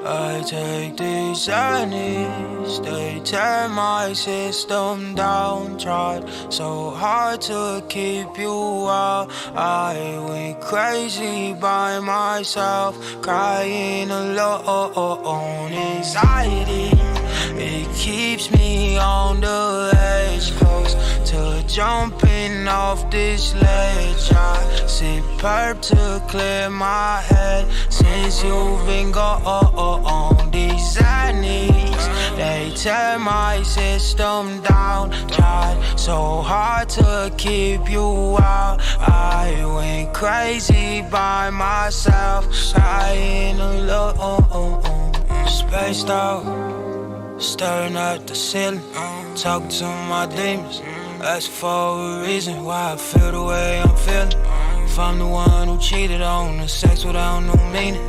I take these journeys, they tear my system down. Tried so hard to keep you out. I went crazy by myself, crying alone. Anxiety, it keeps me on the edge, close to jumping off this ledge. I sip perp to clear my head since you've been gone. These knees, they tear my system down. Tried so hard to keep you out. I went crazy by myself, crying alone. Spaced out, staring at the ceiling, talking to my demons. That's for a reason why I feel the way I'm feeling. If I'm the one who cheated on the sex without no meaning,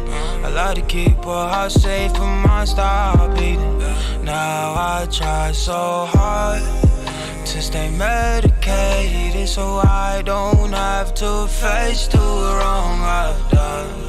I like to keep her heart safe, but mine stop beating. Now I try so hard to stay medicated, so I don't have to face the wrong I've done.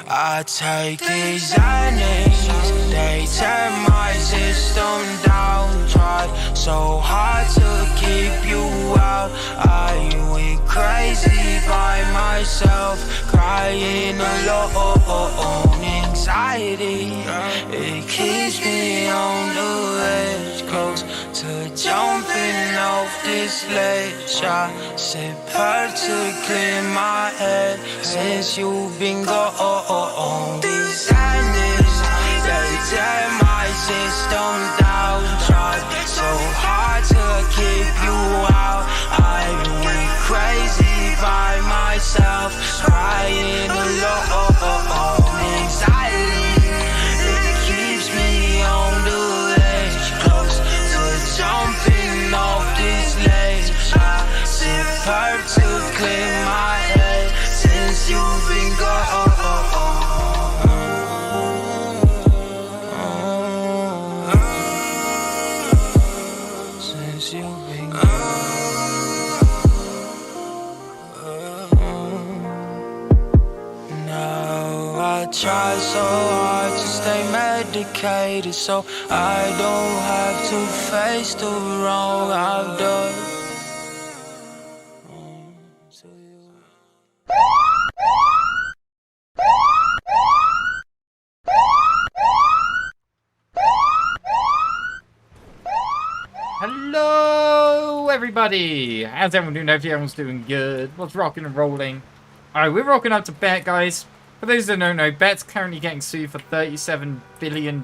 I take these enemies, they tear my system down. Tried so hard to keep you out. I went crazy by myself, crying alone. Anxiety, it keeps me on the edge, close to jumping off this ledge. I sip her to clear my head since you've been gone. These endings, they tear my system down. Tried so hard to keep you out. I went crazy by myself, crying alone. Anxiety, it keeps me on the edge, close to jumping off this ledge. I sip her to clear my head since you've been gone. Since you've been now I try so hard to stay medicated, so I don't have to face the wrong I've done. Hello, everybody! How's everyone doing? Hopefully everyone's doing good. What's rocking and rolling? Alright, we're rocking up to Bet, guys. For those that don't know, Bet's currently getting sued for $37 billion. No,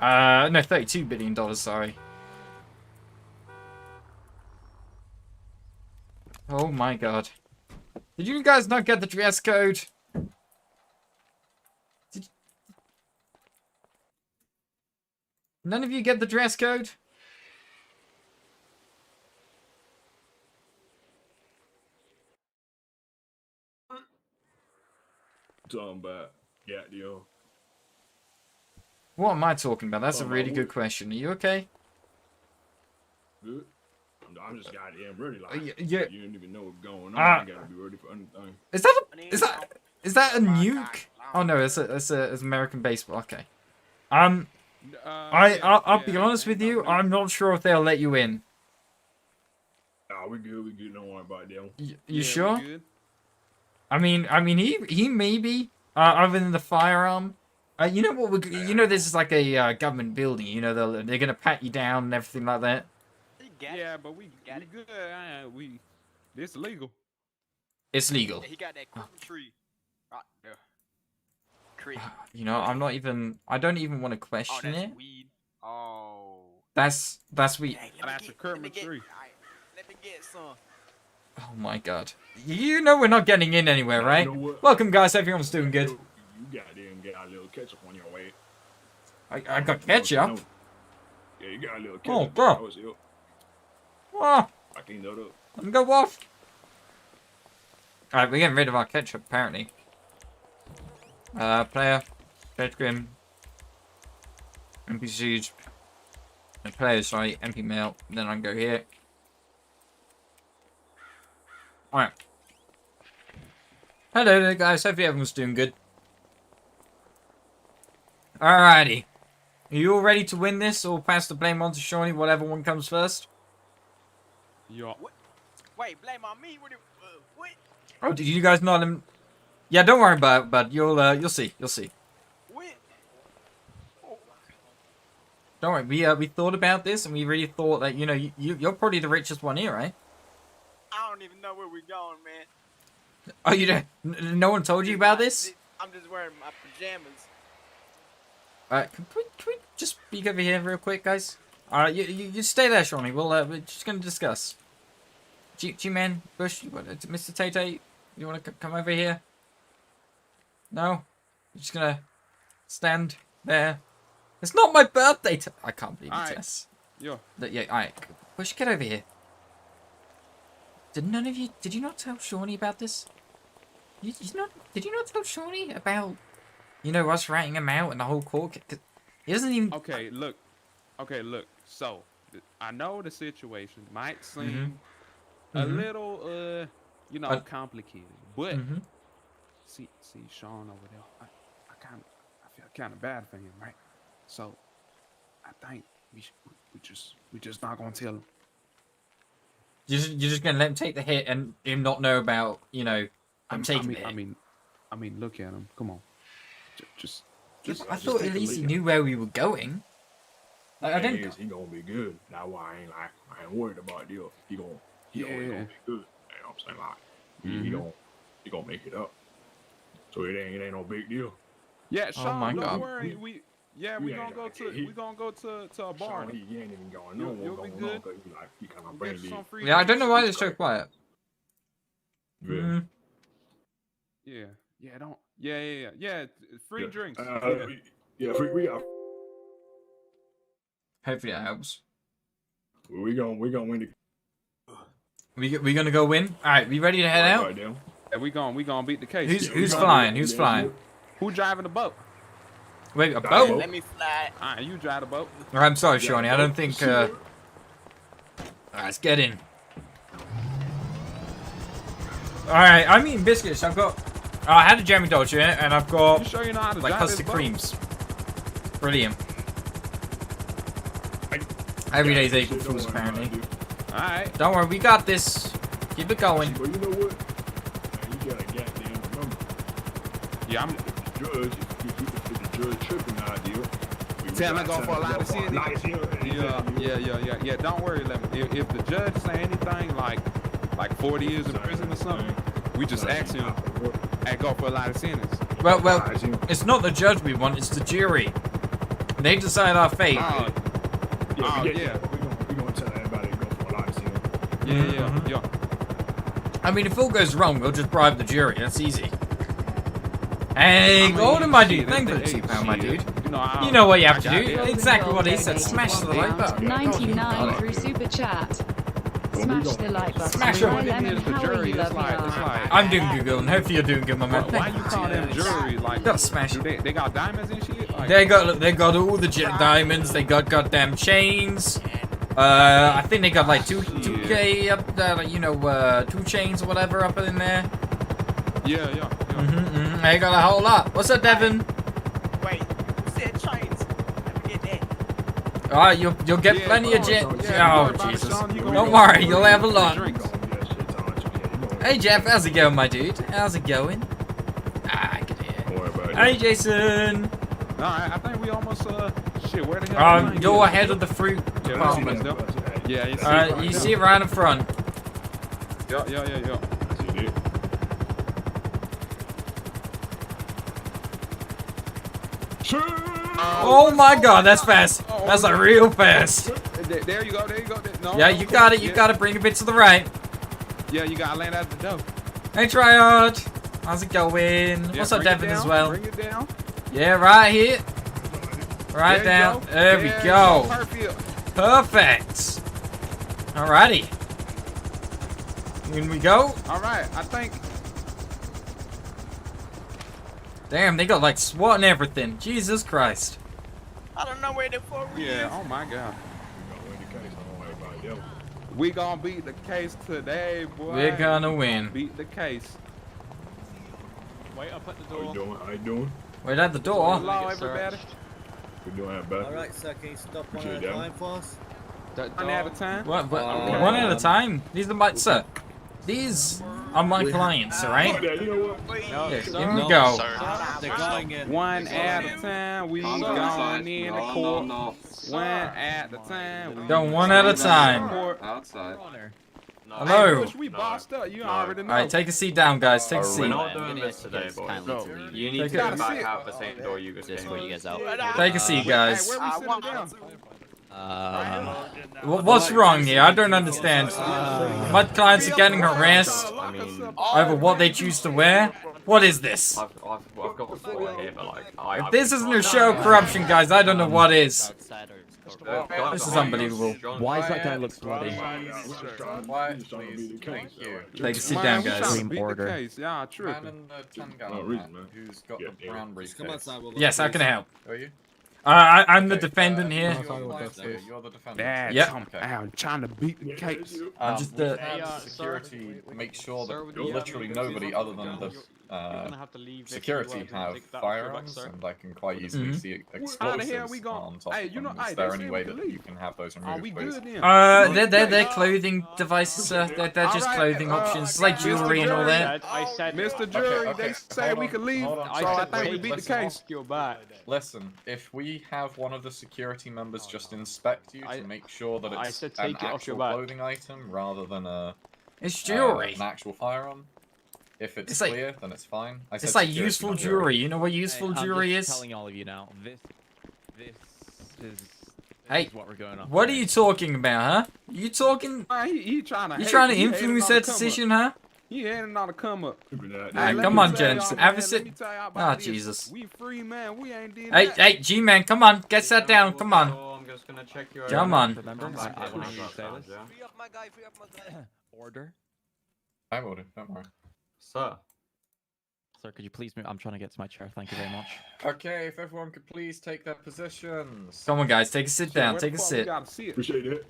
$32 billion, sorry. Oh my god. Did you guys not get the dress code? None of you get the dress code? Talking about, yeah, yo. What am I talking about? That's a really good question. Are you okay? Good. I'm just goddamn ready. Like, yeah. You don't even know what's going on. I gotta be ready for anything. Is that a nuke? Oh no, it's American baseball. Okay. I'll be honest with you. I'm not sure if they'll let you in. Oh, we good. We good. Don't worry about them. You sure? I mean, he maybe. Other than the firearm. You know what? You know, this is like a government building. You know, they're gonna pat you down and everything like that. Yeah, but we good. This legal. It's legal. He got that tree right there. You know, I'm not even. I don't even want to question it. Weed. Oh. That's weed. Hey, that's a Kermit tree. Let me get some. Oh my god. You know we're not getting in anywhere, right? You know welcome, guys. Everyone's doing good. You goddamn get a little ketchup on your way. I got ketchup? Yeah, you got a little ketchup. Oh, bro. Oh. I cleaned that up. Let me go off. Alright, we're getting rid of our ketchup, apparently. Player. Bedgrim. NPCs. Player, sorry. MP mail. Then I can go here. Alright. Hello there, guys. Hopefully everyone's doing good. Alrighty. Are you all ready to win this, or pass the blame on to Shawnee, whatever one comes first? Yeah. Wait, blame on me? What? Oh, did you guys not? Yeah, don't worry about it, but you'll see. You'll see. What? Don't worry. We thought about this, and we really thought that you're probably the richest one here, right? I don't even know where we're going, man. Oh, you don't? No one told you about this? I'm just wearing my pajamas. Can we just speak over here real quick, guys? Alright, you stay there, Shawnee. We're just gonna discuss. G-Man, Bush, Mr. Tay-Tay, you wanna come over here? No? You're just gonna stand there? It's not my birthday! I can't believe it, Tess. Yeah. Yeah, alright. Bush, get over here. Did you not tell Shawnee about this? Did you not tell Shawnee about, us ratting him out and the whole court? He doesn't even... Okay, look. So, I know the situation might seem a little, complicated. But, see Sean over there. I feel kind of bad for him, right? So, I think we just not gonna tell him. You're just gonna let him take the hit and him not know about, I'm taking the hit. I mean, look at him. Come on. Just I thought at least he knew where we were going. Like, I didn't. He gonna be good. That's why I ain't worried about deal. He gonna be good. You know what I'm saying? Like, he gonna make it up. So it ain't no big deal. Yeah, Sean, my don't God. worry. We gonna go to a bar. Sean, he ain't even going no You'll more be going good. on because he kind of brain dead. Yeah, I don't know why they're so quiet. Yeah. Yeah. Free drinks. Yeah, we got. Hopefully that helps. We gonna win the. We gonna go win? Alright, we ready to head out? Yeah, we gonna beat the case. Who's flying? Who's flying? Who driving the boat? Wait, a boat? Let me fly. Alright, you drive the boat. I'm sorry, Shawnee. I don't think. Alright, let's get in. Alright, I'm eating biscuits. I've got. I had a jammy Dodge in it, and I've got You sure you know how to like drive this custard boat? creams. Brilliant. Every day's April Fool's, apparently. Alright. Don't worry, we got this. Keep it going. But you know what? Man, you gotta goddamn remember. Yeah, I'm. If the judge tripping idea. Tell him to go for a lot of sin. Yeah. Don't worry, Lemon. If the judge say anything like 40 years in prison or something, we just ask him and go for a lot of sentence. Well, it's not the judge we want, it's the jury. They decide our fate. Yeah. We're gonna tell everybody to go for a lot of sin. Yeah. I mean, if all goes wrong, we'll just bribe the jury. That's easy. Hey, golden, my dude. Thank you for the £2, my dude. You know what you have to do. Exactly what he said. Smash the like button. 99 through super chat. Smash the like button. Smash it. Lemon, how are you, loving art? I'm doing good, and hopefully you're doing good, my man. Why you call them jury? Like, Gotta smash it. They got diamonds and shit. Like, They got all the diamonds. They got goddamn chains. I think they got like 2K up there, 2 chains or whatever up in there. Yeah. They got a whole lot. What's up, Devin? Wait, who said chains? Let me get that. Alright, you'll get plenty of jet. Oh Jesus! Don't worry, you'll have a lot. Hey Jeff, how's it going, my dude? How's it going? I can hear. Hey Jason. No, I think we almost shit. Where the hell? You're ahead of the fruit department. Yeah. You see it right in front. Yeah. Oh my God, that's fast. That's like real fast. There you go. No, Yeah, you got it. You got to bring a bit to the right. Yeah, you gotta land out the door. Hey Triad, how's it going? Yeah, What's up, bring it Devin, down, as well? Bring it down. Yeah, right here. Right down. There we go. Perfect. Alrighty. In we go. All right, I think. Damn, they got like SWAT and everything. Jesus Christ. I don't know where the fuck we Yeah. is. Oh my God. We gonna beat the case today, boy. We're gonna win. Beat the case. Wait up at the door. How you doing? Wait at the door. Hello, everybody. We're doing that better. Alright, sir, can you stop one Appreciate at a that. time for us? One at a time. What? One at a time. These are my sir. These are my clients, all right? Yeah, you know what? Here we go. They're going in. One at a time, we going in the court. One at a time, we Go one at a time. Outside. Hello. We bossed up. You already know. All right, take a seat down, guys. Take a We're seat. not doing this today, boys. You need Take to it. go back out the same door you just came in. Take a seat, guys. Where we sitting down? What's wrong here? I don't understand. My clients are getting harassed I mean, over what they choose to wear. What is this? I've got a floor here, but like, If this isn't a show of corruption, guys, I don't know what is. This is unbelievable. Why is that guy look bloody? Quiet, please. Thank you. Take a seat Man, down, we guys. trying to Supreme beat the order. case. Y'all Man tripping. in the 10 No gallon reason, hat man. who's got Yeah, the yeah. brown briefcase. Come outside, we'll Yes, how can I help? Are you? I'm the defendant here. You're the defendant. Dad, Yep. come out trying to beat the case. I'm just we've the. had security make sure that literally nobody other than the security have firearms, and I can quite easily see explosives we gon- on top Hey, of you know, them. hey, Is there they any said way we that could you leave. can have those Are removed, we please? good then? They're clothing devices, sir. They're just Alright, clothing options. It's like jewelry and all that. Mr. Jury, okay, they say hold we on, could leave, hold on. so I think we Wait, beat the listen. case. Listen, if we have one of the security members just inspect you to make sure that it's an actual clothing item rather than It's jewelry. an actual firearm, if it's It's like- clear, then it's fine. I said It's like security, useful not jewelry. You know what useful I'm jewelry just is? telling all of you now. This is Hey, what we're going on. what are you talking about, huh? You talking? He trying to. You hate. trying to He hating influence on that the come up. decision, huh? He ain't on the come up. Alright, come on, gents. Have a sit. Ah, Jesus. We free, man. We ain't did Hey, that. hey, G-man, come on, get sat down. Come on. I'm just gonna check you. Come on. Remember, I want you to say this. Free up my guy, free up my guy. Order. I will do, don't worry. Sir. Sir, could you please move? I'm trying to get to my chair. Thank you very much. Okay, if everyone could please take their positions. Come on, guys, take a sit down. Take a sit. Appreciate it.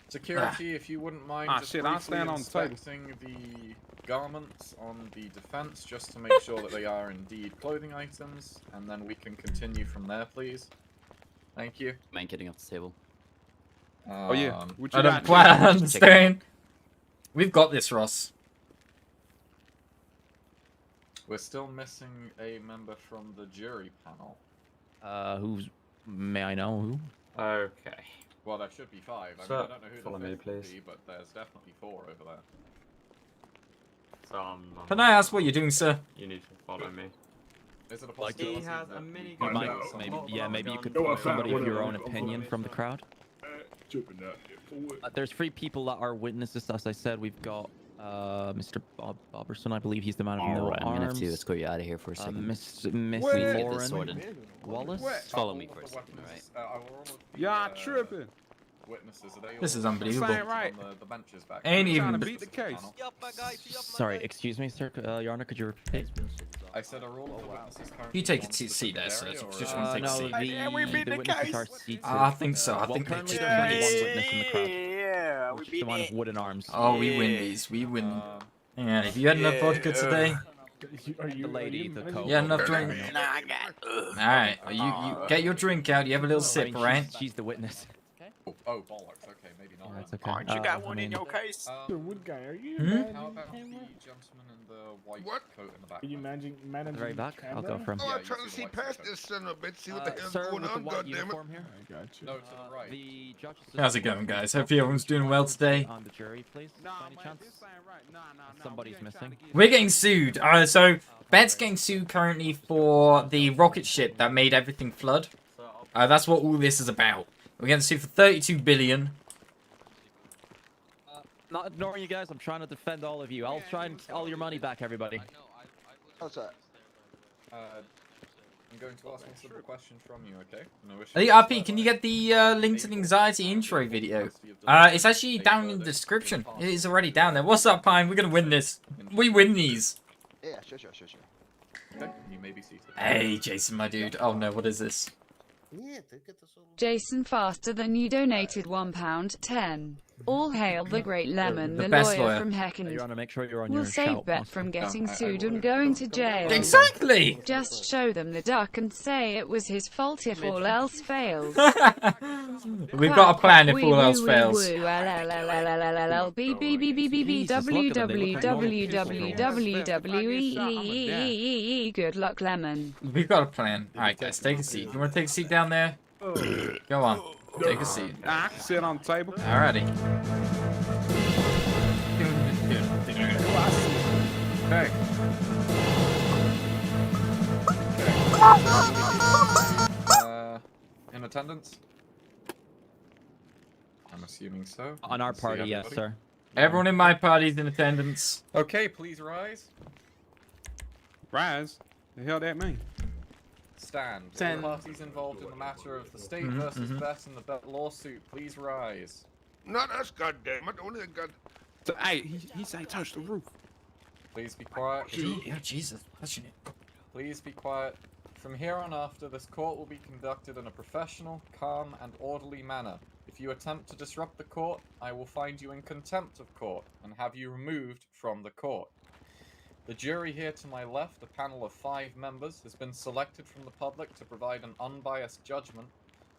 Security, if you wouldn't mind just shit, I'll briefly stand on the table. inspecting the garments on the defense just to make sure that they are indeed clothing items, and then we can continue from there, please. Thank you. Man getting off the table. Oh yeah. Um, What you I don't got, quite Chief? understand. We've got this, Ross. We're still missing a member from the jury panel. Who's? May I know who? Okay. Well, there should be 5. I Sir, mean, I don't know who follow the me, 5th would please. be, but there's definitely 4 over there. So Can I ask what you're doing, sir? You need to follow me. Is it a Like, possibility He has a that mini you gun. might- No, Maybe, no, yeah, maybe you could No, I pick found somebody of your whatever. own opinion from the crowd. Tripping out there for it. There's 3 people that are witnesses. As I said, we've got Mr. Boberson. I believe he's the man of no Alright, I'm gonna have arms. to escort you out of here for a second. Miss Wait. Get this sorted. Lauren Wallace. What? Just follow me all for a the second, weapons, alright? are all of the, Y'all tripping. witnesses, are they This all is unbelievable. Same right. on the benches back Ain't there? even- Trying to beat the case. Free up my guy, free up my Sorry, guy. excuse me, sir. Your Honor, could you repeat? I said, are all of the witnesses currently You take a on seat specific there, sir. area, Just or, wanna take a No, seat. the witnesses are seated. I think so. I Well, think they currently just there's only win one these. witness in the crowd, Yeah, which is the one with wooden arms. Oh, we win these. We win. uh, Hang on, have you had enough vodka today? The lady, the co. Yeah, enough drink. Nah, I got. Alright, you get your drink out. You have a little sip, alright? She's the witness. oh, bollocks, okay, maybe not. Yeah, then. it's okay. Aren't you got one in your case? What guy are you? Hmm? How about the gentleman in the white coat in the back? Are you managing The very back. I'll go from. Yeah, I'm you trying to see see the white past coat. this son of a bitch, see what the hell's Sir going with the on, white goddammit. uniform here. I got you. No, to the right. The judge. How's it going, guys? Hope everyone's doing well today. On the jury, please. Nah, by any man, chance? this ain't right. Nah. Somebody's we ain't trying missing. to get We're getting sued. So, Bet's getting sued currently for the rocket ship that made everything flood. That's what all this is about. We're getting sued for 32 billion. Not ignoring you guys. I'm trying to defend all of you. I'll try and get all your money back, everybody. What's that? I'm going to ask one simple question from you, okay? No issues. Hey, RP, can you get the link to the anxiety intro video? It's actually down in the description. It is already down there. What's up, Pine? We're gonna win this. We win these. Yeah, sure. Okay, you may be seated. Hey, Jason, my dude. Oh no, what is this? Jason faster than you donated £1.10. All hail the great Lemon, The the best lawyer lawyer. from Heckin. Your Honor, make sure you're on We'll your save shout. Bet from getting I sued will. and going to jail. Exactly! Just show them the duck and say it was his fault if all else fails. We've got a plan if all else fails. Good luck, Lemon. We've got a plan. Alright, guys, take a seat. You want to take a seat down there? Go on. Take a seat. I can sit on the table. Alrighty. Okay. In attendance? I'm assuming so. On our See party, yes, everybody? sir. Everyone in my party's in attendance. Okay, please rise. Rise? The hell that mean? Stand. All parties involved in the matter of the state versus Bet and the Bet lawsuit, please rise. Not us, goddammit. Only the god. So, hey, he say touch the roof. Please be quiet. Oh, Jesus. Touching it. Please be quiet. From here on after, this court will be conducted in a professional, calm, and orderly manner. If you attempt to disrupt the court, I will find you in contempt of court and have you removed from the court. The jury here to my left, a panel of 5 members, has been selected from the public to provide an unbiased judgment,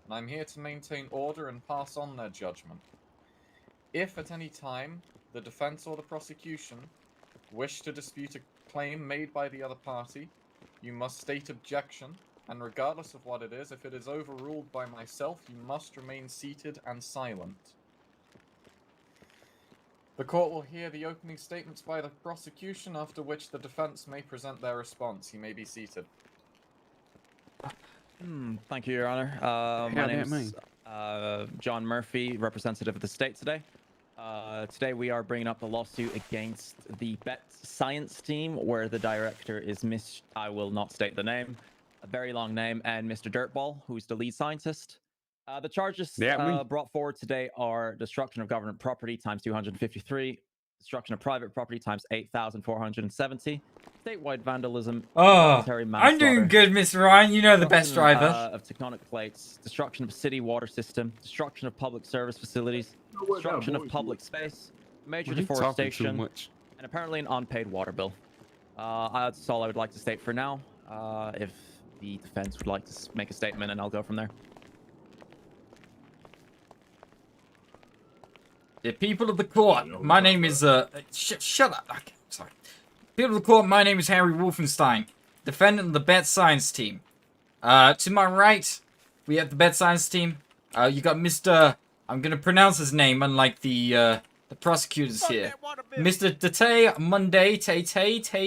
and I'm here to maintain order and pass on their judgment. If at any time the defense or the prosecution wish to dispute a claim made by the other party, you must state objection, and regardless of what it is, if it is overruled by myself, you must remain seated and silent. The court will hear the opening statements by the prosecution, after which the defense may present their response. You may be seated. Thank you, Your Honor. My name is John Murphy, representative of the state today. Today we are bringing up the lawsuit against the Bet Science team, where the director is I will not state the name, a very long name, and Mr. Dirtball, who's the lead scientist. The charges brought forward today are destruction of government property times 253, destruction of private property times 8,470, statewide vandalism, voluntary manslaughter. I'm doing good, Mr. Ryan. You know the best driver. Of tectonic plates, destruction of city water system, destruction of public service facilities, destruction of public space, major deforestation, and apparently an unpaid water bill. That's all I would like to state for now. If the defense would like to make a statement, and I'll go from there. The people of the court, my name is, shut up. Okay, sorry. People of the court, my name is Harry Wolfenstein, defendant of the Bet Science team. To my right, we have the Bet Science team. You got Mr. I'm gonna pronounce his name, unlike the prosecutors here. Mr. Date, Monday, Tay,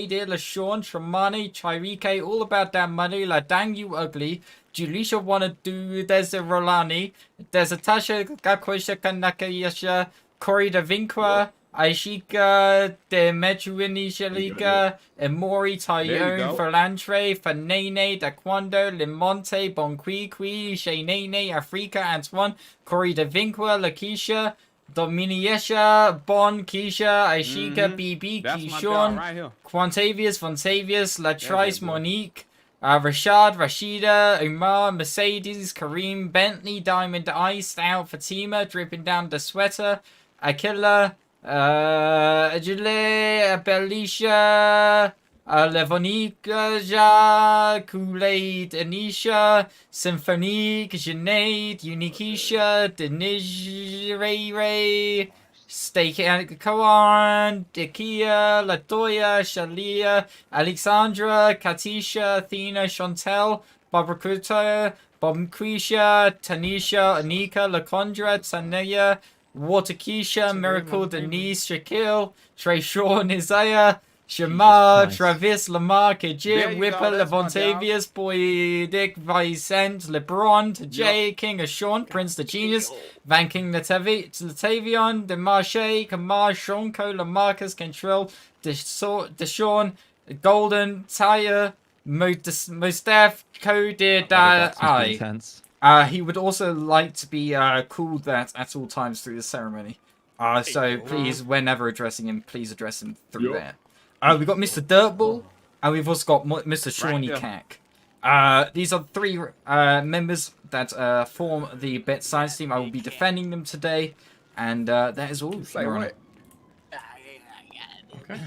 De La Sean, Tramani, Chirike, all about that money, like dang you ugly. Julisha wanna do, there's a Rolani, there's a Tasha, Gakwesha, Kanakayasha, Cory da Vinqua, Aishika, De Mechuini Shalika, Emori, Tyone, Ferlantre, Fanene, Daquando, Limonte, Bonqui, Shenene, Africa, Antoine, Cory da Vinqua, Lakeisha, Dominiesha, Bon, Keisha, Aishika, BB, Keishon, Quantavius, Vontavius, Latrice, Monique, Rashad, Rashida, Umar, Mercedes, Kareem, Bentley, Diamond Ice, Stout, Fatima, dripping down the sweater, Akila, Ajile, Belisha, Levonika, Kool-Aid, Anisha, Symphonique, Junaid, Unikisha, Denij, Steak Kawan, Dekia, Latoya, Shalia, Alexandra, Katisha, Athena, Chantel, Barbara Kuta, Bomquisha, Tanisha, Anika, Lacondra, Tanea, Waterkeisha, Miracle, Denise, Shaquille, Trey Sean, Isaiah, Shamar, Travis, Lamar, Kajir, Whipper, Levontavius, Boy, Dick, Vicent, LeBron, Jay, King of Sean, Prince the Genius, Van King, Latavion, Demarche, Kamar, Shonko, Lamarcus, Cantrell, Deshawn, Golden, Tyre, Mustaf, Code, I. He would also like to be called that at all times through the ceremony. So please, whenever addressing him, please address him through there. We've got Mr. Dirtball, and we've also got Mr. Shawnee Cack. These are three members that form the Bet Science team. I will be defending them today, and that is all. Say Your Honor. what? Okay.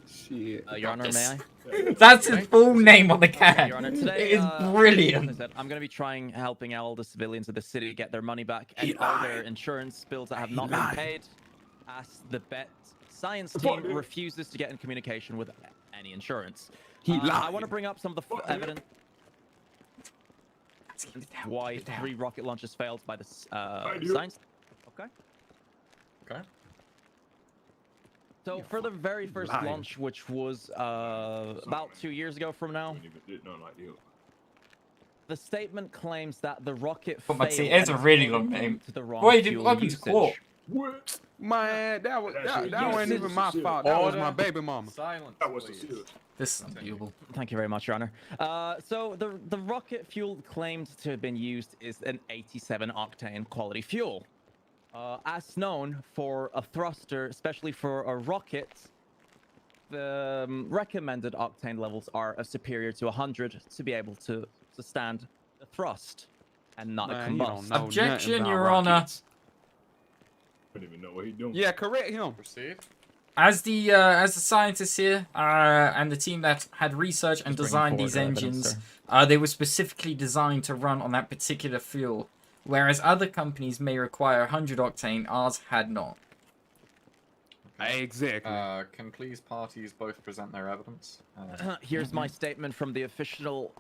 Shit. Your Honor, may I? That's his full name on the can. Your Honor, today, it is As I brilliant. said, I'm going to be helping out all the civilians of the city get their money back and all their insurance bills that have not been paid, as the Bet Science team refuses to get in communication with any insurance. I want to bring up some of the evidence why 3 rocket launches failed by the science. Okay. Okay. So for the very first launch, which was about 2 years ago from now, the statement claims that the rocket failed. It's a really long name. To the wrong Boy, you didn't fuel welcome to court. usage. Man, that wasn't even my fault. That was my baby mama. Silence. That was please. serious. This is unbelievable. Thank you very much, Your Honor. So the rocket fuel claimed to have been used is an 87 octane quality fuel. As known, for a thruster, especially for a rocket, the recommended octane levels are superior to 100 to be able to stand the thrust and not combust. Objection, Your Honor. I don't even know what he's doing. Yeah, correct him. Proceed. As the scientists here and the team that had researched and designed these engines, they were specifically designed to run on that particular fuel, whereas other companies may require 100 octane. Ours had not. Exactly. Can please parties both present their evidence? Here's my statement from the official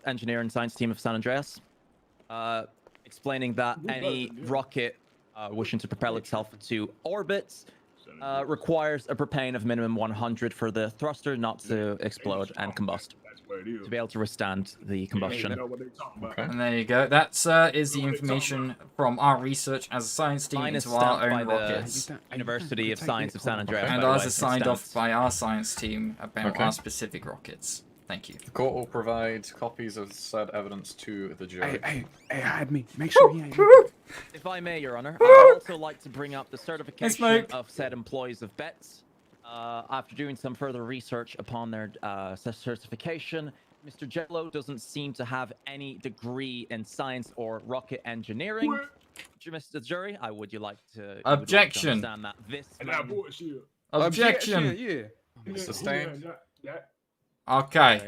engineer and science team of San Andreas, explaining that any rocket wishing to propel itself to orbit requires a propane of minimum 100 for the thruster not to explode and combust, to be able to withstand the combustion. And there you go. That, sir, is the information from our research as a science team Mine is into our stamped by own the rockets. University of Science of San Andreas. And by the ours way. is signed off Stamped. by our science team about our specific rockets. Thank you. The court will provide copies of said evidence to the jury. Hey, hide me. Make sure he ain't. If I may, Your Honor, I would also like to bring up the certification mate. of said employees of BETS. After doing some further research upon their certification, Mr. Jello doesn't seem to have any degree in science or rocket engineering. Mr. Jury, I would you like to Objection. understand that this Objection. Yeah. Sustained. Okay.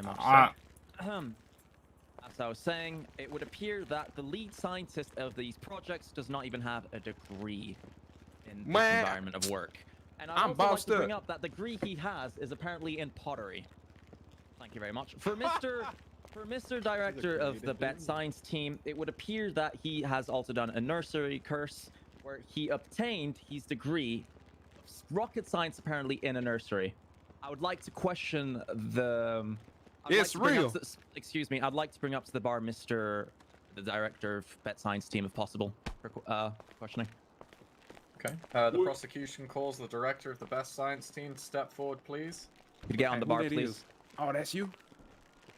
As I was saying, it would appear that the lead scientist of these projects does not even have a degree in this environment of work. And I'd also like to bring up that the degree he has is apparently in pottery. Thank you very much. For Mr. Director of the Bet Science team, it would appear that he has also done a nursery course where he obtained his degree of rocket science apparently in a nursery. I would like to question the... It's real. Excuse me. I'd like to bring up to the bar the Director of Bet Science team if possible for questioning. Okay. The prosecution calls the director of the Best Science team to step forward, please. Could you get on the bar, please? Is? Oh, that's you?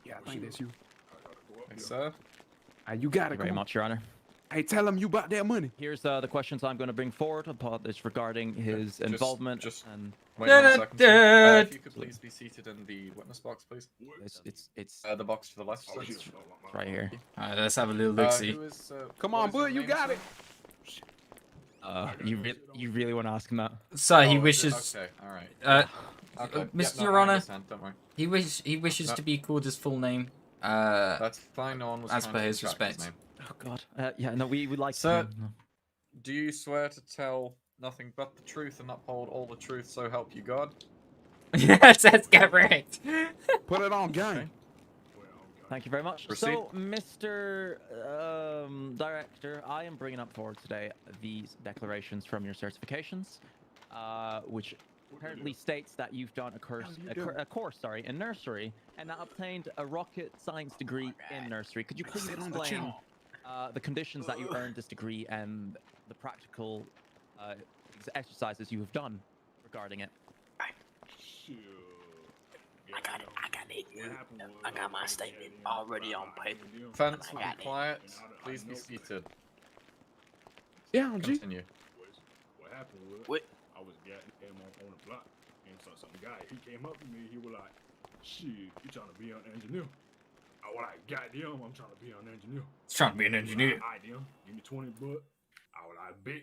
Yeah, I think that's you. Yes, sir. You got it. Thank you very much, Your Honor. Hey, tell him you bought that money. Here's the questions I'm going to bring forward upon this regarding his involvement. Wait 1 second. If you could please be seated in the witness box, please. It's the box to the left. It's right here. Alright, let's have a little look-see. Come on, bud, you got it. You really want to ask him that? So he wishes. Okay, all right. Mr. Your Honor, he wishes to be called his full name. That's fine. No one was as per his respect. Oh God. Yeah. No, we would like. Sir, do you swear to tell nothing but the truth and uphold all the truth, so help you God? Yes, that's correct. Put it on game. Thank you very much. Proceed. So, Mr. Director, I am bringing up forward today these declarations from your certifications, which apparently states that you've done a course in nursery and obtained a rocket science degree in nursery. Could you please explain the conditions that you earned this degree and the practical exercises you have done regarding it? I got my statement already on paper. Fence will be quiet. Please be seated. Yeah, continue. What happened was, I was on the block and saw some guy. He came up to me. He was like, Shit, you trying to be an engineer? Oh, well, I goddamn, I'm trying to be an engineer. He's trying to be an engineer. I damn, give me 20 bucks. I bet.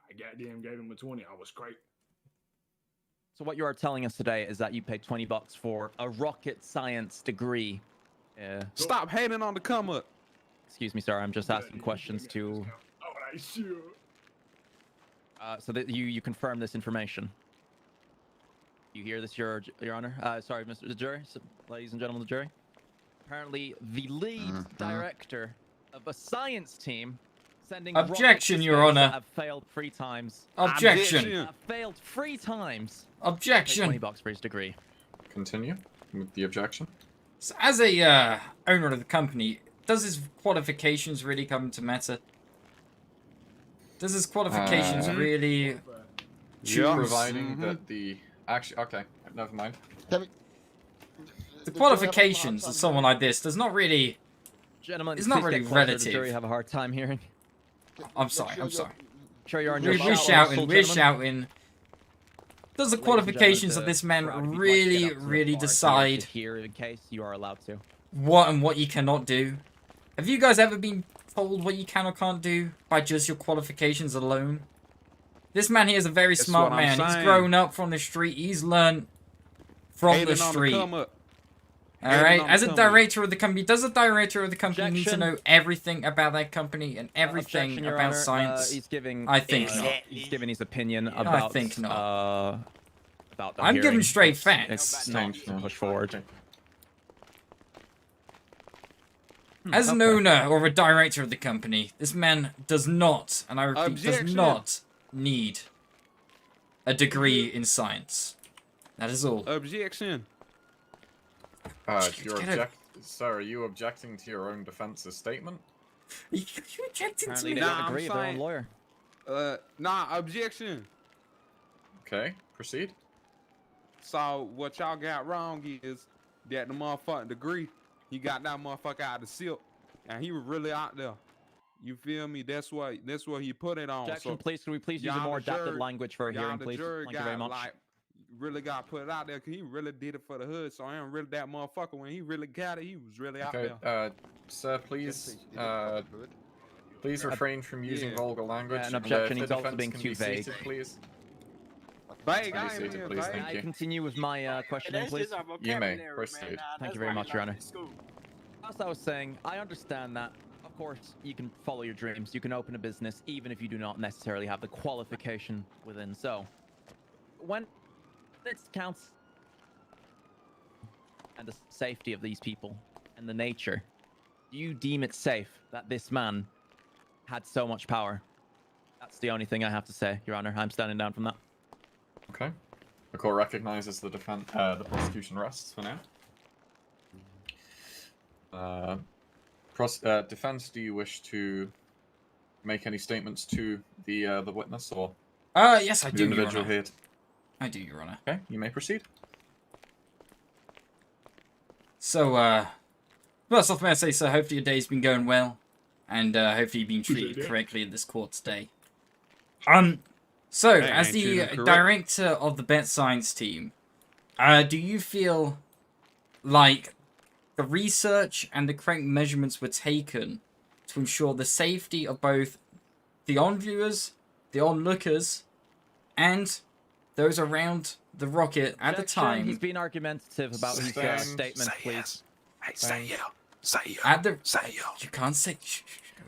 I goddamn gave him a 20. I was great. So what you are telling us today is that you paid $20 for a rocket science degree. Yeah. Stop hating on the come up. Excuse me, sir. I'm just asking questions to. All right, sure. So that you confirm this information. You hear this, Your Honor? Sorry, Mr. the jury, ladies and gentlemen of the jury. Apparently, the lead director of a science team sending Objection, rockets Your Honor. have failed 3 times. Objection. Have failed 3 times. Objection. $20 for his degree. Continue with the objection. So as a owner of the company, does his qualifications really come to matter? Does his qualifications really choose? Providing that the okay, never mind. The qualifications of someone like this does not really. Gentlemen, it's not please really get closer. The relative. jury have a hard time hearing. I'm sorry. I'm sorry. Sure, you're on your We're shouting. We're shouting. Does the qualifications of this man really decide here in case you are allowed to? what and what you cannot do? Have you guys ever been told what you can or can't do by just your qualifications alone? This man here is a very smart man. He's grown up from the street. He's learned from the street. Alright, as a director of the company, does the director of the company need to know everything about that company and everything about science? He's giving. I think not. He's giving his opinion about. I think not. About the I'm hearing. giving straight facts. It's not to push forward. As an owner or a director of the company, this man does not, and I repeat, does not need a degree in science. That is all. Objection. Sir, are you objecting to your own defense's statement? You objecting to me? Nah, agree with their own lawyer. Nah, objection. Okay, proceed. So what y'all got wrong is that the motherfucking degree, he got that motherfucker out of the silk, and he was really out there. You feel me? That's what he put it on. Objection, so please. Can we please use a more adapted language for a hearing, please? Thank you very much. Like, really got put it out there because he really did it for the hood. So I am really that motherfucker. When he really got it, he was really out there. Sir, please, please refrain from using vulgar language. An objection. He's also being too vague. Please. Vague, please, thank you. Continue with my questioning, please. You may proceed. Thank you very much, Your Honor. As I was saying, I understand that. Of course, you can follow your dreams. You can open a business, even if you do not necessarily have the qualification within. So, when it counts and the safety of these people and the nature, do you deem it safe that this man had so much power? That's the only thing I have to say, Your Honor. I'm standing down from that. Okay. The court recognizes the prosecution rests for now. Defense, do you wish to make any statements to the witness or? Yes, I do, the individual Your Honor. here? I do, Your Honor. Okay, you may proceed. So, first off, may I say, sir, hopefully your day's been going well, and hopefully you've been treated correctly in this court today. So, as the director of the Bet Science team, do you feel like the research and the correct measurements were taken to ensure the safety of both the onviewers, the onlookers, and those around the rocket at the time? He's being argumentative about his statement, please. Yes. Hey, say yeah. Say yeah. At the say yeah. You can't say.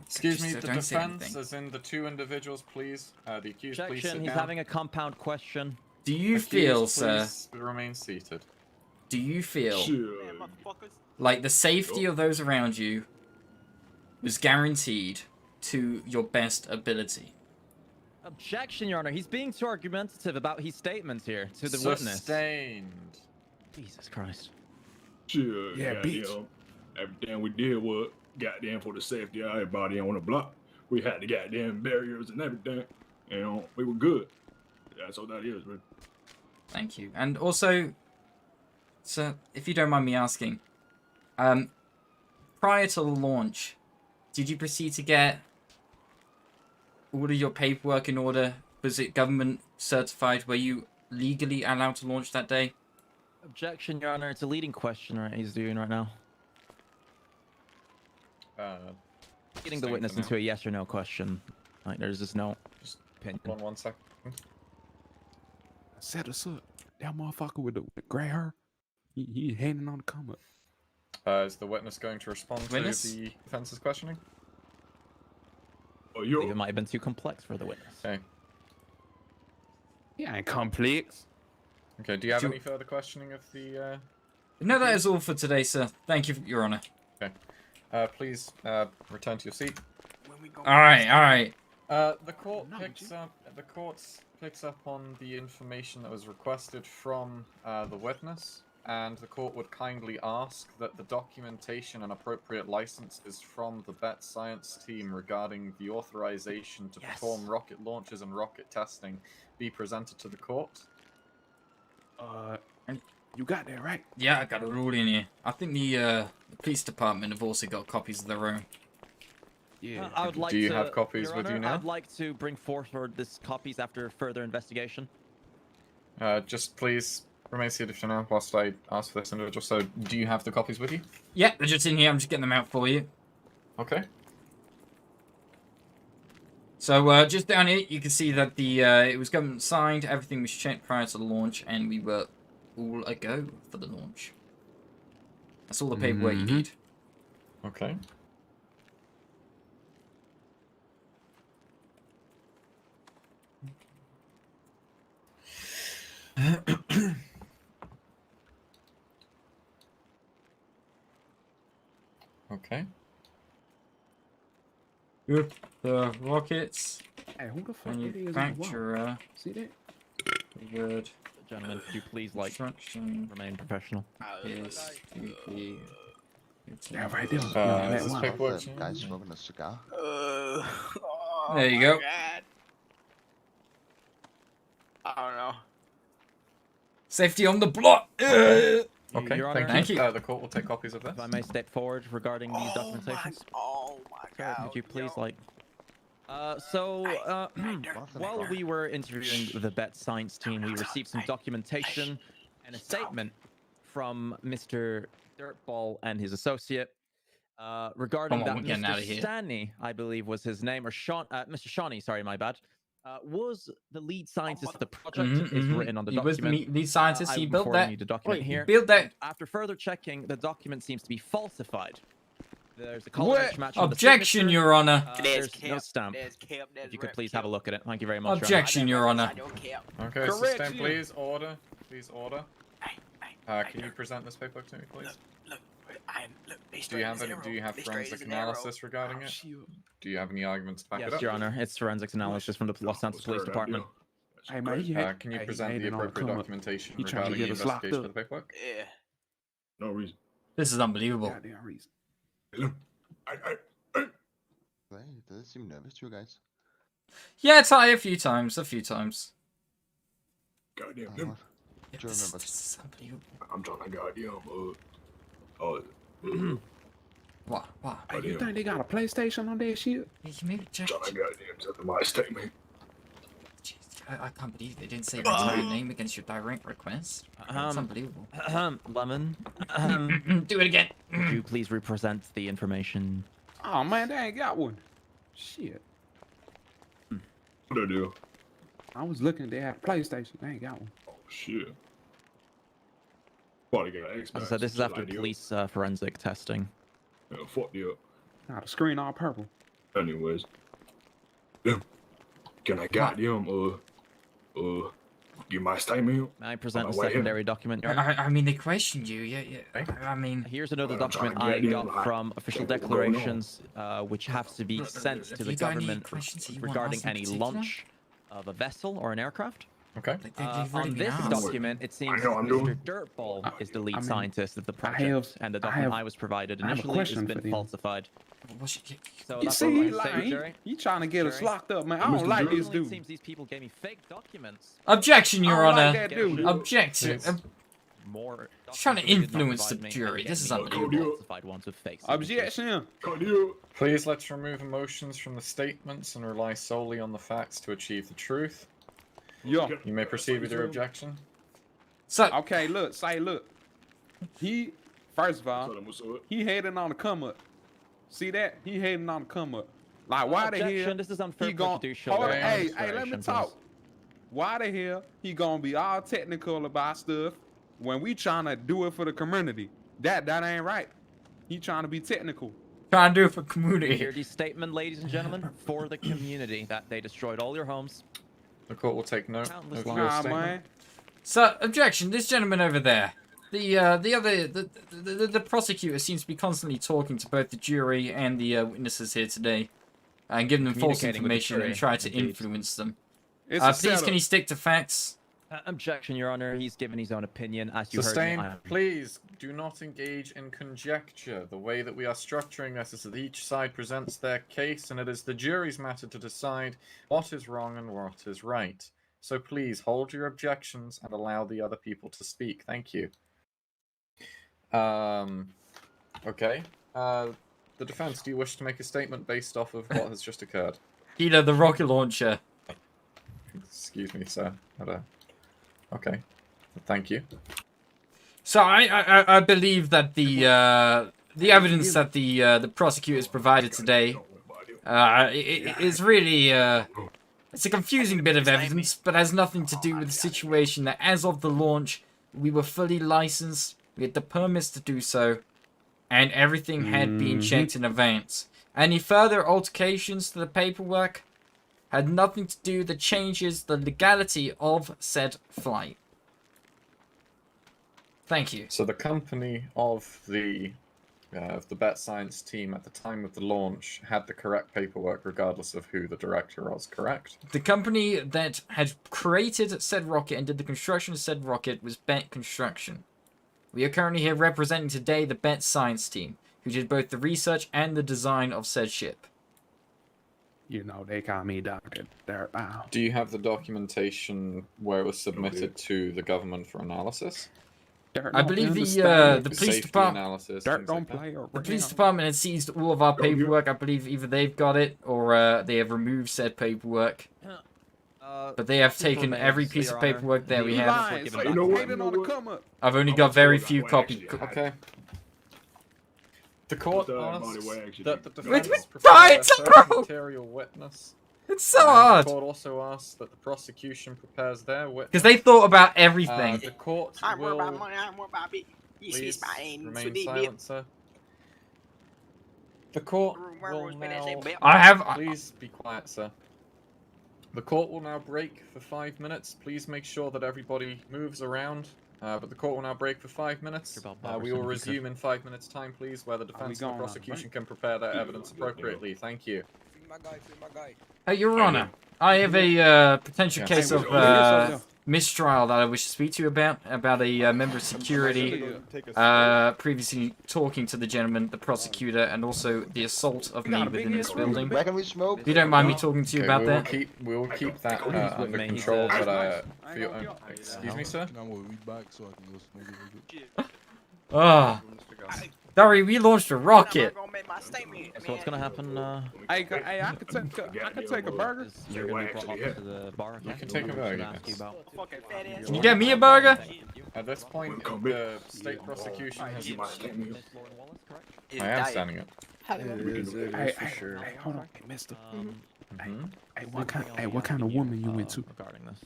Excuse me, the don't say defense, anything. as in the 2 individuals, please. The accused, please sit He's down. having a compound question. Do you Accused, feel, sir? please remain seated. Do you feel Sure. like the safety of those around you was guaranteed to your best ability? Objection, Your Honor. He's being too argumentative about his statements here to the witness. Sustained. Jesus Christ. Sure. Yeah, bitch. Everything we did was goddamn for the safety of everybody on the block. We had the goddamn barriers and everything. You know, we were good. That's all that is, man. Thank you. And also, sir, if you don't mind me asking, prior to the launch, did you proceed to get all of your paperwork in order? Was it government certified? Were you legally allowed to launch that day? Objection, Your Honor. It's a leading question, right? He's doing right now. Getting the witness into a yes or no question. Like, there's just no opinion. Hold on 1 second. Set us up. That motherfucker with the gray hair. He handing on the come up. Is the witness going to respond to the defense's questioning? I believe it might have been too complex for the witness. Okay. Yeah, ain't complex. Okay, do you have any further questioning of the... No, that is all for today, sir. Thank you, Your Honor. Okay. Please return to your seat. Alright. The court picks up on the information that was requested from the witness, and the court would kindly ask that the documentation and appropriate licenses from the BET science team regarding the authorization to perform rocket launches and rocket testing be presented to the court. You got that right? Yeah, I got it all in here. I think the police department have also got copies of their own. Yeah. I would like Do you to, have copies Your with Honor, you now? I'd like to bring forward this copies after further investigation. Just please remain seated for now whilst I ask for this individual. So, do you have the copies with you? Yeah, they're just in here. I'm just getting them out for you. Okay. So, just down here, you can see that the it was government signed, everything was checked prior to the launch, and we were all a go for the launch. That's all the paperwork you need. Okay. Okay. Good. The rockets. Hey, who the fuck Manufacturer. See that? Good. Gentlemen, could you please, like, remain professional? Yes. Yeah, right there. Is this paperwork? Guys smoking a cigar. There you go. God. I don't know. Safety on the block. Okay, Your Honor, thank you. The court will take copies of this. If I may step forward regarding these documentations. Oh my God. Could you please, like... while we were interviewing the BET science team, we received some documentation and a statement from Mr. Dirtball and his associate regarding that Mr. Stanley, I believe was his name, or Mr. Shawnee, sorry, my bad, was the lead scientist of the project. Is written on the document. He was the lead scientist. He built that. The document here. Built that. After further checking, the document seems to be falsified. There's a color match on the Objection, signature. Your Honor. There's no stamp. If you could please have a look at it. Thank you very much. Objection, Your Honor. Okay, sustain, please. Order. Please, order. Can you present this paperwork to me, please? Do you have forensic analysis regarding it? Do you have any arguments to back it up? Yes, Your Honor. It's forensics analysis from the Los Santos Police Department. Hey, man, can you present the appropriate documentation regarding the investigation of the paperwork? Yeah. No reason. This is unbelievable. Goddamn reason. Does it seem nervous to you guys? Yeah, it's high a few times. Goddamn. Do you remember? This is unbelievable. I'm trying to goddamn. What? Hey, you think they got a PlayStation on that shit? You made objection. Trying to goddamn something my statement. I can't believe they didn't say your name against your direct request. It's unbelievable. Lemon. Do it again. Could you please represent the information? Oh man, they ain't got one. Shit. What I do? I was looking. They had a PlayStation. They ain't got one. Oh shit. Probably get an Xbox. So this is after police forensic testing. Yeah, fuck you up. Nah, the screen all purple. Anyways. Yeah. Can I goddamn give my statement? May I present a secondary document? Your Honor? I mean, they questioned you. Yeah. I mean, here's another document I got from official declarations, which have to be sent to the government regarding any launch of a vessel or an aircraft. Okay. On this document, it seems Mr. Dirtball is the lead scientist of the project, and the document I was provided initially has been falsified. So You see, he lying. He trying to get us locked up, man. I don't like this dude. It seems these people gave me fake documents. Objection, Your Honor. Like that dude. Objection. More. Trying to influence the jury. This is unbelievable. Objection. Please let's remove emotions from the statements and rely solely on the facts to achieve the truth. Yeah. You may proceed with your objection. So okay, look. He first of all, he heading on the come up. See that? He heading on the come up. Like why the hell? This is unfair. He gon' hold on. Hey, let me talk. Why the hell he gonna be all technical about stuff when we trying to do it for the community? That ain't right. He trying to be technical. Trying to do it for You community. hear the statement, ladies and gentlemen, for the community that they destroyed all your homes. The court will take note of your Nah, statement. man. So, objection. This gentleman over there. The prosecutor seems to be constantly talking to both the jury and the witnesses here today, and giving them false Communicating with the information and jury, try to indeed. influence them. It's a Please, setup. can you stick to facts? Objection, Your Honor. He's given his own opinion, as you Sustained. heard me. Please do not engage in conjecture. The way that we are structuring this is that each side presents their case, and it is the jury's matter to decide what is wrong and what is right. So please hold your objections and allow the other people to speak. Thank you. Okay. The defense, do you wish to make a statement based off of what has just occurred? Either the rocket launcher. Excuse me, sir. Okay. Thank you. So I believe that the evidence that the prosecutors provided today is really it's a confusing bit of evidence, but has nothing to do with the situation that as of the launch we were fully licensed, we had the permits to do so, and everything had been checked in advance. Any further altercations to the paperwork had nothing to do that changes the legality of said flight. Thank you. So the company of the Bet Science team at the time of the launch had the correct paperwork regardless of who the director was, correct? The company that had created said rocket and did the construction of said rocket was Bet Construction. We are currently here representing today the Bet Science team, who did both the research and the design of said ship. You know, they call me Dr. Dirtbound. Do you have the documentation where it was submitted to the government for analysis? I believe the police Safety department, analysis, Dirt things don't like that. play or the police department had seized all of our paperwork. I believe either they've got it or they have removed said paperwork. But they have taken every piece of paperwork that we have. You know what? I've only got very few copies. Okay. The court asked that the It's defense prepare a right, certain bro! material witness. It's so And hard. The court also asked that the prosecution prepares their witness. Because they thought about everything. The court I worry will about money, I worry about big. please remain silent, sir. The court will now... I have... Please be quiet, sir. The court will now break for 5 minutes. Please make sure that everybody moves around. But the court will now break for 5 minutes. We will resume in 5 minutes' time, please, where the defense and the prosecution can prepare their evidence appropriately. Thank you. Your Honor, I have a potential case of mistrial that I wish to speak to you about a member of security previously talking to the gentleman, the prosecutor, and also the assault of me within this building. If you don't mind me talking to you about that? We will keep that under control, but excuse me, sir? Ah. Dari, we launched a rocket. So what's gonna happen? Hey, I could take a burger. You're gonna be brought up to the bar. You can take a burger. Can you get me a burger? At this point, the state prosecution has... I am standing up. Hey, hold on, hey, mister. Hey, what kind of woman you into? Regarding this.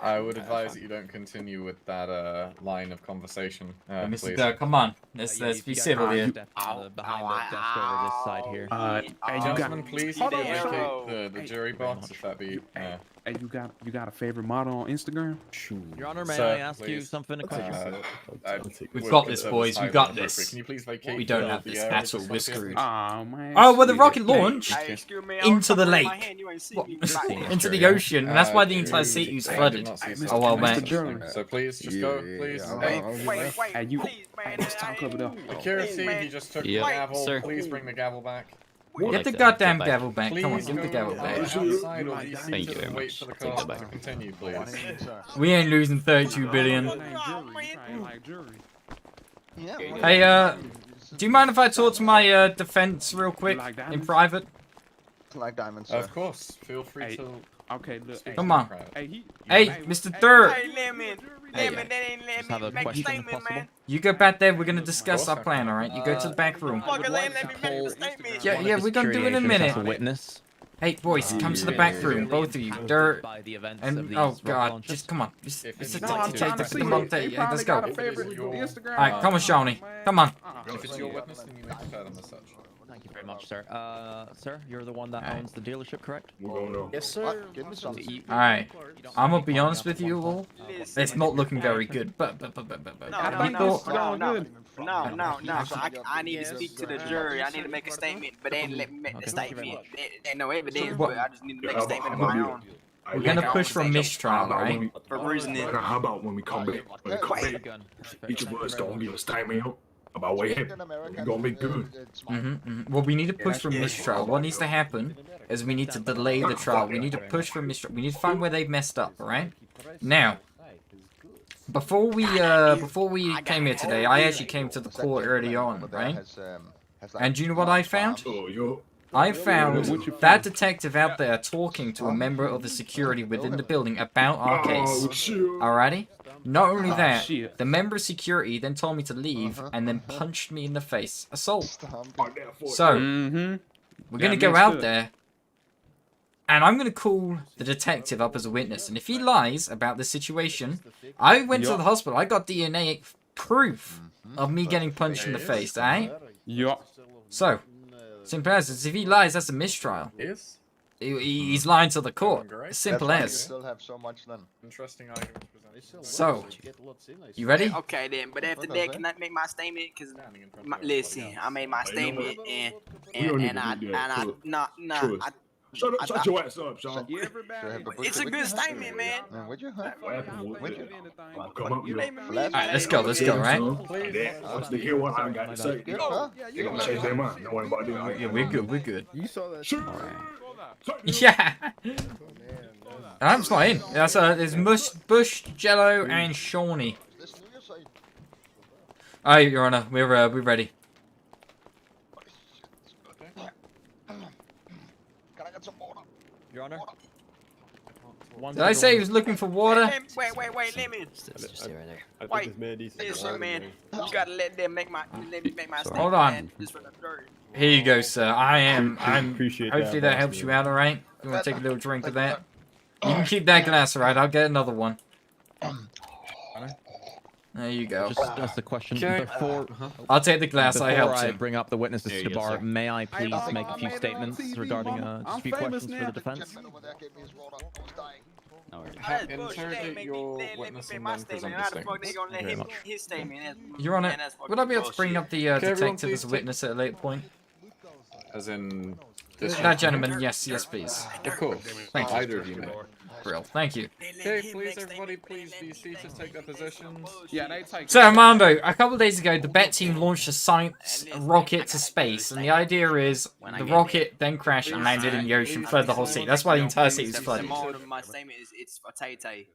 I would advise that you don't continue with that line of conversation, Mr. please. Doug, come on. Let's be civil here. Behind the desk over this side here. Hey, Gentlemen, please vacate the jury box, if that be... Hey, you got a favorite model on Instagram? Your Honor, may Sir, I ask you please. something? We've got this, boys. We've got this. Can you please vacate We don't the have this area at all. just We're like this? screwed. Oh, man. Oh, well, the rocket launched Hey, excuse me, into the I'm lake. my hand, you ain't see me. Into the ocean, and that's why the entire city was flooded a while back. So please, just go, please. Wait, Hey, you. please, man. Let's talk over there. Security, he just took the gavel. sir. Please bring the gavel back. Get the goddamn gavel back. Come on, Please give the gavel go back. outside or be Thank you seated very and wait much. for the Take court that to back. continue, please. We ain't losing 32 billion. Like jury. Hey, do you mind if I talk to my defense real quick in private? Like diamonds, Of course, feel free to... Okay, look. Come on. Hey, Hey, Mr. Dirt. Hey, Lemon. Hey, Damn it, that ain't letting Just have me a make a question if statement, possible. man. you go back there. We're gonna discuss our plan. All right. You go to the back room. I would Fucker, like let to me make a pull statement. Yeah, one yeah. of the We're gonna do it in a security agents as minute. a witness. Hey, boys, come to the back room, both of you. Impacted Dirt. by the events And of these oh rocket god, launches. just come on. Just, If it's a it's- No, I'm trying to see. come on, They let's probably go. got a favorite Your- Instagram. Alright, come on, Shawnee. man. Come on. If it's your witness, then you may prepare them as such. Thank you very much, sir. Sir, you're the one that Alright. owns the dealership, correct? We're going to. Yes, sir. Give me some. Alright, You don't I'm mind gonna be calling honest out with the you one all. time? It's not looking very good, but No, I no, think no, it's going no, good. no. So I need to speak to the jury. I need to make a statement, but they ain't let me make the Okay. statement. There's no evidence, What- but I just need to make a statement of my own. we're gonna push for mistrial, alright? For reasoning. How about when we come back? When we come Wait. back, Gun. each of us don't give a statement about what happened. We're gonna be good. Well, we need to push for mistrial. What needs to happen is we need to delay the trial. We need to push for mistrial. We need to find where they've messed up, alright? Now, before we came here today, I actually came to the court early on, right? And do you know what I found? Oh, yo. I found that detective out there talking to a member of the security within the building about our case. Oh, shit. Alrighty? Not only that, shit. the member of security then told me to leave and then punched me in the face. Assault. So, we're gonna go out there and I'm gonna call the detective up as a witness. And if he lies about the situation, I went to the hospital. I got DNA proof of me getting punched in the face, alright? Yup. So, simple as if he lies, that's a mistrial. Yes. He's lying to the court. Simple as. Still have so much then. Interesting argument presented. So, you ready? Okay then, but after that, can I make my statement? Cause listen, I made my statement and Shut your ass up, Sean. it's a good statement, man. Man, would you? What happened? Come up, you. Alright, let's go, right? Once they hear what I got to say, they're gonna change their mind. Don't worry about that. Yeah, we're good. You saw that. Yeah. I'm fine. That's there's Bush, Jello, and Shawnee. Alright, Your Honor, we're ready. Your Honor? Did I say he was looking for water? Wait, let me. Just stay right there. Wait, listen, man. You gotta let them make my statement. Hold on. Man. Just for the jury. Here you go, sir. I'm hopefully that helps you out, alright? You wanna take a little drink of that? You can keep that glass, alright? I'll get another one. There you go. Just ask the question before. I'll take the glass. I Before helped I you. bring up the witnesses to the bar, may I please make a few statements regarding just a few questions for the defense? No worries. Interrogate your witness and then present the How the fuck they statements. gonna let Very him much. his statement? Your Honor, And that's fucking would I be able to bring up the everyone detective please as a witness at a later point? As in this That gentleman, yes, please. Of course. Thank you. Either of you may. Brill, thank you. Okay, please, everybody, please be seated, take their positions. Yeah, they take. So, Armando, a couple of days ago, the BET team launched a science rocket to space, and the idea is the rocket then crashed and landed in the ocean, flooded the whole city. That's why the entire city was flooded. My statement is it's for Tay Tay.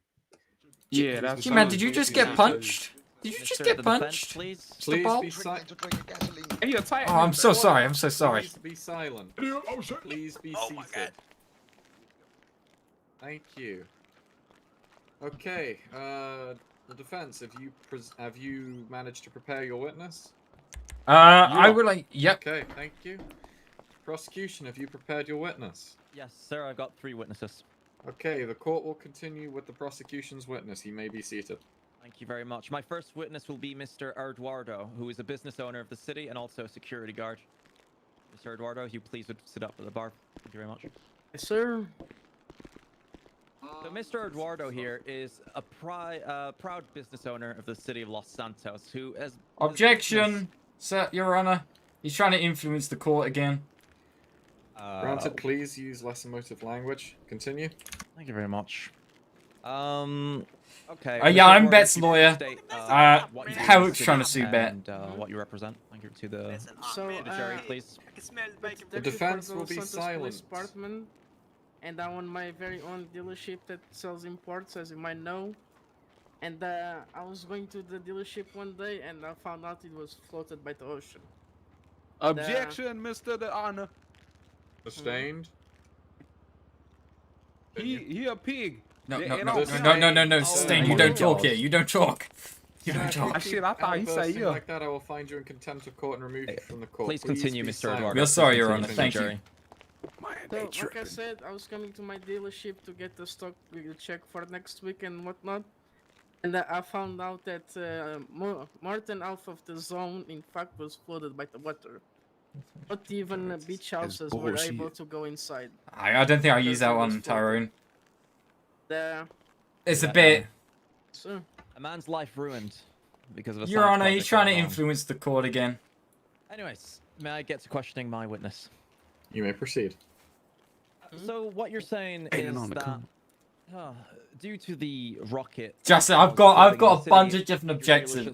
Yeah, that's. G-Man, did you just get punched? Did you just get The defense, punched? please. Please Ball? be silent. Hey, tight. Oh, I'm so sorry. I'm so sorry. Please be silent. Please be Oh my seated. god. Thank you. Okay, the defense, have you managed to prepare your witness? I would like. Yep. Okay, thank you. Prosecution, have you prepared your witness? Yes, sir. I got 3 witnesses. Okay, the court will continue with the prosecution's witness. He may be seated. Thank you very much. My first witness will be Mr. Eduardo, who is a business owner of the city and also a security guard. Mr. Eduardo, you please would sit up at the bar. Thank you very much. Yes, sir. So Mr. Eduardo here is a proud business owner of the city of Los Santos, who has... Objection, sir, Your Honor. He's trying to influence the court again. Granted, please use less emotive language. Continue. Thank you very much. Okay. Yeah, Mr. I'm Eduardo, Bet's you lawyer. state, what you Howard's represent trying to sue Bet. And what you represent. Thank you to the, So, to the jury, please. I can smell the bacon. The defense will be silent. Department, and I own my very own dealership that sells imports, as you might know. And I was going to the dealership one day, and I found out it was floated by the ocean. Objection, Mr. The Honor. Sustained. He a pig. No, Yeah, no, it no, don't no, sound- no, no, no, Oh Stain, my you don't talk God. here. You don't talk. You don't talk. Shit, I thought he said Outbursting yeah. like that, I will find you in contempt of court and remove you from the court. Please continue, be Mr. silent. Eduardo. We are sorry, Please Your continue, Honor. Mr. Thank you. Jury. Man, So, they like I tripping. said, I was coming to my dealership to get the stock check for next week and whatnot. And I found out that more than half of the zone, in fact, was flooded by the water. Not even beach houses were bullshit. able to go inside. I don't think I'll use Because that it was one, flooded. Tyrone. It's a Yeah, bit. So, A man's life ruined because of a Your science Honor, he's project trying to gone wrong. influence the court again. Anyways, may I get to questioning my witness? You may proceed. So what you're saying Ain't is on the that cone. due to the rocket, Justin, I've got a bunch of different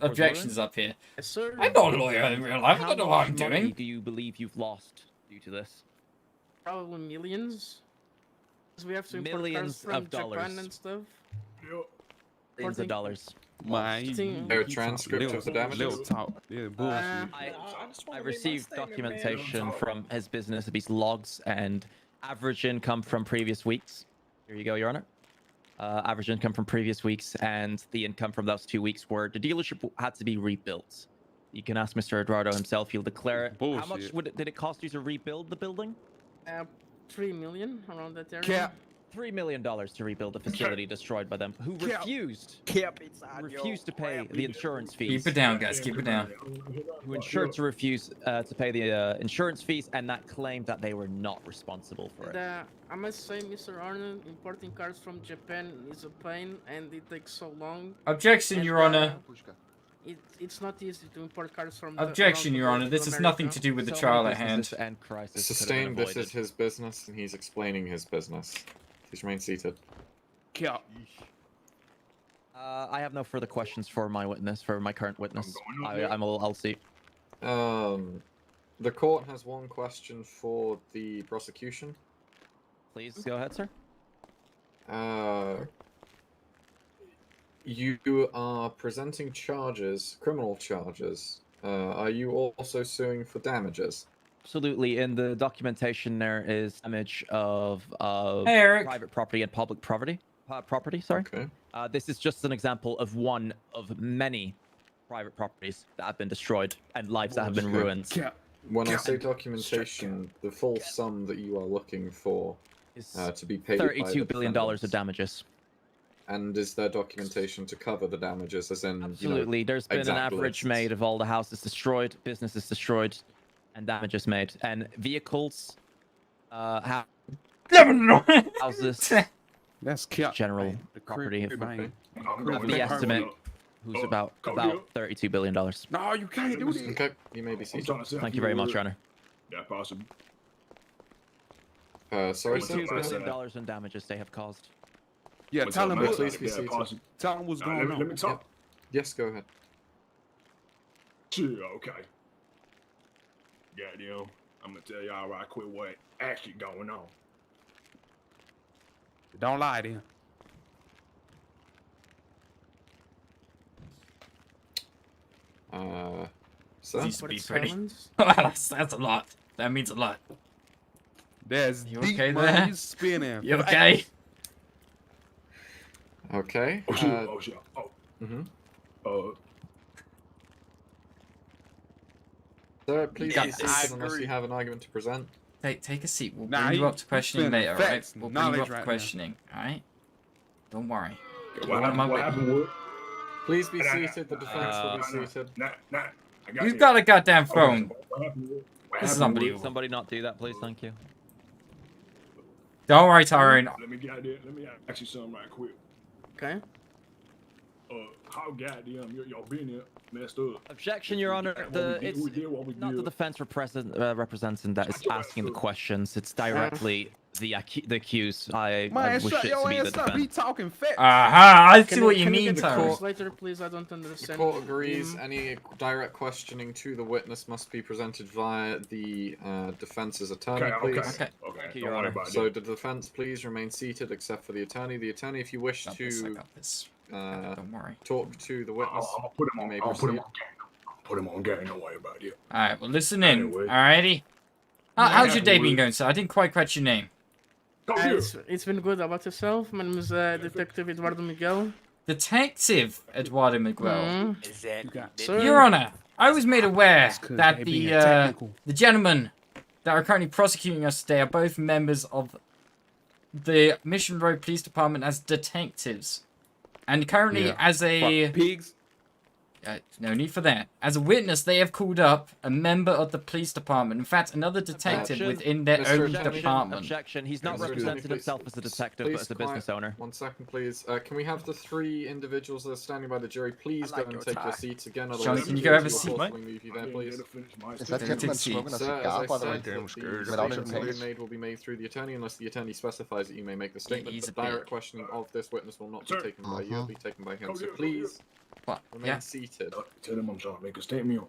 objections up here. yes, sir. I'm not a lawyer in real life. I how don't know what I'm much money doing. do you believe you've lost due to this? Probably millions. Because we have to import Millions cars from of Japan dollars. and stuff. Millions of dollars. Man, Thing- There a transcript of the damages? Little talk. Yeah, bullshit. I received documentation from his business of his logs and average income from previous weeks. Here you go, Your Honor. Average income from previous weeks and the income from those 2 weeks where the dealership had to be rebuilt. You can ask Mr. Eduardo himself. He'll declare it. How much Bullshit. did it cost you to rebuild the building? 3 million around that area. Cap. $3 million to rebuild the facility destroyed by them, who refused to pay the insurance fees. Keep it down, guys. Keep it down. Who ensured to refuse to pay the insurance fees, and that claimed that they were not responsible for it. And, I must say, Mr. Arnold, importing cars from Japan is a pain, and it takes so long. Objection, And, Your Honor. It's not easy to import cars from. Objection, Your Honor. This has nothing to do with the trial at hand. And crisis Sustained, this is his business, and he's explaining his business. Please remain seated. Cap. I have no further questions for my witness, for my current witness. I'll see. The court has one question for the prosecution. Please go ahead, sir. You are presenting charges, criminal charges. Are you also suing for damages? Absolutely. In the documentation, there is image of Hey, Eric. private property and public property. Sorry. Okay. This is just an example of one of many private properties that have been destroyed and lives that have been ruined. When I say documentation, the full sum that you are looking for to be paid by the $32 billion of defendants. damages. And is there documentation to cover the damages, as in, Absolutely. There's been an exact average lists? made of all the houses destroyed, businesses destroyed, and damages made. And vehicles, houses, That's cap. general The property crib, of man. the estimate, who's about $32 billion. No, you can't do this. Okay, you may be seated. Thank you very much, Your Honor. Yeah, possible. Sorry, sir. $32 billion in damages they have caused. Yeah, What's tell up, him man? what. Please be seated. Tell him what's going Let me on. talk. Yes, go ahead. Chill, okay. Goddamn, I'm gonna tell y'all right quick what actually going on. Don't lie to him. Sir? Used to But be it's pretty. silence. that's a lot. That means a lot. That's You deep, okay man. there? You spinning. You okay? Okay. Oh shit! Oh shit! Oh. Mhm. Sir, please got be this. seated unless you have an argument to present. Take a seat. We'll Nah, bring you he- up to he's questioning spinning later, alright? facts, We'll bring you knowledge up to right now. questioning, alright? Don't worry. What happened, Wood? Please be seated. The defense will be seated. Nah, I got You've you. got a goddamn Okay, phone. what happened, Wood? What This is happened, Wood? unbelievable. Somebody not do that, please. Thank you. Don't worry, Tyrone. Let me get out there. Let me ask you something right quick. Okay. How goddamn y'all been here messed up? Objection, Your Honor. It's not the defense representing that is asking the questions. It's directly the accused. I Man, wish shut it your to be the ass up. He defense. talking facts. Aha! I see Can what you can mean, get the Tyrone. calls later, please? I don't The understand. court agrees any direct questioning to the witness must be presented via the defense's attorney, Okay. please. Thank you, Your Honor. So the defense, please remain seated except for the attorney. The attorney, if you wish Got this, I to got this. Don't worry. talk to the witness, I'm gonna put him you on. may I'm gonna put him proceed. on game. Put him on game. Don't worry about it. Alright, well listen in. Anyway. Alrighty. How's your day Wood. been going, sir? I didn't quite catch your name. It's been good. How about yourself? My name is Detective Eduardo Miguel. Detective Eduardo Miguel. Exactly. Your Honor, I was made aware that the gentlemen that are currently prosecuting us today are both members of the Mission Road Police Department as detectives. And currently as a... pigs. No need for that. As a witness, they have called up a member of the police department. In fact, another detective within their own department. Objection. He's not represented himself as a detective, but as a business owner. 1 second, please. Can we have the 3 individuals that are standing by the jury please go and take your seats again? Sean, can you go have a seat, mate? Is that gentleman smoking a cigar, by the way? Without invitation? Will be made through the attorney unless the attorney specifies that you may make the statement. The direct questioning of this witness will not be taken by you, it'll be taken by him. So please remain seated. Tell him I'm trying to make a statement.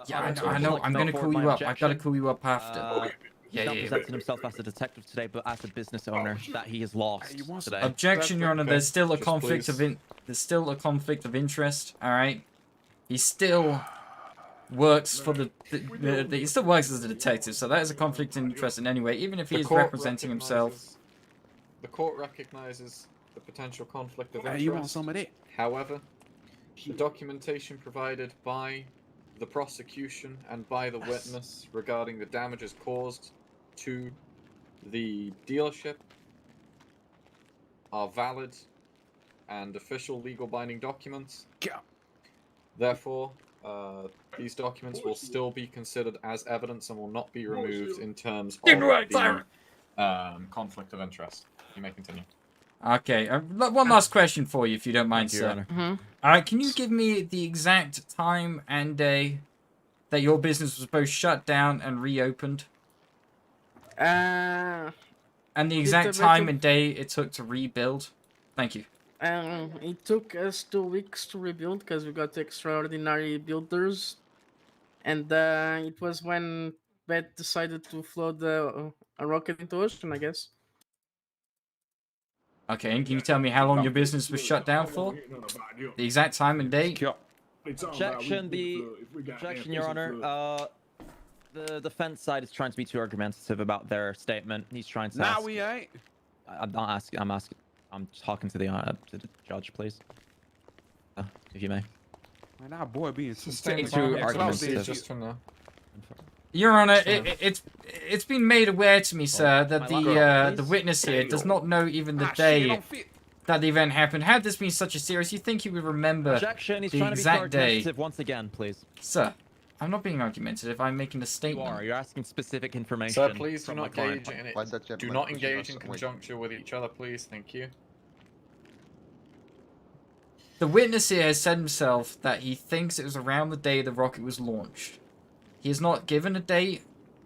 Yeah, I know. I'm going to call you up. I've got to call you up after. He's not presenting himself as a detective today, but as a business owner that he has lost today. Objection, Your Honor. There's still a conflict of interest. All right. He still works for he still works as a detective, so that is a conflict of interest in any way, even if he is representing himself. The court recognizes the potential conflict of interest. You want some of that? However, the documentation provided by the prosecution and by the witness regarding the damages caused to the dealership are valid and official legal binding documents. Therefore, these documents will still be considered as evidence and will not be removed in terms of the conflict of interest. You may continue. Okay, one last question for you, if you don't mind, sir. Can you give me the exact time and day that your business was both shut down and reopened? And the exact time and day it took to rebuild? Thank you. It took us 2 weeks to rebuild because we got extraordinary builders. And it was when Beth decided to float a rocket into ocean, I guess. Okay, and can you tell me how long your business was shut down for? The exact time and date? Objection, Your Honor. The defense side is trying to be too argumentative about their statement. He's trying to ask... we ain't. I'm not asking, I'm talking to the judge, please. If you may. Man, our boy being too argumentative. Just from now. Your Honor, it's been made aware to me, sir, that the witness here does not know even the day that the event happened. Had this been such a serious, you think he would remember Objection, he's the trying exact to be day? argumentative once again, please. Sir, I'm not being argumentative. I'm making a statement. You are. You're asking specific information. Sir, please do from not engage in it. Do not engage in conjuncture with each other, please. Thank you. The witness here has said himself that he thinks it was around the day the rocket was launched. He has not given a date,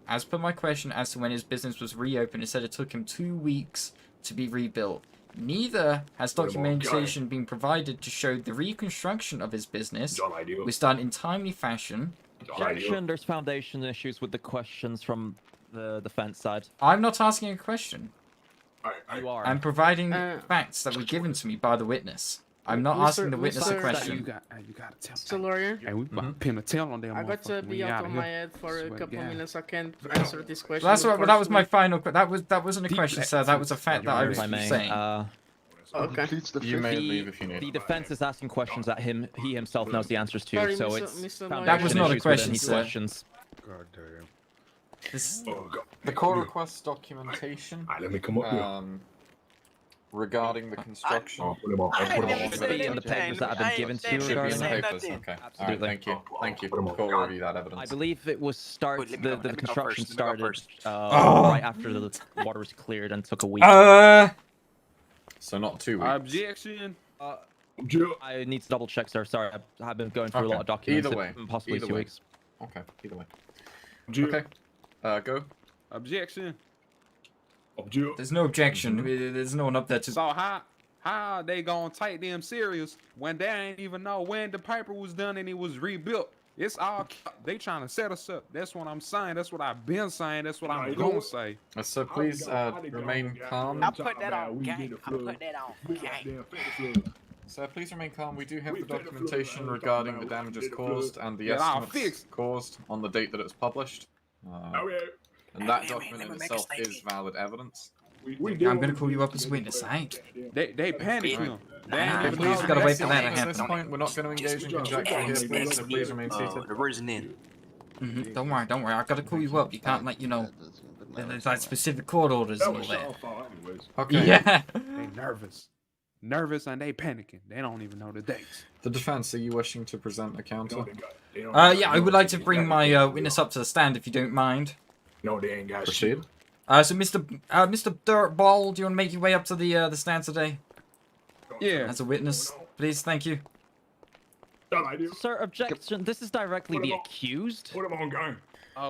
as per my question, as to when his business was reopened. It said it took him 2 weeks to be rebuilt. Neither has documentation been provided to show the reconstruction of his business was done in timely fashion. Objection, there's foundation issues with the questions from the defense side. I'm not asking a question. You are. I'm providing facts that were given to me by the witness. I'm not asking the witness a question. You gotta tell. Mr. Lawyer. Hey, we about to pin a tail on them. I got to be out of my head for a couple minutes. I can't answer this question. Well, that's what. Well, that was my final. That wasn't a question, sir. That was a fact that I was saying. Okay. You may leave if you need. The defense is asking questions that he himself knows the answers to, Sorry, so Mr. it's that was not a question, sir. Questions. God damn. The court requests documentation. Let me come up here. Regarding the construction. I'll put him on. In the papers that have been given to you regarding that. Okay. Alright, thank you. Thank you. The court will review that evidence. I believe it was the construction started right after the water was cleared and took a week. So not 2 weeks. Objection. I need to double check, sir. Sorry, I've been going through a lot of documents. Either way. Possibly 2 weeks. Okay, either way. Okay. Go. Objection. There's no objection. There's no one up there to. So how they gonna take them serious when they ain't even know when the paper was done and it was rebuilt? It's all they trying to set us up. That's what I'm saying. That's what I've been saying. That's what I'm gonna say. So please remain calm. I'll put that on, gang. I'll put that on, gang. So please remain calm. We do have the documentation regarding the damages caused and the estimates caused on the date that it was published. And that document in itself is valid evidence. I'm gonna call you up as a witness, ain't? They panicked him. They Nah, ain't even please, know gotta the wait for next that to thing. At this happen. point, we're not going to engage in conjecture here, please, so please remain seated. The version in. Don't worry. I gotta call you up. You can't, like, you know, there's like specific court orders and all that. Okay. Yeah. They nervous and they panicking. They don't even know the dates. The defense, are you wishing to present a counter? Yeah, I would like to bring my witness up to the stand if you don't mind. No, they ain't got Proceed. So Mr. Dirtball, do you want to make your way up to the stand today? Yeah. As a witness, please, thank you. Sir, objection. This is directly the accused. Put him on game.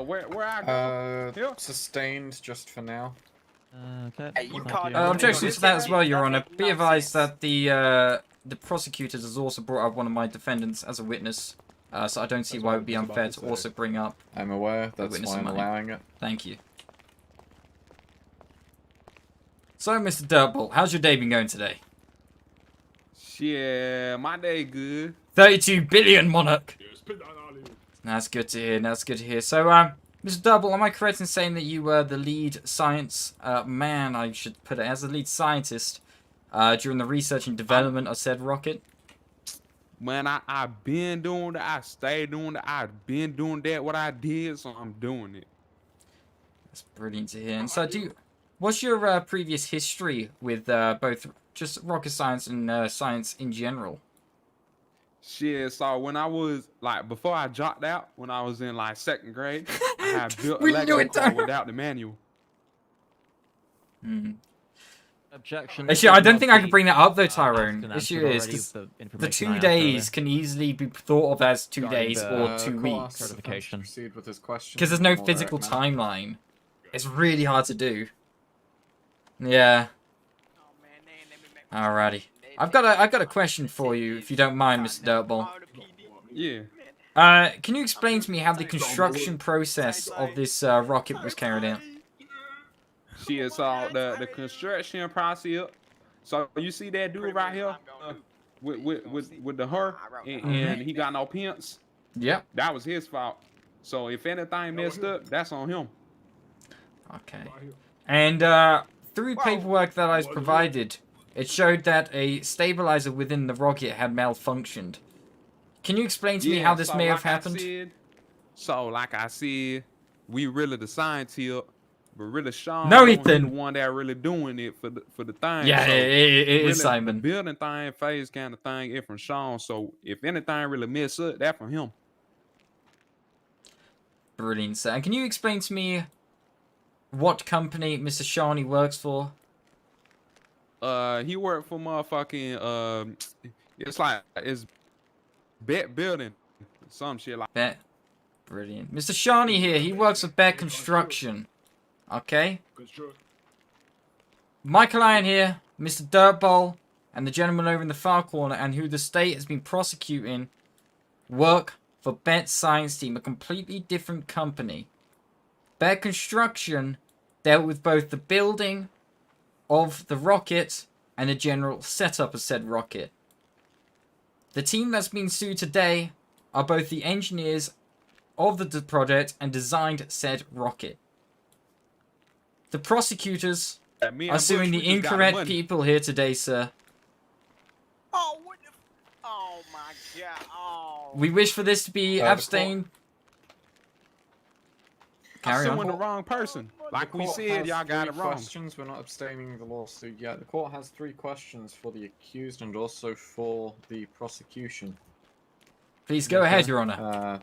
Where I go? Here? Sustained just for now. Okay. Hey, you called Objection to that as well, Your Honor. Be advised that the prosecutors has also brought up one of my defendants as a witness, so I don't see why it would be unfair to also bring up. I'm aware. That's witness why I'm of mine. allowing it. Thank you. So, Mr. Dirtball, how's your day been going today? Yeah, my day good. 32 billion, Monarch! That's good to hear, So, Mr. Dirtball, am I correct in saying that you were the lead science man, I should put it, as the lead scientist during the research and development of said rocket? Man, I've been doing that. I stayed doing that. I've been doing that, what I did, so I'm doing it. That's brilliant to hear. And so, what's your previous history with both just rocket science and science in general? Shit, so when I was, like, before I dropped out, when I was in, like, 2nd grade, I had built a Lego car without the manual. Objection. Actually, I don't think I can bring that up, though, Tyrone. The issue is, because the 2 days can easily be thought of as 2 days or 2 weeks. Certification. Proceed with his question. Because there's no physical timeline. It's really hard to do. Yeah. Alrighty. I've got a question for you, if you don't mind, Mr. Dirtball. Yeah. Can you explain to me how the construction process of this rocket was carried out? Shit, so the construction process. So you see that dude right here, with the her, and he got no pants. Yep. That was his fault. So if anything messed up, that's on him. Okay. And through paperwork that I was provided, it showed that a stabilizer within the rocket had malfunctioned. Can you explain to me how this may have happened? Like I said, we really the science here, but really Sean No, the Ethan. one that really doing it for the thing. Yeah, so it really, is Simon. The building thing, phase kind of thing, it from Sean. So if anything really mess up, that from him. Brilliant, sir. And can you explain to me what company Mr. Shawnee works for? He worked for motherfucking it's Bet Building, some shit like Bet. Brilliant. Mr. Shawnee here, he works for Bet Construction. Okay? My client here, Mr. Dirtball, and the gentleman over in the far corner, and who the state has been prosecuting, work for Bet Science Team, a completely different company. Bet Construction dealt with both the building of the rocket and the general setup of said rocket. The team that's been sued today are both the engineers of the project and designed said rocket. The prosecutors are suing the incorrect people here today, sir. Oh, what the? Oh my God! Oh. We wish for this to be abstained. Carry I'm on. suing the wrong person. Like we said, y'all got it wrong. Questions. We're not abstaining the lawsuit yet. The court has 3 questions for the accused and also for the prosecution. Please go ahead, Your Honor.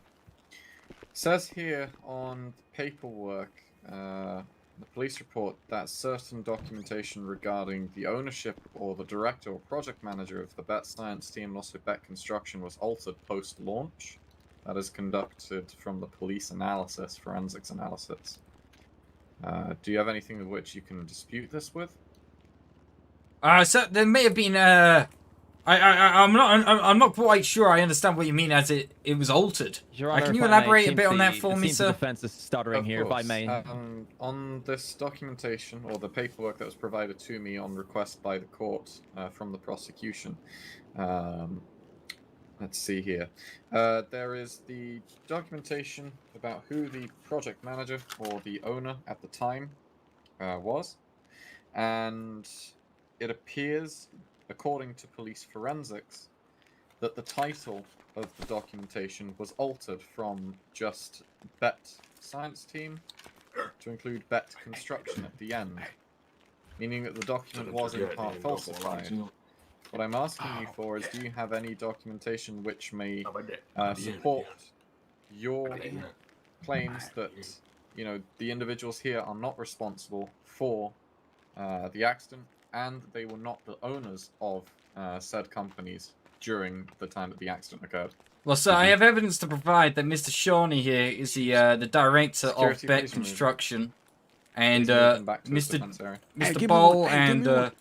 Says here on the paperwork, the police report, that certain documentation regarding the ownership or the director or project manager of the Bet Science Team and also Bet Construction was altered post-launch. That is conducted from the police analysis, forensics analysis. Do you have anything of which you can dispute this with? So there may have been I'm not quite sure I understand what you mean as it was altered. Your Honor, can you if I may, elaborate a bit on that for me, the sir? defense is stuttering here, if I may. On this documentation, or the paperwork that was provided to me on request by the court from the prosecution, let's see here. There is the documentation about who the project manager or the owner at the time was. And it appears, according to police forensics, that the title of the documentation was altered from just Bet Science Team to include Bet Construction at the end, meaning that the document was in part falsified. What I'm asking you for is, do you have any documentation which may support your claims that, you know, the individuals here are not responsible for the accident, and they were not the owners of said companies during the time that the accident occurred? Well, sir, I have evidence to provide that Mr. Shawnee here is the director of Security, Bet please remove. Construction, and Please move them back to his Mr. defense area. Mr. Bowl and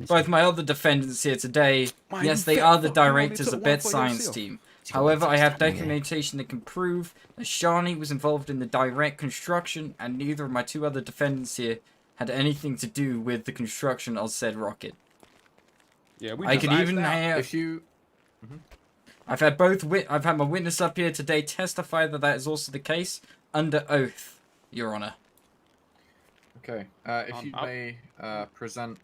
both my other defendants here today. Yes, they are the directors of Bet Science Team. However, I have documentation that can prove that Shawnee was involved in the direct construction, and neither of my two other defendants here had anything to do with the construction of said rocket. Yeah, we I just could even iced out. have. If you... I've had both. I've had my witness up here today testify that that is also the case under oath, Your Honor. Okay. If you may present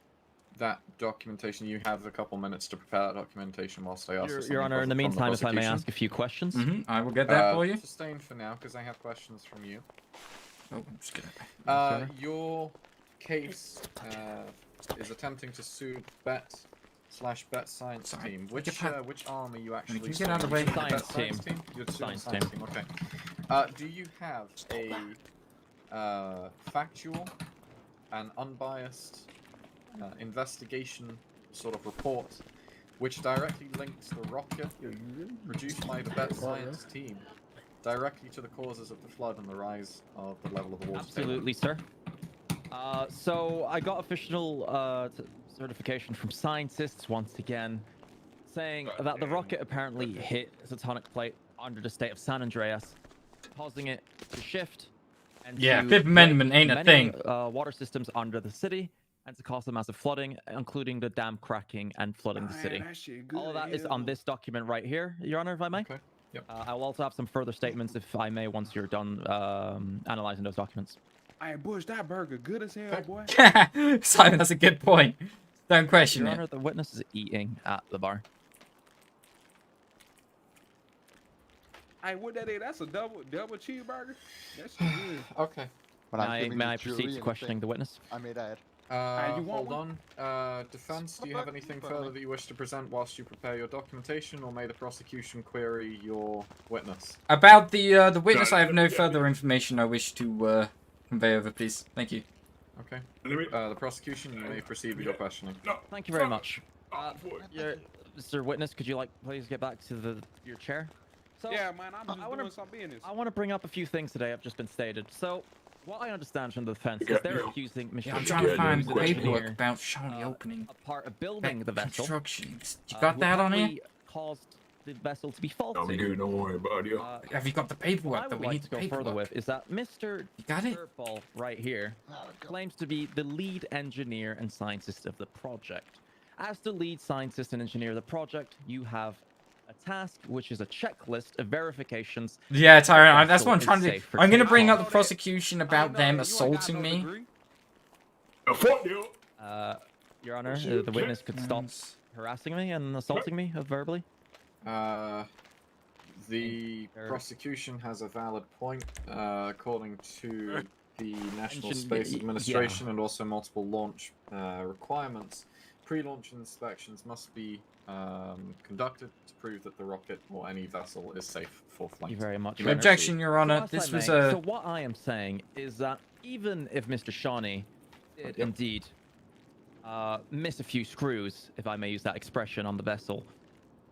that documentation, you have a couple minutes to prepare that documentation whilst I ask. Your Honor, in the meantime, if I may ask a few questions. I will get that for you. Sustain for now, because I have questions from you. Oh, I'm just gonna... Your case is attempting to sue Bet Science Team. Which arm are you actually Can you get out of the way? Science Team. You're suing Science Team. Okay. Do you have a factual and unbiased investigation sort of report which directly links the rocket produced by the Bet Science Team directly to the causes of the flood and the rise of the level of the water table? Absolutely, sir. So I got official certification from scientists once again, saying that the rocket apparently hit a tectonic plate under the state of San Andreas, causing it to shift. And Yeah, to Fifth Amendment break ain't a many, thing. Water systems under the city, and to cause a massive flooding, including the dam cracking and flooding the city. All of that is on this document right here, Your Honor, if I may. Okay. Yep. I will also have some further statements, if I may, once you're done analyzing those documents. Hey, Bush, that burger good as hell, boy. Simon, that's a good point. Don't question Your it. Honor, the witness is eating at the bar. Hey, what that is? That's a double cheeseburger? That's good. Okay. May I proceed to questioning the witness? I may add. Hold on. Defense, do you have anything further that you wish to present whilst you prepare your documentation, or may the prosecution query your witness? About the witness, I have no further information I wish to convey over, please. Thank you. Okay. The prosecution, you may proceed with your questioning. Thank you very much. Mr. Witness, could you please get back to your chair? So, yeah, man, I'm just doing some business. I want to bring up a few things today have just been stated. So, what I understand from the defense is they're accusing Mr. Yeah, I'm trying to find the paperwork about Shawnee opening. A part of building the vessel. Construction. You got that on here? Caused the vessel to be faulty. I'll be good, don't worry about it. Have you got the paperwork What I that would we like need to go further with is that Mr. Dirtball right here claims to be the lead engineer and scientist of the project. As the lead scientist and engineer of the project, you have a task, which is a checklist of verifications. Yeah, Tyrone, that's what I'm trying to do. safe for I'm going to bring takeoff. up the prosecution about them assaulting me. Your Honor, the witness could stop harassing me and assaulting me verbally. The prosecution has a valid point, according to the National Space Administration and also multiple launch requirements. Pre-launch inspections must be conducted to prove that the rocket or any vessel is safe for flight. Thank you very much. Objection, Your Honor. This was a... So what I am saying is that even if Mr. Shawnee did indeed miss a few screws, if I may use that expression, on the vessel,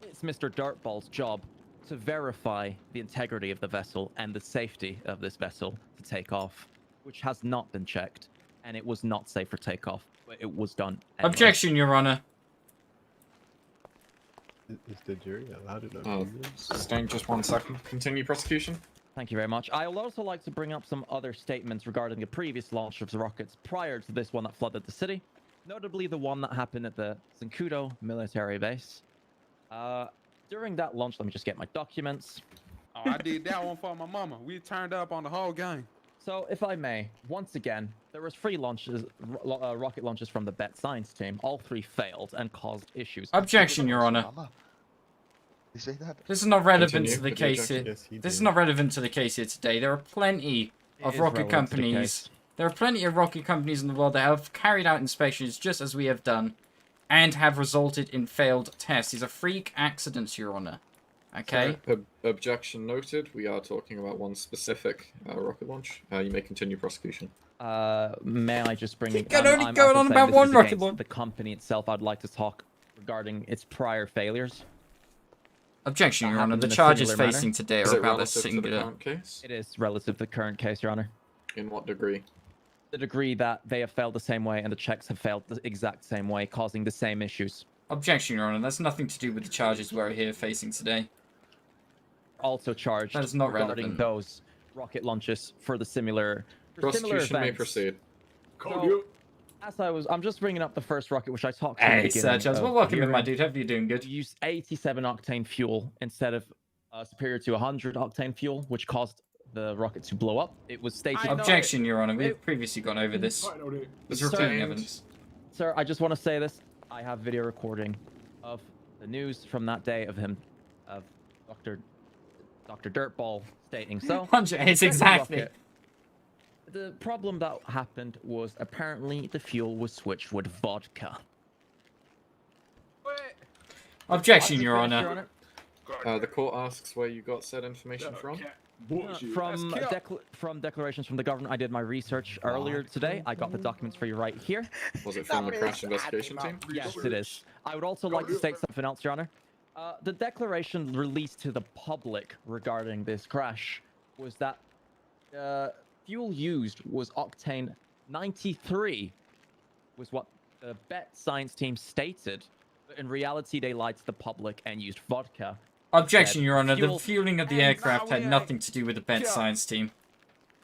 it's Mr. Dirtball's job to verify the integrity of the vessel and the safety of this vessel to take off, which has not been checked, and it was not safe for takeoff, but it was done anyway. Objection, Your Honor. Is the jury allowed to know? Sustain just 1 second. Continue, prosecution. Thank you very much. I would also like to bring up some other statements regarding the previous launch of the rockets prior to this one that flooded the city, notably the one that happened at the Zancudo military base. During that launch, let me just get my documents. Oh, I did that one for my mama. We turned up on the whole game. So, if I may, once again, there was 3 launches, rocket launches from the BET science team. All 3 failed and caused issues. Objection, Your Honor. You say that? This is not relevant Continue to the with the case here. objection. Yes, This is not relevant to the case here today. There are plenty of is rocket relevant to the companies. case. There are plenty of rocket companies in the world that have carried out inspections just as we have done, and have resulted in failed tests. These are freak accidents, Your Honor. Okay. Objection noted. We are talking about one specific rocket launch. You may continue prosecution. May I just bring? You can only go on about one rocket launch. The company itself. I'd like to talk regarding its prior failures. Objection, Your Honor. happened The in a charges similar manner. facing today Is are it about a relative to the singular. current case? It is relative to the current case, Your Honor. In what degree? The degree that they have failed the same way and the checks have failed the exact same way, causing the same issues. Objection, Your Honor. That's nothing to do with the charges we're here facing today. Also charged That is not regarding relevant. those rocket launches for the similar Prosecution may events. proceed. So, I'm just bringing up the first rocket, which I talked to. Hey, in the beginning Sergeant. of Well, the welcome in, my hearing. dude. Hope you're doing good. We used 87 octane fuel instead of superior to 100 octane fuel, which caused the rocket to blow up. It was stated. Objection, Your Honor. We've previously gone over this. It's repeating evidence. Sir, I just want to say this. I have video recording of the news from that day of him, of Dr. Dirtball stating so. It's exactly. The problem that happened was apparently the fuel was switched with vodka. Objection, Your Honor. The court asks where you got said information from. From declarations from the government. I did my research earlier today. I got the documents for you right here. Was it from the crash investigation team? Yes, it is. I would also like to state something else, Your Honor. The declaration released to the public regarding this crash was that fuel used was octane 93, was what the BET science team stated. But in reality, they lied to the public and used vodka. Objection, Your Honor. The fueling of the aircraft had nothing to do with the BET science team,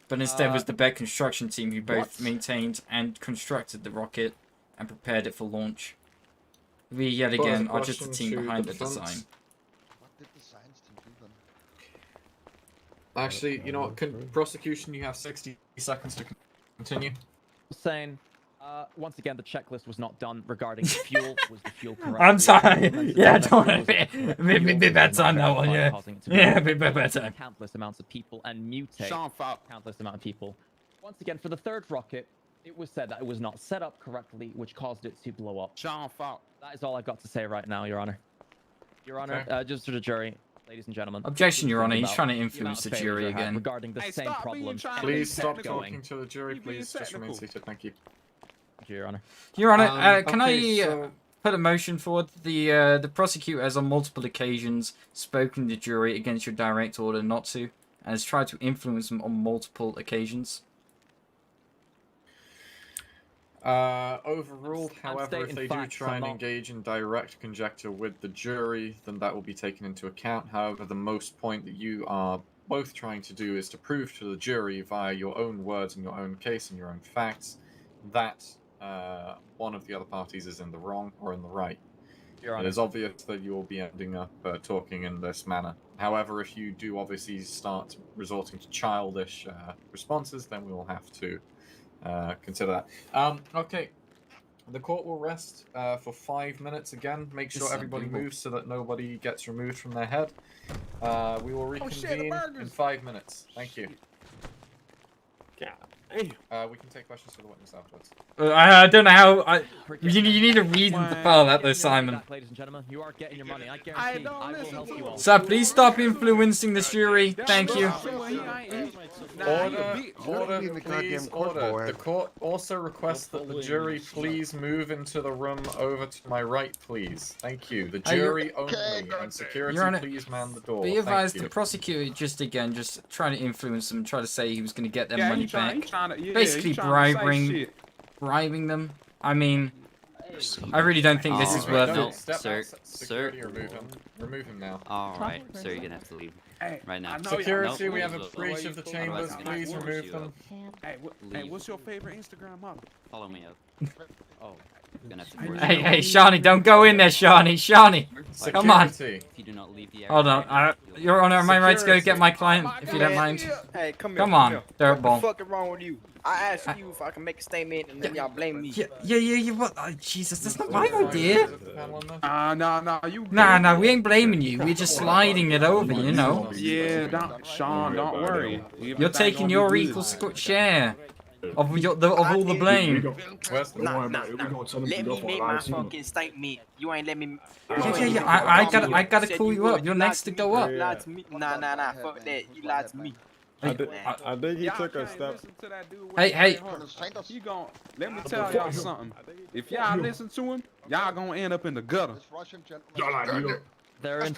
but instead was the BET construction team who both maintained and constructed the rocket and prepared it for launch. We, yet again, are just the team behind the design. What did the science team do then? Actually, you know what? Prosecution, you have 60 seconds to continue. Saying, once again, the checklist was not done regarding the fuel. Was the fuel correct? I'm sorry. Yeah, I don't want to be better on that one, yeah. Yeah, be better. Countless amounts of people and mutate countless amount of people. Once again, for the third rocket, it was said that it was not set up correctly, which caused it to blow up. That is all I've got to say right now, Your Honor. Your Honor, just to the jury, ladies and gentlemen. Objection, Your Honor. He's trying to influence the jury again. Regarding the same problem. Please stop talking to the jury. Please just remain seated. Thank you. Thank you, Your Honor. Your Honor, can I put a motion forward? The prosecutor has on multiple occasions spoken to the jury against your direct order not to, and has tried to influence them on multiple occasions. Overruled. However, if they do try and engage in direct conjecture with the jury, then that will be taken into account. However, the most point that you are both trying to do is to prove to the jury via your own words and your own case and your own facts that one of the other parties is in the wrong or in the right. It is obvious that you will be ending up talking in this manner. However, if you do obviously start resorting to childish responses, then we will have to consider that. Okay, the court will rest for 5 minutes again. Make sure everybody moves so that nobody gets removed from their head. We will reconvene in 5 minutes. Thank you. We can take questions for the witness afterwards. I don't know how. You need a reason to file that, though, Simon. Ladies and gentlemen, you are getting your money. I guarantee I will help you all. Sir, please stop influencing the jury. Thank you. Order, please, order. The court also requests that the jury please move into the room over to my right, please. Thank you. The jury only, and security, please man the door. Be advised, the prosecutor just trying to influence them, try to say he was going to get their money back. Basically bribing them. I mean, I really don't think this is worth it. Sir, remove him now. Alright, sir, you're gonna have to leave right now. Security, we have a breach of the chambers. Please remove them. Hey, what's your favorite Instagram model? Follow me up. Oh, Hey, Shawnee, don't go in there, Shawnee. Shawnee, come on. If you do not leave the area, Hold on. Your Honor, am I right to go get my client, if you don't mind? Hey, come here. Come on, dirtball. What the fuck is wrong with you? I asked you if I can make a statement and then y'all blame me. Yeah, what? Oh, Jesus, that's not my idea. Nah, you. Nah, we ain't blaming you. We're just sliding it over, you know. Yeah, Sean, don't worry. You're taking your equal share of all the blame. Let me make my fucking statement. You ain't let me. Yeah. I gotta call you up. You're next to go up. You lied to me. Nah. Fuck that. You lied to me. I think he took a step. Hey. He gon' let me tell y'all something. If y'all listen to him, y'all gonna end up in the gutter. They're in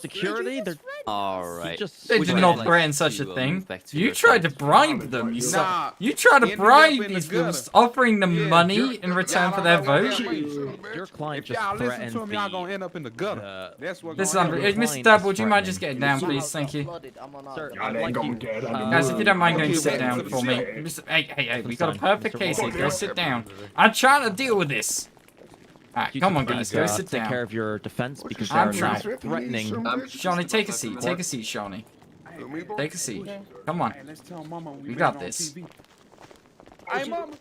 security. They're alright. They did not threaten such a thing. You tried to bribe them. You tried to bribe these fools, offering them money in return for their vote. Your client just threatened to him, y'all gonna end up in the gutter. That's what. Mr. Double, do you mind just getting down, please? Thank you. Guys, if you don't mind going to sit down for me. Hey, we got a perfect case here. Go sit down. I'm trying to deal with this. Alright, come on, guys, go sit down. Take care of your defense because I'm they're trying. threatening. Shawnee, take a seat. Take a seat, Shawnee. Take a seat. Come on. We got this. Hey, Mama.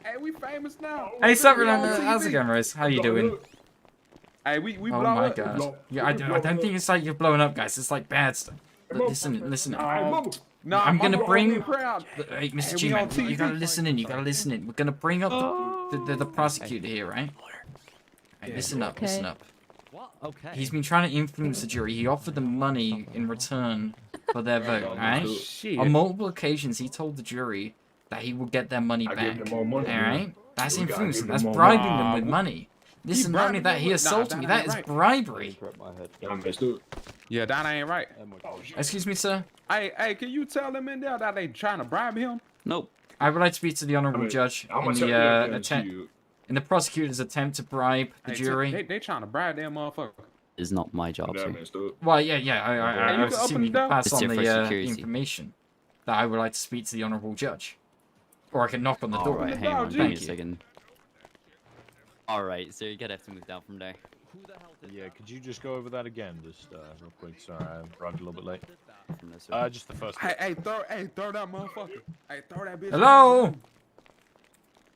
Hey, we famous now. Hey, sup, how's it going, Rose? How you doing? Hey, we Oh blow my up. god. Yeah, I don't think it's like you're blowing up, guys. It's like bad stuff. Listen. I'm gonna bring. Hey, Mr. G-Man, you gotta listen in. We're gonna bring up the prosecutor here, right? Hey, listen up. Okay. He's been trying to influence the jury. He offered them money in return for their vote, alright? On multiple occasions, he told the jury that he would get their money back, alright? That's influencing. That's bribing them with money. Listen, not only that, he assaulted me. That is bribery. Yeah, that ain't right. Excuse me, sir? Hey, can you tell them in there that they trying to bribe him? Nope. I would like to speak to the honorable judge in the prosecutor's attempt to bribe the jury. They trying to bribe that motherfucker. It's not my job, sir. Well, yeah. I was assuming you can pass on the security. information that I would like to speak to the honorable judge, or I can knock on the door. Alright, hang on, give me a second. Alright, so you're gonna have to move down from there. Yeah, could you just go over that again, just real quick? Sorry, I arrived a little bit late. Just the first. Hey, throw that motherfucker. Hey, throw that bitch. Hello.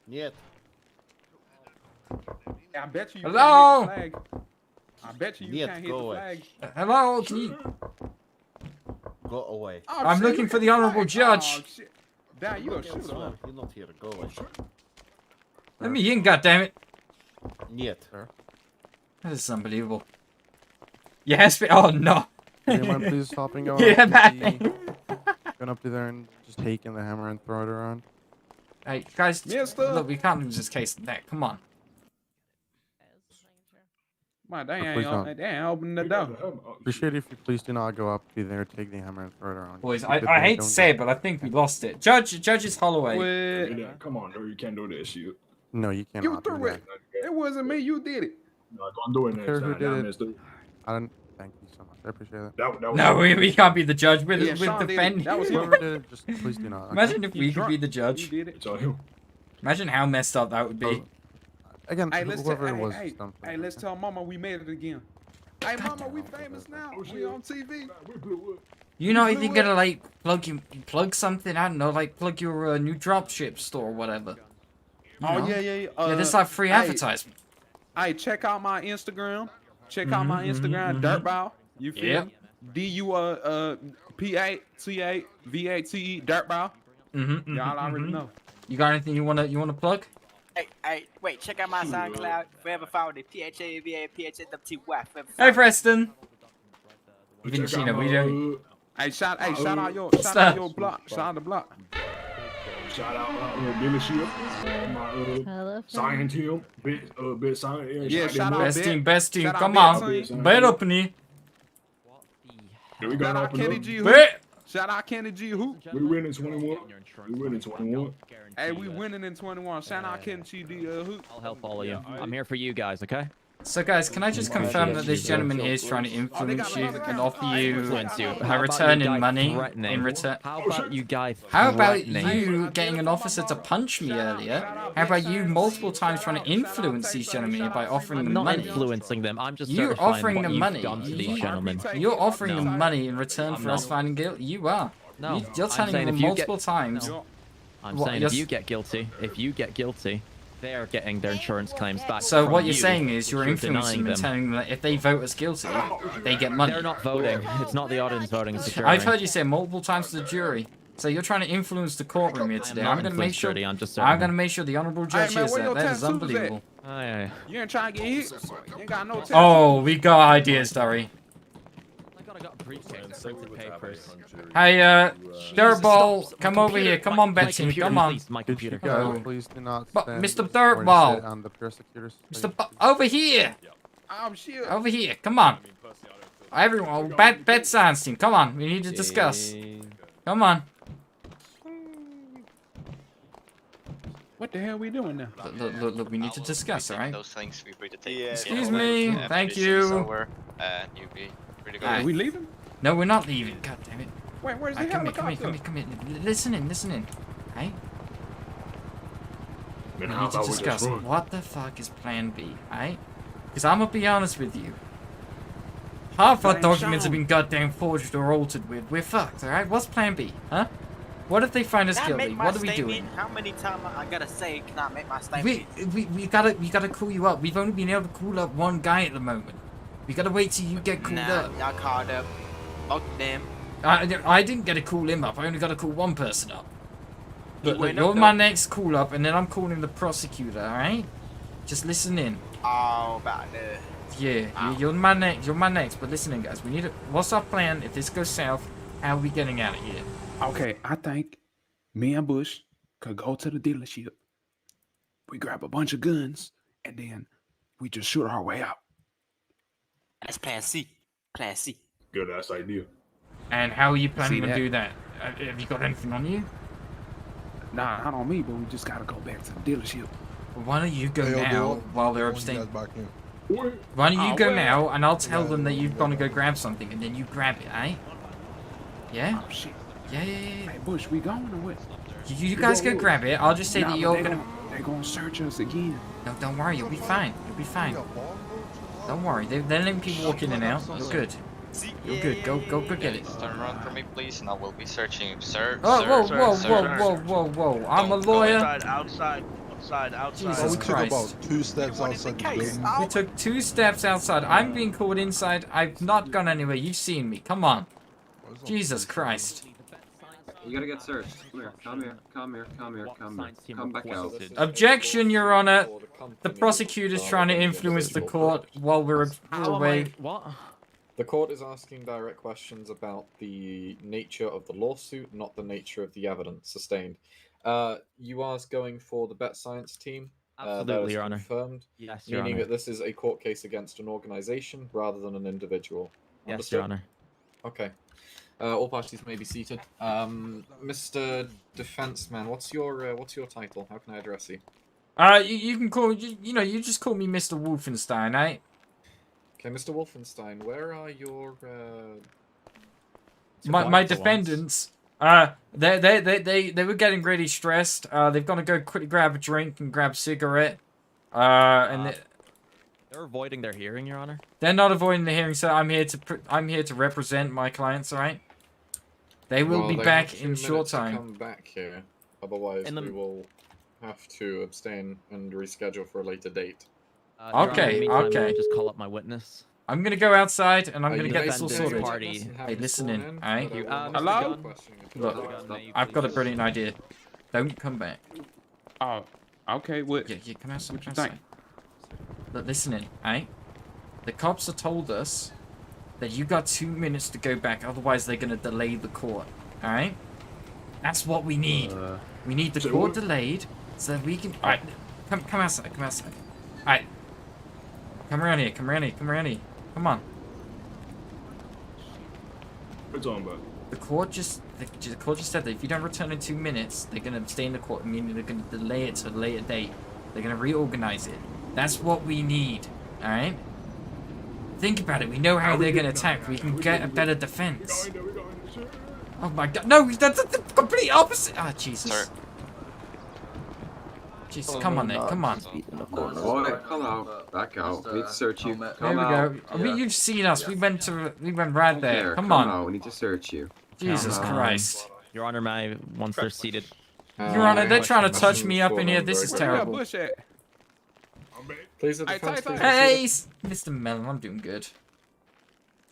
Yet. I bet you. Hello. Can't hit the flag. I bet you can't hit the flag. Hello, can you go away? Oh, I'm looking for the honorable judge. Oh, shit. Dad, you a shooter. You're not here. Go away. Let me in, goddammit. Yet. That is unbelievable. Yes, but oh no. Do you mind please hopping on? Yeah, Going up to there and just taking the hammer and throw it around. Hey, guys, Mister. Look, we can't lose this case in that. Come on. Man, they ain't opening the door. Appreciate it if you please do not go up to there, take the hammer and throw it around. Boys, I hate to say it, but I think we lost it. Judge is Holloway. Come on, dude, you can't do this shit. No, you cannot. You threw it. It wasn't me. You did it. No, I'm doing Who that. did it? I don't. Thank you so much. I appreciate it. No, we can't be the judge. We're Sean defending. That was Whoever did it, just please do not. Imagine if we could be the judge. Imagine how messed up that would be. Again, Hey, whoever it was. hey, let's tell Mama we made it again. Hey, Mama, we famous now. We on TV. You know, if you're gonna like plug something, I don't know, like plug your new dropship store or whatever. You know? Yeah. Yeah, there's like free advertisement. Hey, check out my Instagram. Check out my Instagram, Dirtball. You feel me? DUPATAVATE, Dirtball. Y'all already know. You got anything you wanna plug? Hey, wait, check out my SoundCloud. Forever found it. PHAVAPHWY. Hey, Preston. Vincino, we don't. Hey, shout out your block. Shout out the block. Shout out dealership. My sign team. Bit sign. Yeah, shout out best team. Come on, bet up me. We got out Kenny G. Who? Bet. Shout out Kenny G. Who? We winning 21. We winning 21. Hey, we winning in 21. Shout out Kenny G. Who? I'll help all of you. I'm here for you guys, okay? So guys, can I just confirm that this gentleman here is trying to influence you and offer you a return in money in return? How about you guys? How about you getting an officer to punch me earlier? How about you multiple times trying to influence these gentlemen here by offering them I'm not money? influencing them. I'm just You're certifying offering what them you've money. done to these gentlemen. You're offering No. them money in return I'm for us not. finding guilt. You are. No, You're I'm telling saying them if you multiple get- times. No. I'm What, saying you're if you s- get guilty, they're getting their insurance claims back. So from what you're you saying is you're if influencing them and telling them that if they vote us guilty, they get money. They're not voting. It's not the audience voting. It's the jury. I've heard you say multiple times to the jury. So you're trying to influence the courtroom here today. not I'm gonna make sure. influenced, Judy, I'm just I'm gonna make sure the honorable judge Hey, man, hears where that. your That is tattoos at? unbelievable. You ain't trying to get hit? You ain't got no tattoos. Oh, we got ideas, Dory. Hey, Dirtball, come over here. Come on, Betsy. Come on. My computer. Go. Please do not But stand Mr. or Dirtball. sit on the prosecutor's Over here. Oh, shit. Over here. Come on. Everyone, Bet Sandstein, come on. We need to discuss. Come on. What the hell are we doing now? Look, we need to discuss, alright? Those things feel free to take. Excuse me. Thank you. You be free to go. Alright. Are we leaving? No, we're not leaving. God damn it. Wait, where's the Come helicopter? here. Listen in. Hey? We need to discuss what the fuck is plan B, alright? Because I'm gonna be honest with you. Half our documents have been goddamn forged or altered with. We're fucked, alright? What's plan B, huh? What if they find us Can I guilty? make my What are we statement? doing? How many times I gotta say, can I make my statement? We gotta call you up. We've only been able to call up one guy at the moment. We gotta wait till you get called up. Y'all called up both of them. I didn't get to call him up. I only got to call one person up. Look, went you're up, my though. next call up, and then I'm calling the prosecutor. All right? Just listen in. Oh, about the. Yeah, you're my next. You're my next. But listen in, guys. We need to. What's our plan if this goes south? How are we getting out of here? Okay, I think me and Bush could go to the dealership. We grab a bunch of guns, and then we just shoot our way out. That's plan C. Plan C. Good ass idea. And how are you planning See to that? do that? Have you got anything on you? Nah, not on me, but we just gotta go back to the dealership. Why don't you go Hey, now Bill, while they're I want you abstaining? guys back in. Why don't you Oh, go well. now, and I'll tell them that you've gone to go grab something, and then you grab it, eh? Yeah? Oh shit. Yeah. Hey Bush, we going or what? You guys go grab it. I'll just say that you're gonna. They're gonna search us again. No, don't worry. You'll be fine. You'll be fine. Don't worry. They're letting people walk in and out. You're good. You're good. Go get it. Turn around for me, please, and I will be searching. Sir. Oh, sir, whoa. sir. I'm a lawyer. Outside. Jesus Oh, we took Christ. about 2 steps outside the building. We took 2 steps outside. I'm being called inside. I've not gone anywhere. You've seen me. Come on. Jesus Christ. You gotta get searched. Come here. Come back out. Objection, Your Honor. The prosecutor's trying to influence the court while we're away. What? The court is asking direct questions about the nature of the lawsuit, not the nature of the evidence sustained. You are going for the Bet Science team. Absolutely, that is Your Honor. confirmed, Yes, Your meaning Honor. that this is a court case against an organization rather than an individual. Yes, Understood? Your Honor. Okay. All parties may be seated. Mr. Defenseman, what's your title? How can I address you? You can call you just call me Mr. Wolfenstein, eh? Okay, Mr. Wolfenstein, where are your My defendants, they were getting really stressed. They've got to go quickly grab a drink and grab a cigarette. They're avoiding their hearing, Your Honor. They're not avoiding the hearing, so I'm here to represent my clients, alright? They will be back in short time. Come back here, otherwise we will have to abstain and reschedule for a later date. Okay. Just call up my witness. I'm gonna go outside and I'm Are gonna you get this all defending sorted. your witness and Hey, having listen sworn in, in? alright? Hello? Look, I've got a brilliant idea. Don't come back. Oh, okay. What? Yeah, come outside. What you think? Look, listen in, alright? The cops have told us that you got 2 minutes to go back, otherwise they're gonna delay the court, alright? That's what we need. We need the court delayed so that we can. Alright, come outside. Alright, come around here. Come on. What's on, bud? The court just said that if you don't return in 2 minutes, they're gonna stay in the court, meaning they're gonna delay it to a later date. They're gonna reorganize it. That's what we need. All right. Think about it. We know how they're gonna attack. We can get a better defense. Oh my God! No, that's the complete opposite. Ah, Jesus. Sir. Jesus, come on, then. Come on. Boy, come out. Back out. We need to search you. There Come we out. go. I mean, you've seen us. We went right there. Come Come on. out. We need to search you. Jesus Christ. Your Honor, may once they're seated. Your Honor, they're trying to touch me up in here. This is terrible. Please, the defense. Hey, Mr. Mellon, I'm doing good.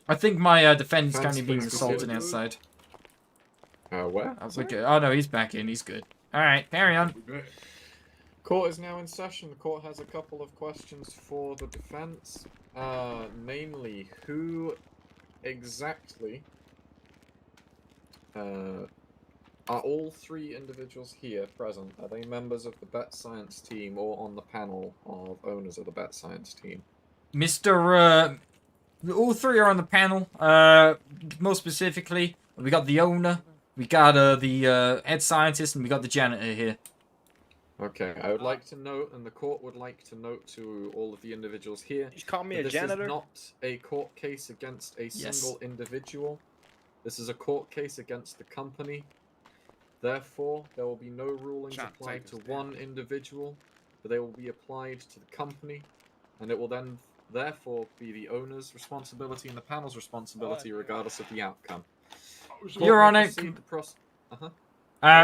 I think my defendant's currently being assaulted outside. Where? Oh no, he's back in. He's good. All right, carry on. Court is now in session. The court has a couple of questions for the defense. Namely, who exactly are all three individuals here present? Are they members of the Bet Science team or on the panel of owners of the Bet Science team? All three are on the panel. More specifically, we got the owner, we got the head scientist, and we got the janitor here. Okay, I would like to note, and the court would like to note to all of the individuals here, you call me a this janitor? is not a court case against a single individual. This is a court case against the company. Therefore, there will be no rulings applied to one individual, but they will be applied to the company, and it will then therefore be the owner's responsibility and the panel's responsibility regardless of the outcome. Your Honor, Uh-huh.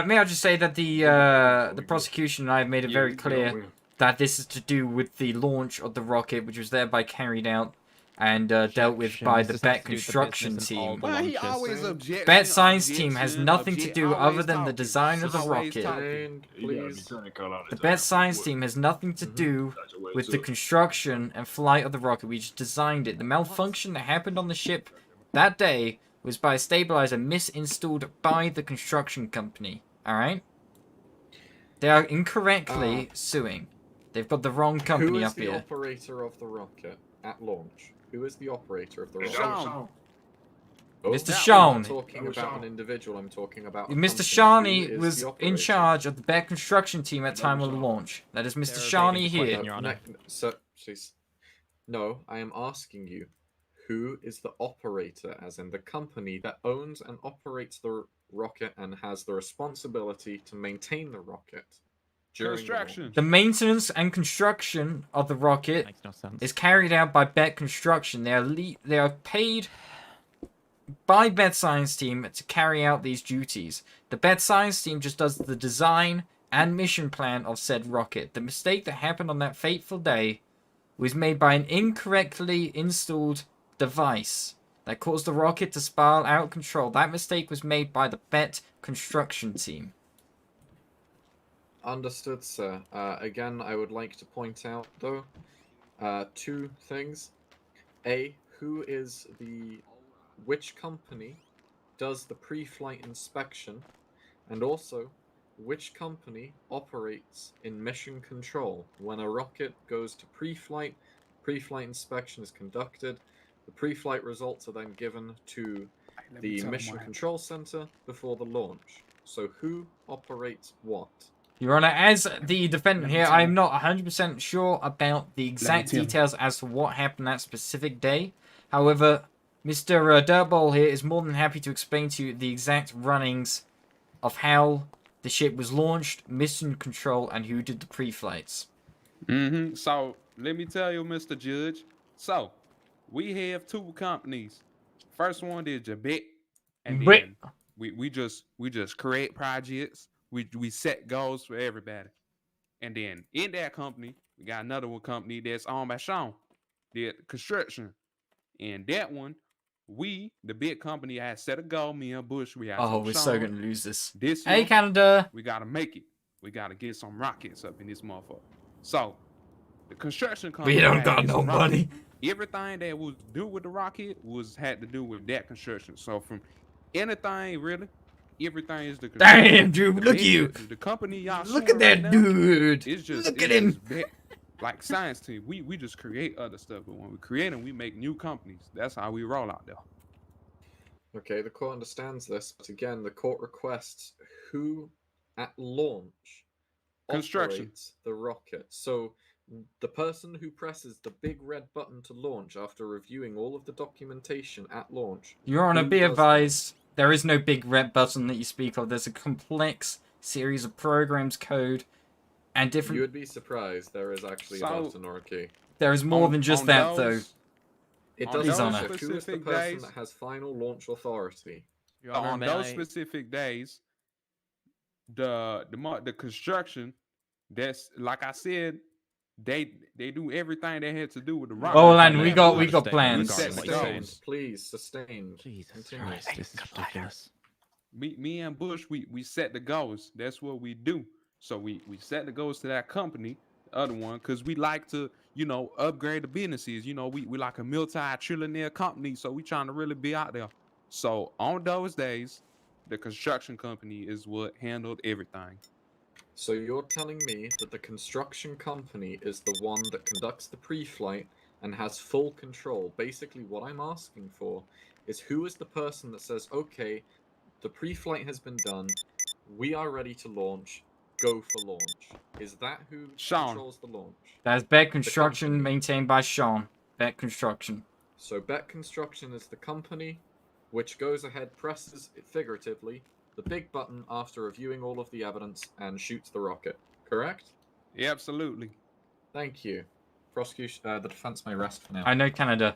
may I just say that the prosecution and I have made it very clear that this is to do with the launch of the rocket, which was thereby carried out and dealt with by the Bet construction team. Bet science team has nothing to do other than the design of the rocket. The Bet science team has nothing to do with the construction and flight of the rocket. We just designed it. The malfunction that happened on the ship that day was by a stabilizer misinstalled by the construction company. Alright? They are incorrectly suing. They've got the wrong company up here. Who is the operator of the rocket at launch? Who is the operator of the rocket? Sean. Oh, Mr. Sean. I'm not talking about an individual, I'm talking about Mr. Shawnee was in charge of the Bet construction team at time of the launch. That is Mr. Shawnee here. No, I am asking you, who is the operator, as in the company that owns and operates the rocket and has the responsibility to maintain the rocket? The maintenance and construction of the rocket is carried out by Bet Construction. They are paid by Bet Science Team to carry out these duties. The Bet Science Team just does the design and mission plan of said rocket. The mistake that happened on that fateful day was made by an incorrectly installed device that caused the rocket to spiral out of control. That mistake was made by the Bet Construction Team. Understood, sir. Again, I would like to point out, though, two things. A, which company does the pre-flight inspection, and also, which company operates in mission control? When a rocket goes to pre-flight inspection is conducted, the pre-flight results are then given to the mission control center before the launch. So who operates what? Your Honor, as the defendant here, I am not 100% sure about the exact details as to what happened that specific day. However, Mr. Dirtball here is more than happy to explain to you the exact runnings of how the ship was launched, mission control, and who did the pre-flights. So, let me tell you, Mr. Judge. So, we have two companies. First one is Jabet, and then we just create projects. We set goals for everybody. And then in that company, we got another one company that's owned by Sean, the construction. And that one, the big company, has set a goal. Me and Bush, we have we're so gonna lose this. Hey, Canada. We gotta make it. We gotta get some rockets up in this motherfucker. So, the construction company. We don't got no money. Everything that was do with the rocket had to do with that construction. So from anything really, everything is the construction. Damn, dude, look at you. The company y'all. Look at that dude. Look at him. Like science team, we just create other stuff, but when we create them, we make new companies. That's how we roll out there. Okay, the court understands this, but again, the court requests who at launch operates the rocket. So The person who presses the big red button to launch after reviewing all of the documentation at launch. Your Honor, who be does advised, there is no big red button that you speak of. There's a complex series of programs, code, and that? You different... would be surprised there is actually a button or a key. There is more than just that, though. It on doesn't those matter who is the specific person days, that has final launch authority. Your Honor, on may those I- specific days, the construction, that's like I said, they do everything they had to do with the rock. Oh, and we got plans. Sustained, please, sustained. Jesus Continue. Christ, this is ridiculous. Me and Bush, we set the goals. That's what we do. So we set the goals to that company, the other one, because we like to, upgrade the businesses. We like a multi-trillionaire company, so we trying to really be out there. So on those days, the construction company is what handled everything. So you're telling me that the construction company is the one that conducts the pre-flight and has full control. Basically, what I'm asking for is who is the person that says, okay, the pre-flight has been done, we are ready to launch, go for launch. Is that who controls the launch? That's Bet Construction, maintained by Sean. Bet Construction. So Bet Construction is the company which goes ahead, presses, figuratively, the big button after reviewing all of the evidence and shoots the rocket. Correct? Yeah, absolutely. Thank you. Prosecution, the defense may rest for now. I know Canada.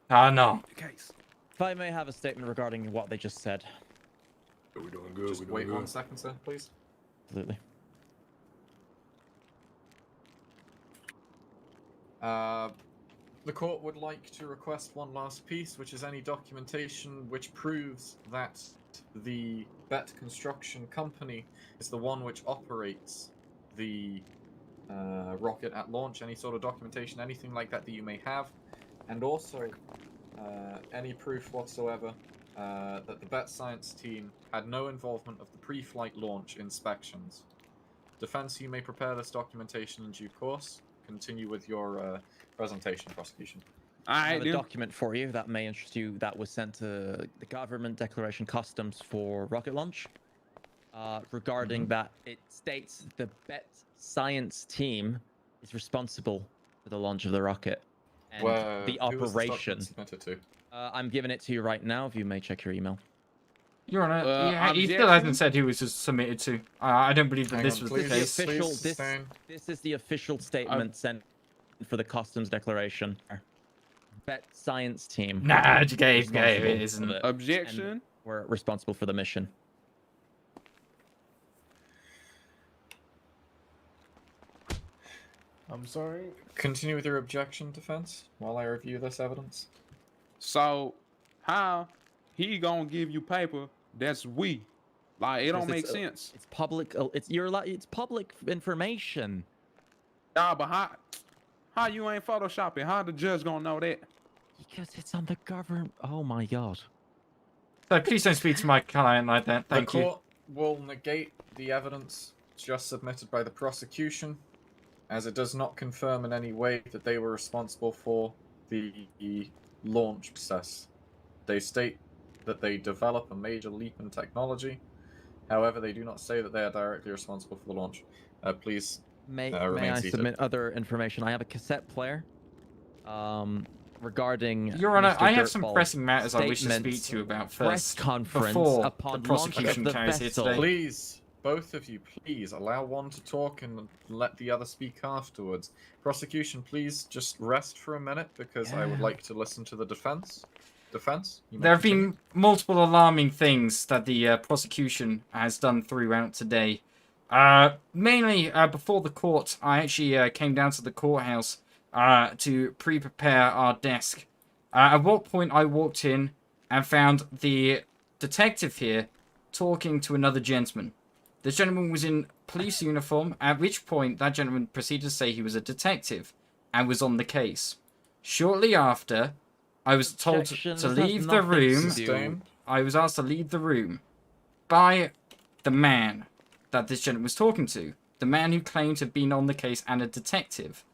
No. Case. If I may have a statement regarding what they just said. We're doing good. Just wait 1 second, sir, please. Absolutely. The court would like to request one last piece, which is any documentation which proves that the Bet Construction Company is the one which operates the rocket at launch. Any sort of documentation, anything like that you may have. And also, any proof whatsoever that the Bet Science team had no involvement of the pre-flight launch inspections. Defense, you may prepare this documentation in due course. Continue with your presentation, prosecution. I have a document for you that may interest you that was sent to the government declaration customs for rocket launch. Regarding that, it states the Bet Science team is responsible for the launch of the rocket and the Who was this operation. document submitted to? I'm giving it to you right now. If you may check your email. Your Honor, he still hasn't said who was submitted to. I don't believe that this was the case. This is the official statement sent for the customs declaration. Bet Science team. Nah, okay, it isn't. Objection. We're responsible for the mission. I'm sorry. Continue with your objection, defense, while I review this evidence. So, how he gonna give you paper that's we? Like, it don't make sense. It's public. It's public information. Nah, but how you ain't photoshopping? How the judge gonna know that? Because it's on the government. Oh my god. So please don't speak to my client like that. Thank you. The court will negate the evidence just submitted by the prosecution, as it does not confirm in any way that they were responsible for the launch process. They state that they develop a major leap in technology. However, they do not say that they are directly responsible for the launch. Please may remain I seated. submit other information? I have a cassette player. Regarding Your Honor, Mr. I have some Dirtball's pressing matters I wish to statements, speak to you about press first, conference before upon the prosecution launch of the carries here vessel. today. Please, both of you, please allow one to talk and let the other speak afterwards. Prosecution, please just rest for a minute because I would like to listen to the defense. Defense? There have been multiple alarming things that the prosecution has done throughout today. Mainly, before the court, I actually came down to the courthouse to pre-prepare our desk. At what point I walked in and found the detective here talking to another gentleman. The gentleman was in police uniform, at which point that gentleman proceeded to say he was a detective and was on the case. Shortly after, I was told to leave the room. I was asked to leave the room by the man that this gentleman was talking to. The man who claimed to have been on the case and a detective.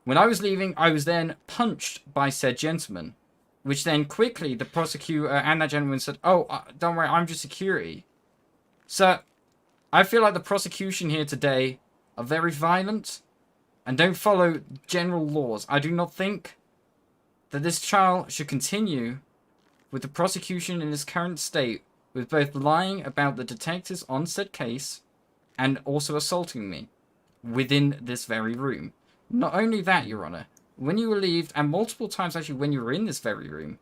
When I was leaving, I was then punched by said gentleman, which then quickly the prosecutor and that gentleman said, "Oh, don't worry, I'm just security." So, I feel like the prosecution here today are very violent and don't follow general laws. I do not think that this trial should continue with the prosecution in its current state, with both lying about the detectives on said case and also assaulting me within this very room. Not only that, Your Honor, when you were relieved, and multiple times actually when you were in this very room,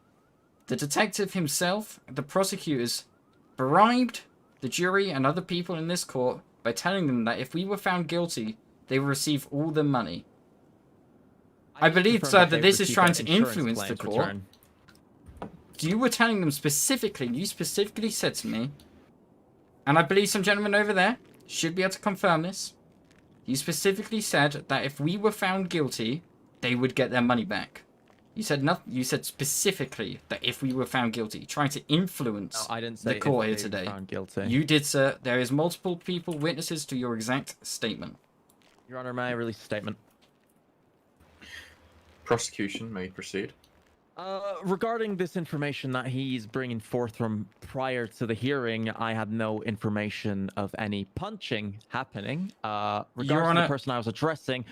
the detective himself, the prosecutors, bribed the jury and other people in this court by telling them that if we were found guilty, they would receive all the money. I believe, sir, that this is trying to influence the court. You were telling them specifically, you specifically said to me, and I believe some gentlemen over there should be able to confirm this, you specifically said that if we were found guilty, they would get their money back. You said nothing. You said specifically that if we were found guilty, trying to influence the court here today. Found guilty. You did, sir. There is multiple people, witnesses to your exact statement. Your Honor, may I release a statement? Prosecution may proceed. Regarding this information that he's bringing forth from prior to the hearing, I had no information of any punching happening. Regards to the person I was addressing,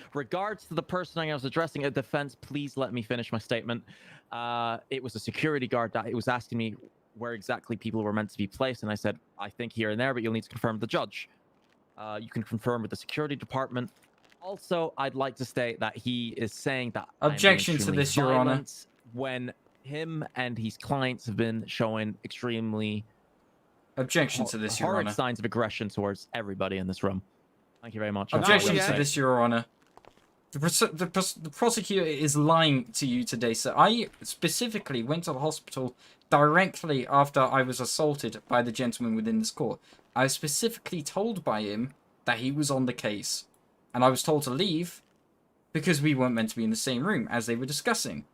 a defense, please let me finish my statement. It was a security guard that it was asking me where exactly people were meant to be placed, and I said, I think here and there, but you'll need to confirm with the judge. You can confirm with the security department. Also, I'd like to state that he is saying that objection to this, Your Honor. When him and his clients have been showing extremely objection to this, Your Honor. Signs of aggression towards everybody in this room. Thank you very much. Objection to this, Your Honor. The prosecutor is lying to you today, sir. I specifically went to the hospital directly after I was assaulted by the gentleman within this court. I was specifically told by him that he was on the case, and I was told to leave because we weren't meant to be in the same room as they were discussing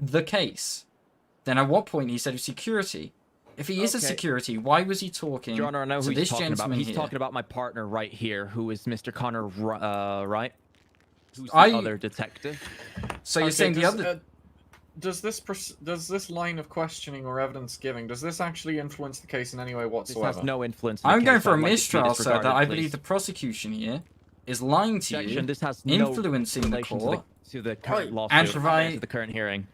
the case. Then at what point he said security. If he is a security, why was he talking Your Honor, I know to who this he's talking gentleman about. He's here? talking about my partner right here, who is Mr. Connor, right? Who's the other detective? So you're saying the other... Does this line of questioning or evidence giving, does this actually influence the case in any way whatsoever? This has no influence. I'm going for a mistrial, sir, that I believe the prosecution here is lying to you, This has influencing no the court, to the current lawsuit, and provide... to the current hearing.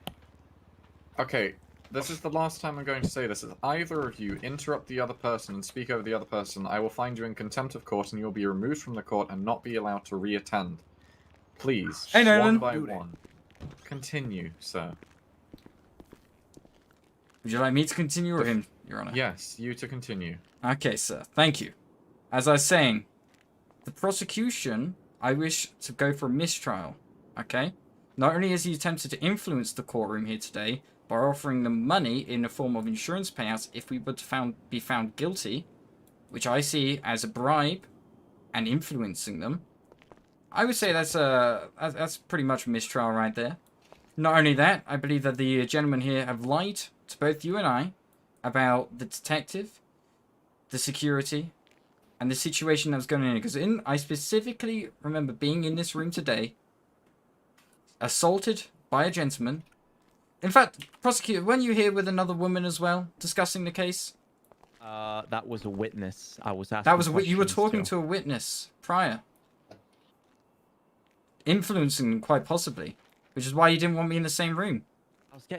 Okay, this is the last time I'm going to say this. If either of you interrupt the other person and speak over the other person, I will find you in contempt of court and you'll be removed from the court and not be allowed to re-attend. Please, one by one. Continue, sir. Would you like me to continue or him, Your Honor? Yes, you to continue. Okay, sir. Thank you. As I was saying, the prosecution, I wish to go for a mistrial, okay? Not only has he attempted to influence the courtroom here today by offering them money in the form of insurance payouts if we were to be found guilty, which I see as a bribe and influencing them, I would say that's pretty much a mistrial right there. Not only that, I believe that the gentlemen here have lied to both you and I about the detective, the security, and the situation that was going on. Because I specifically remember being in this room today, assaulted by a gentleman. In fact, prosecutor, weren't you here with another woman as well, discussing the case? That was a witness. I was asking. That was you were talking to a witness prior, influencing them quite possibly, which is why you didn't want me in the same room.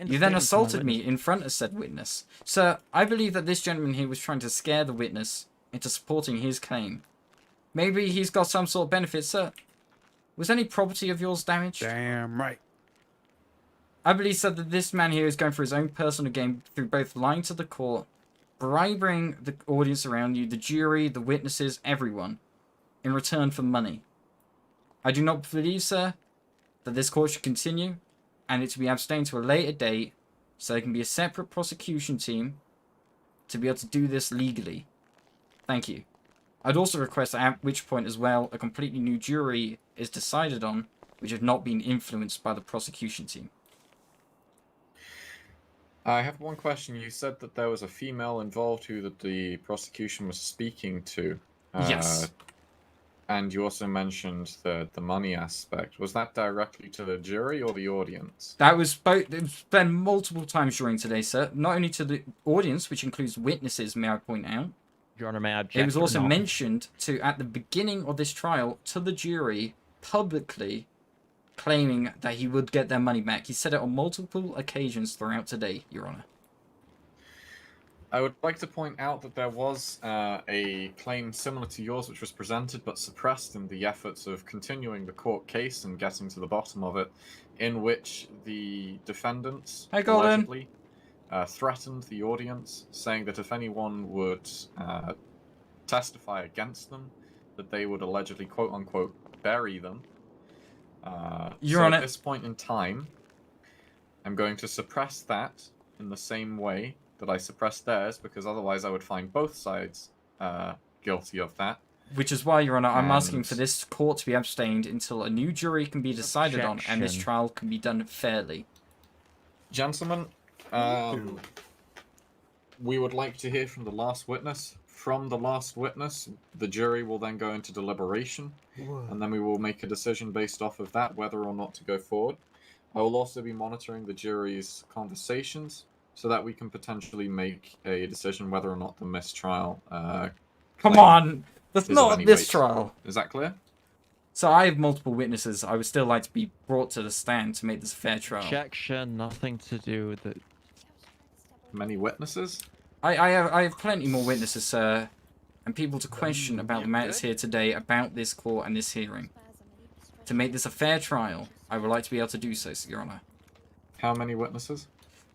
You then assaulted me in front of said witness. Sir, I believe that this gentleman here was trying to scare the witness into supporting his claim. Maybe he's got some sort of benefit, sir. Was any property of yours damaged? Damn right. I believe, sir, that this man here is going for his own personal gain through both lying to the court, bribing the audience around you, the jury, the witnesses, everyone, in return for money. I do not believe, sir, that this court should continue, and it to be abstained to a later date, so there can be a separate prosecution team to be able to do this legally. Thank you. I'd also request at which point as well, a completely new jury is decided on, which have not been influenced by the prosecution team. I have one question. You said that there was a female involved who the prosecution was speaking to. Yes. And you also mentioned the money aspect. Was that directly to the jury or the audience? That was both. It's been multiple times during today, sir. Not only to the audience, which includes witnesses, may I point out, Your Honor, may I object? It was also or not? mentioned at the beginning of this trial to the jury publicly, claiming that he would get their money back. He said it on multiple occasions throughout today, Your Honor. I would like to point out that there was a claim similar to yours which was presented but suppressed in the efforts of continuing the court case and getting to the bottom of it, in which the defendants allegedly threatened the audience, saying that if anyone would testify against them, that they would allegedly, quote-unquote, bury them. Your Honor, at this point in time, I'm going to suppress that in the same way that I suppressed theirs, because otherwise I would find both sides guilty of that. Which is why, Your Honor, I'm asking for this court to be abstained until a new jury can be decided on and this trial can be done fairly. Gentlemen, we would like to hear from the last witness. From the last witness, the jury will then go into deliberation, and then we will make a decision based off of that, whether or not to go forward. I will also be monitoring the jury's conversations, so that we can potentially make a decision whether or not the mistrial. Come on! That's not this trial! Is that clear? So I have multiple witnesses. I would still like to be brought to the stand to make this a fair trial. Objection, nothing to do with it. Many witnesses? I have plenty more witnesses, sir, and people to question about the matters here today, about this court and this hearing. To make this a fair trial, I would like to be able to do so, Your Honor. How many witnesses?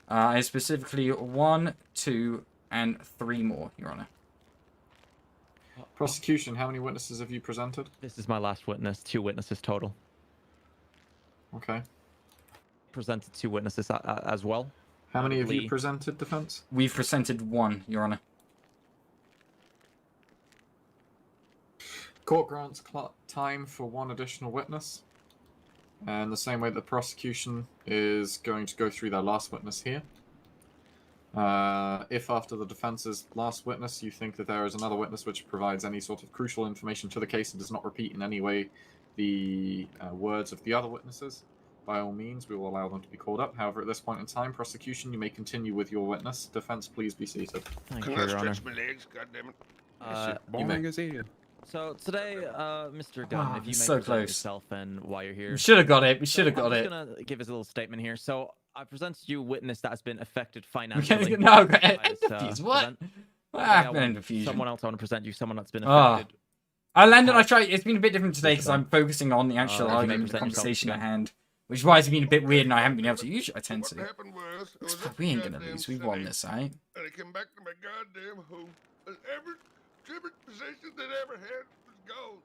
I specifically 1, 2, and 3 more, Your Honor. Prosecution, how many witnesses have you presented? This is my last witness. 2 witnesses total. Okay. Presented 2 witnesses as well. How many have you presented, defense? We've presented 1, Your Honor. Court grants time for 1 additional witness. And the same way the prosecution is going to go through their last witness here. If after the defense's last witness you think that there is another witness which provides any sort of crucial information to the case and does not repeat in any way the words of the other witnesses, by all means we will allow them to be called up. However, at this point in time, prosecution, you may continue with your witness. Defense, please be seated. Thank you, Your Honor. Stretch my legs, goddammit. Boring as hell. So today, Mr. Gunn, if you may so present close. yourself and why you're here. We should have got it. We should have got it. I'm just gonna give us a little statement here. So I presented you a witness that has been affected financially. No, by this, what? event. What happened? Infusion. Someone else I want to present you. Someone that's been affected. Landon, I tried. It's been a bit different today because I'm focusing on the actual argument, the conversation at hand, which is why it's been a bit weird and I haven't been able to use it. I tend to. We ain't gonna lose. We won this, right? And I came back to my goddamn home, and every possession that I ever had was gone.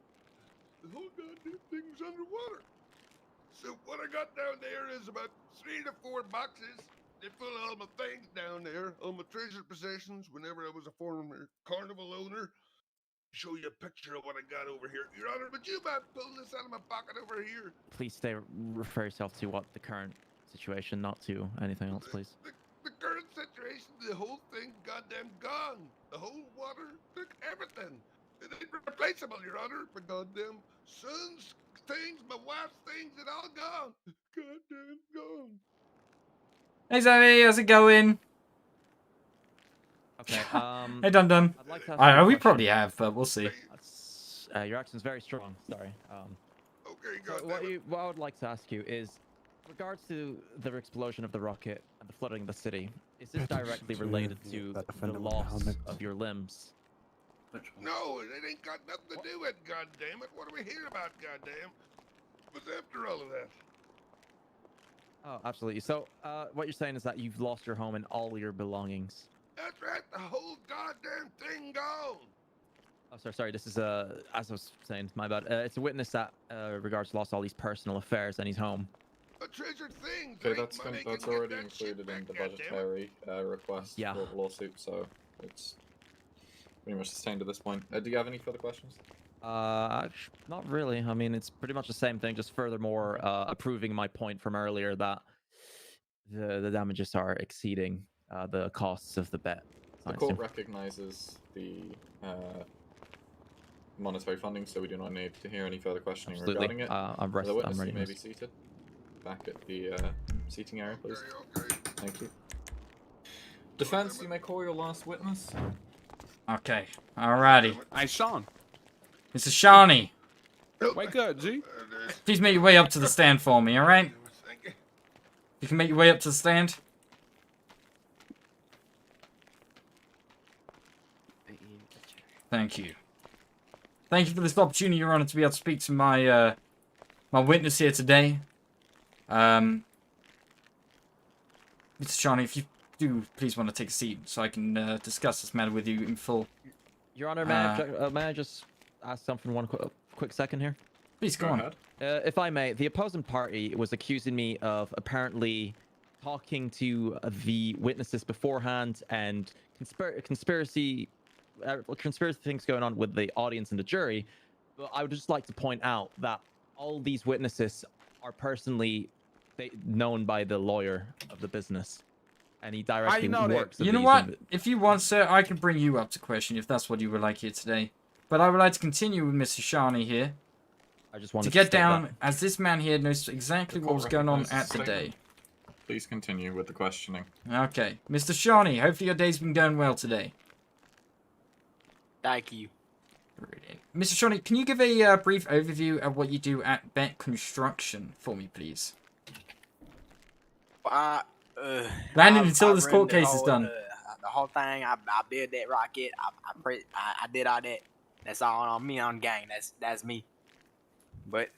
The whole goddamn thing was underwater. So what I got down there is about 3 to 4 boxes. They're full of all my things down there, all my treasured possessions. Whenever I was a former carnival owner, show you a picture of what I got over here. Your Honor, would you mind pulling this out of my pocket over here? Please refer yourself to what the current situation, not to anything else, please. The current situation, the whole thing, goddamn gone. The whole water took everything. It ain't replaceable, Your Honor. My goddamn son's things, my wife's things, it all gone. Goddamn gone. Hey Zoe, how's it going? Okay. Hey Dum Dum. I'd like to ask We probably have, but we'll see. Your accent's very strong. Sorry. Okay, so what I would like to ask you is, regards to the explosion of the rocket and the flooding of the city, is this directly related to the loss of your limbs? No, it ain't got nothing to do with it, goddammit. What do we hear about, goddamn? What's after all of that? Oh, absolutely. So, what you're saying is that you've lost your home and all your belongings. That's right, the whole goddamn thing gone. Oh, sorry. This is as I was saying, my bad. It's a witness that regards lost all these personal affairs and his home. A treasured thing. Okay, that's already included in the budgetary request for the lawsuit, so it's pretty much sustained at this point. Do you have any further questions? Not really. I mean, it's pretty much the same thing, just furthermore approving my point from earlier that the damages are exceeding the costs of the bet. The court recognizes the monetary funding, so we do not need to hear any further questioning regarding it. I'm ready. ready. You may be seated. Back at the seating area, please. Okay. Thank you. Defense, you may call your last witness. Okay. Alrighty. Hey, Sean. Mr. Shawnee. Wake up, G. Please make your way up to the stand for me, alright? You can make your way up to the stand? Thank you. Thank you for this opportunity, Your Honor, to be able to speak to my my witness here today. Mr. Shawnee, if you do please want to take a seat so I can discuss this matter with you in full. Your Honor, may I just ask something one quick second here? Please, go on. If I may, the opposing party was accusing me of apparently talking to the witnesses beforehand and conspiracy things going on with the audience and the jury. But I would just like to point out that all these witnesses are personally known by the lawyer of the business, and he directly works. You know what? If you want, sir, I can bring you up to question if that's what you would like here today. But I would like to continue with Mr. Shawnee here. I just want to get down, as this man here knows exactly what was going on at the day. Please continue with the questioning. Okay. Mr. Shawnee, hopefully your day's been going well today. Thank you. Brilliant. Mr. Shawnee, can you give a brief overview of what you do at Bet Construction for me, please? Landon, until this court case is done. The whole thing, I built that rocket. I did all that. That's all on me on gang. That's me. But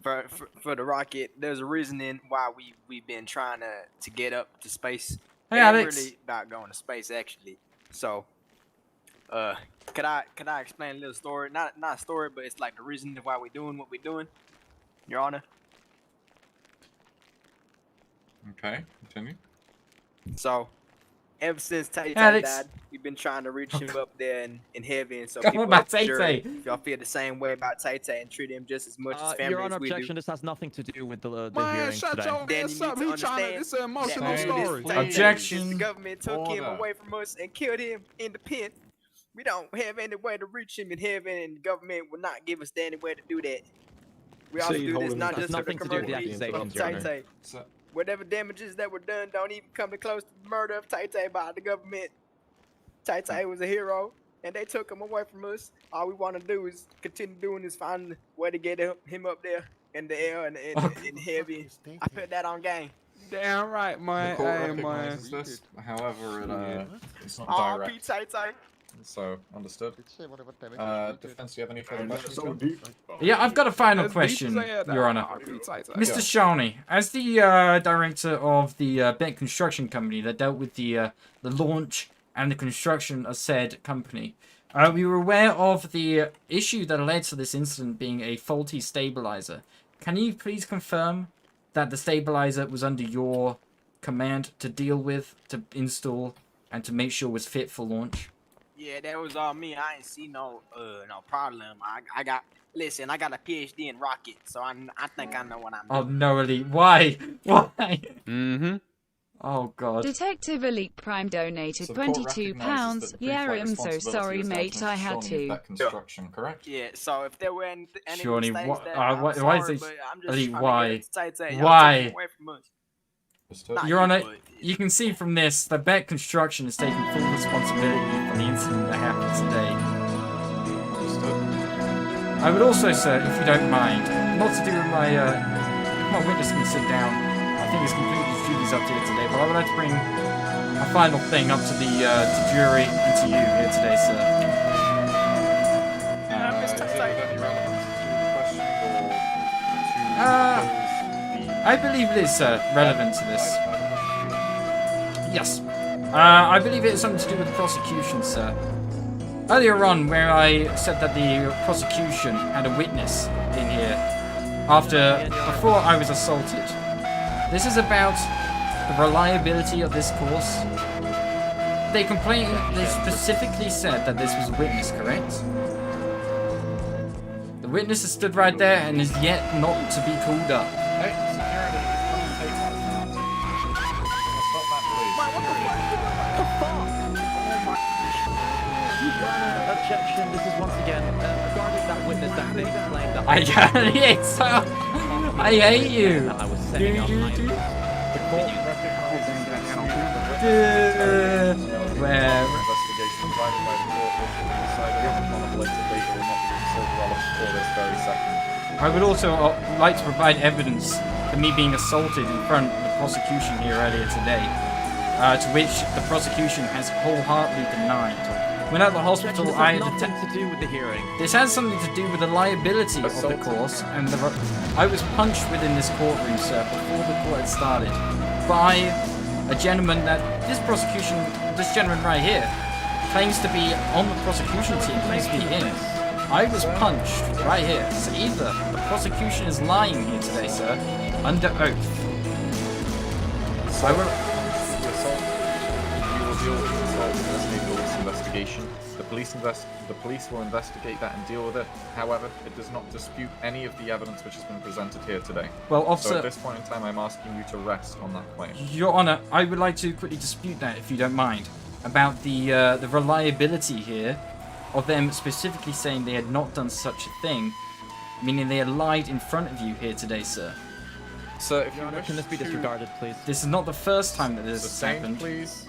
for the rocket, there's a reasoning why we've been trying to get up to space. Hey, Alex. Really about going to space actually. So, could I explain a little story? Not a story, but it's like the reason why we're doing what we're doing, Your Honor. Okay, continue. So, ever since Tay died, we've been trying to reach him up there in heaven. So Come on about Tay. If y'all feel the same way about Tay and treat him just as much as family Your Honor, as we do. objection. This has nothing to do with the Man, hearing shut today. your ass up. He trying to. This is an emotional story. Objection. The government took him away from us and killed him in the pen. We don't have any way to reach him in heaven, and the government will not give us any way to do that. We also do this not just for the commercial reasons of Tay. Whatever damages that were done don't even come to close to the murder of Tay by the government. Tay was a hero, and they took him away from us. All we want to do is continue doing is find a way to get him up there in the air and in heaven. I put that on game. Damn right, man. The court Hey, recognizes man. this, however, it's not direct. Tay. So, understood. Defense, do you have any further questions? Yeah, I've got a final question, Your Honor. Mr. Shawnee, as the director of the Bet Construction Company that dealt with the launch and the construction of said company, we were aware of the issue that led to this incident being a faulty stabilizer. Can you please confirm that the stabilizer was under your command to deal with, to install, and to make sure was fit for launch? Yeah, that was all me. I ain't see no problem. I got a PhD in rockets, so I think I know what I'm doing. Oh no, Elite, why? Why? Mm-hmm. Oh god. Detective Elite Prime donated So the court £22. recognises that the Yeah, pre-flight I'm so responsibility sorry, is mate. down I to had Shawnee to. Vet Construction, correct? Yeah, so if there were any Shawnee, mistakes why, that I'm why sorry, is this? but I'm just Elite, trying why? to get it to Tay. Why? Y'all took him away from us. Not Your you, Honor, but- you can see from this that Bet Construction is taking full responsibility for the incident that happened today. I would also, sir, if you don't mind, not to do with my witness can sit down. I think it's completely his duties up to here today, but I would like to bring a final thing up to the jury and to you here today, sir. I believe it is relevant to this. Yes. I believe it has something to do with the prosecution, sir. Earlier on, where I said that the prosecution had a witness in here before I was assaulted. This is about the reliability of this course. They specifically said that this was a witness, correct? The witness has stood right there and is yet not to be called up. Hey, security, stop that, please. Objection. This is once again regarding that witness that they claimed that I hate you. I was setting up. Where? provided by the court will be decided on a later date or will not be considered relevant for this very second. I would also like to provide evidence of me being assaulted in front of the prosecution here earlier today, to which the prosecution has wholeheartedly denied. When at the hospital, I had nothing to do with the hearing. This has something to do with the liability of the course, and I was punched within this courtroom, sir, before the court had started, by a gentleman that this gentleman right here, claims to be on the prosecution team, claims to be in. I was punched right here. So either the prosecution is lying here today, sir, under oath. So I will. You will deal with the assault as a police investigation. The police will investigate that and deal with it. However, it does not dispute any of the evidence which has been presented here today. Well, officer, so at this point in time, I'm asking you to rest on that claim. Your Honor, I would like to quickly dispute that, if you don't mind, about the reliability here of them specifically saying they had not done such a thing, meaning they had lied in front of you here today, sir. Sir, if you wish can this be disregarded, please? This is not the first time that this has Sustained, happened. please.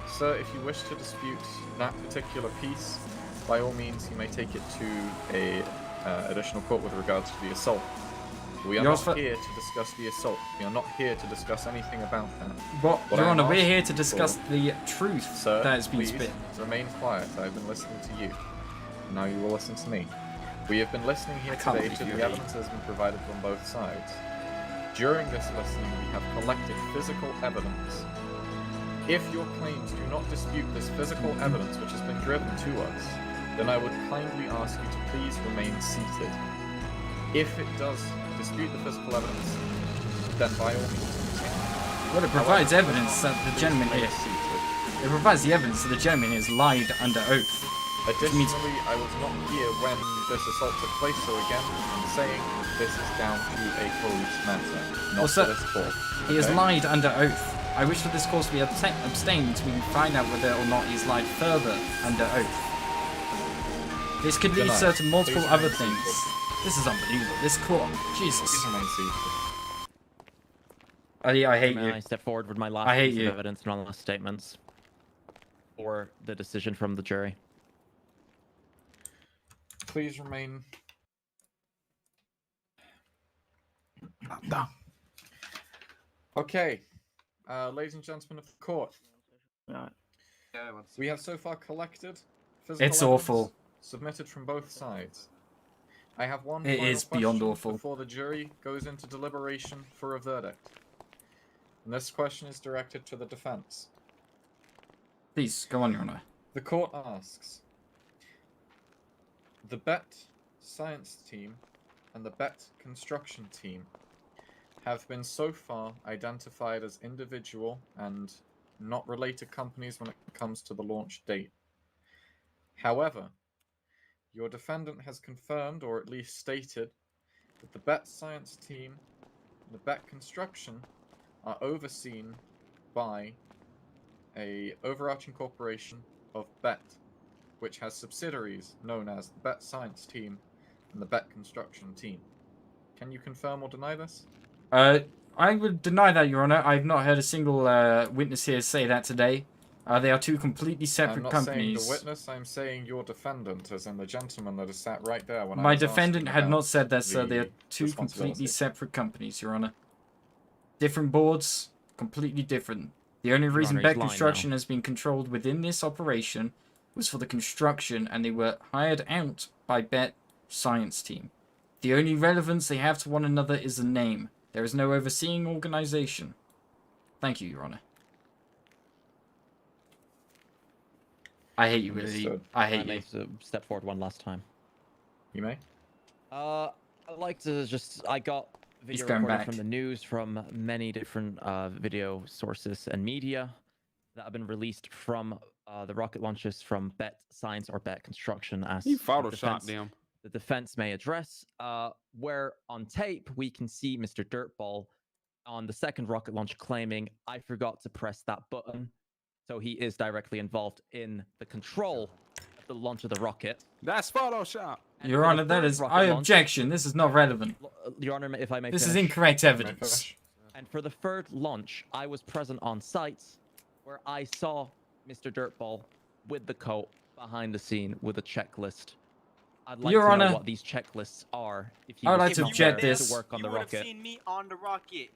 Sir, if you wish to dispute that particular piece, by all means, you may take it to a additional court with regards to the assault. We are not here to discuss the assault. We are not here to discuss anything about that. What Your Honor, we're here to discuss the truth that has been spit. Remain quiet. I've been listening to you. Now you will listen to me. We have been listening here today to the evidence that has been provided from both sides. During this listening, we have collected physical evidence. If your claims do not dispute this physical evidence which has been driven to us, then I would kindly ask you to please remain seated. If it does dispute the physical evidence, then by all means continue. Well, it provides evidence that the gentleman here... It provides the evidence that the gentleman has lied under oath. Additionally, I was not here when this assault took place, so again, I'm saying this is down to a police matter, not to this court. He has lied under oath. I wish for this course to be abstained until we can find out whether or not he's lied further under oath. This could lead, sir, to multiple other things. This is unbelievable. This court, Jesus. I hate you. I step forward with my last piece of evidence and all last statements for the decision from the jury. Please remain. Okay, ladies and gentlemen of the court. We have so far collected physical It's awful. Submitted from both sides. I have one It final is beyond question awful. before the jury goes into deliberation for a verdict. And this question is directed to the defense. Please, go on, Your Honor. The court asks, the BET science team and the BET construction team have been so far identified as individual and not related companies when it comes to the launch date. However, your defendant has confirmed, or at least stated, that the BET science team and the BET construction are overseen by a overarching corporation of BET, which has subsidiaries known as the BET science team and the BET construction team. Can you confirm or deny this? I would deny that, Your Honor. I've not heard a single witness here say that today. They are two completely separate companies. I'm not saying the witness, I'm saying your defendant, as in the gentleman that is sat right there. When My defendant had not said that, sir. They are two completely separate companies, Your Honor. Different boards, completely different. The only reason BET Construction has been controlled within this operation was for the construction, and they were hired out by BET Science Team. The only relevance they have to one another is the name. There is no overseeing organization. Thank you, Your Honor. I hate you, Willie. I hate you. To step forward one last time. You may. I'd like to just... I got video recording from the news from many different video sources and media that have been released from the rocket launches from BET Science or BET Construction, as the defense may address, where on tape we can see Mr. Dirtball on the second rocket launch claiming, I forgot to press that button. So he is directly involved in the control of the launch of the rocket. That's Photoshop. Your Honor, that is... I objection. This is not relevant. Your Honor, if I may This finish. is incorrect evidence. And for the third launch, I was present on site where I saw Mr. Dirtball with the coat behind the scene with a checklist. I'd like Your to know Honor, what these checklists are. If he I'd was like to not object there this. to work on the You would have rocket. seen me on the rocket.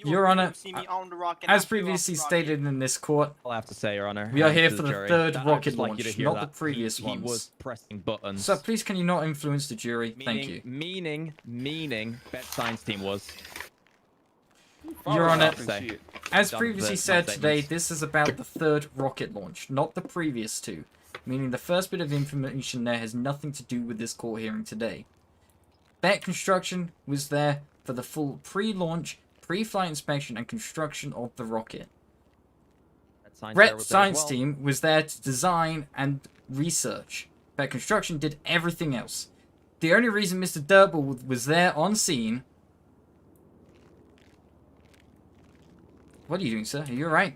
Your Honor, seen me on the rocket. as previously stated in this court, I'll have to say, Your Honor, we are here to for the jury, third that I'd rocket just like you to launch, hear not the that previous he ones. was pressing buttons. Sir, please can you not influence the jury? Thank you. Meaning, Bet Science Team was. Your Honor, Say, as done previously my said today, statements. this is about the third rocket launch, not the previous two. Meaning the first bit of information there has nothing to do with this court hearing today. Bet Construction was there for the full pre-launch, pre-flight inspection and construction of the rocket. Bet Science Team was there to design and research. Bet Construction did everything else. The only reason Mr. Dirtball was there on scene... What are you doing, sir? Are you alright?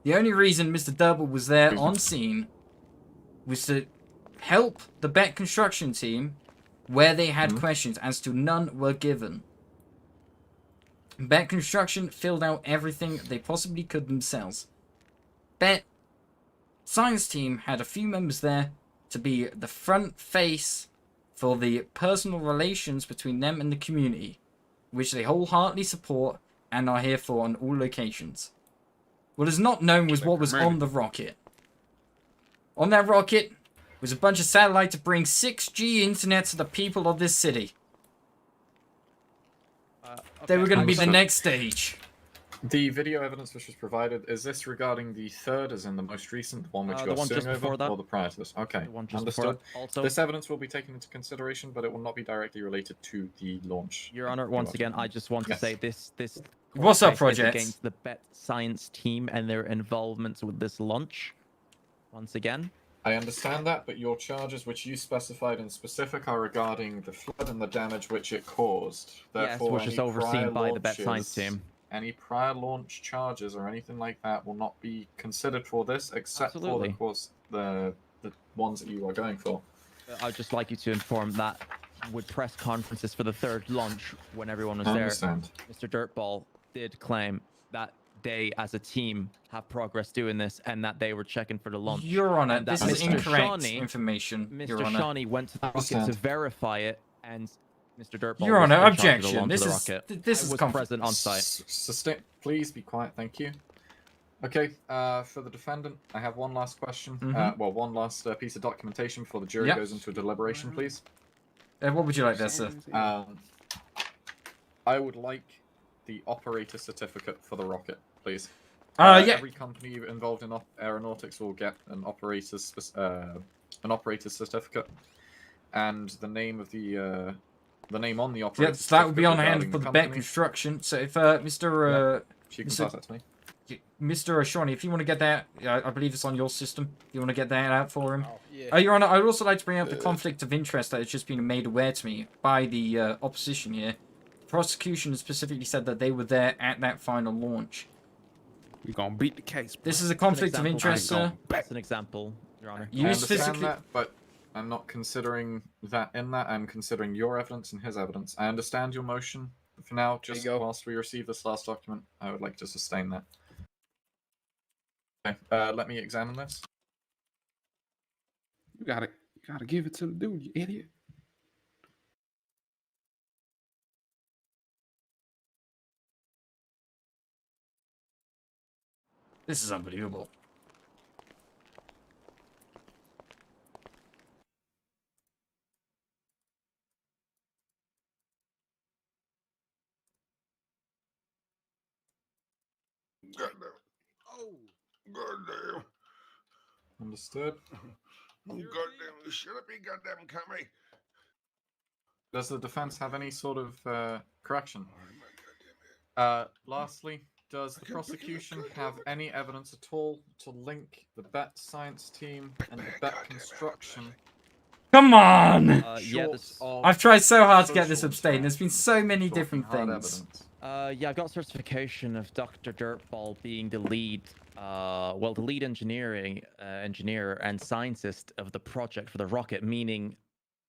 The only reason Mr. Dirtball was there on scene was to help the Bet Construction team where they had questions, as to none were given. Bet Construction filled out everything they possibly could themselves. Bet Science Team had a few members there to be the front face for the personal relations between them and the community, which they wholeheartedly support and are here for on all locations. What is not known was what was on the rocket. On that rocket was a bunch of satellites to bring 6G internet to the people of this city. They were going to be the next stage. The video evidence which was provided, is this regarding the third, as in the most recent, the one which you're suing over, or the prior to this? Okay, understood. This evidence will be taken into consideration, but it will not be directly related to the launch. Your Honor, once again, I just want to say this What's up, case is Project? against the Bet Science Team and their involvement with this launch. Once again. I understand that, but your charges, which you specified in specific, are regarding the flood and the damage which it caused. Therefore, Yes, which is overseen by the Bet Science Team. Any prior launch charges or anything like that will not be considered for this, except for, of course, the ones that you are going for. I'd just like you to inform that with press conferences for the third launch, when everyone was I there, understand. Mr. Dirtball did claim that they, as a team, have progress doing this, and that they were checking for the launch. Your Honor, and that this is Mr. incorrect Shawnee, information. Mr. Your Honor. Shawnee went to the rocket to verify it, and Mr. Dirtball Your was Honor, in charge of the objection. launch of This the is rocket. this I is was present on site. Please be quiet, thank you. Okay, for the defendant, I have one last question. One last piece of documentation before the jury goes into a deliberation, please. What would you like there, sir? I would like the operator certificate for the rocket, please. Yeah. Every company involved in aeronautics will get an operator's certificate, and the name of the name on the operator. Yes, that would be on hand for the Bet Construction. So if Mr. She can pass that to me. Mr. Shawnee, if you want to get that, I believe it's on your system. If you want to get that out for him. Your Honor, I'd also like to bring up the conflict of interest that has just been made aware to me by the opposition here. Prosecution specifically said that they were there at that final launch. We're gonna beat the case. This is a conflict of interest, sir. That's an example, Your Honor. I understand that, but I'm not considering that in that. I'm considering your evidence and his evidence. I understand your motion. But for now, just whilst we receive this last document, I would like to sustain that. Okay, let me examine this. You gotta give it to the dude, you idiot. This is unbelievable. Goddamn. Oh, goddamn. Understood. Oh, goddamn. Shut up, you goddamn commie. Does the defense have any sort of correction? Lastly, does the prosecution have any evidence at all to link the Bet Science Team and the Bet Construction? Come on! I've tried so hard to get this abstained. There's been so many different things. Yeah, I got certification of Dr. Dirtball being the lead, the lead engineer and scientist of the project for the rocket, meaning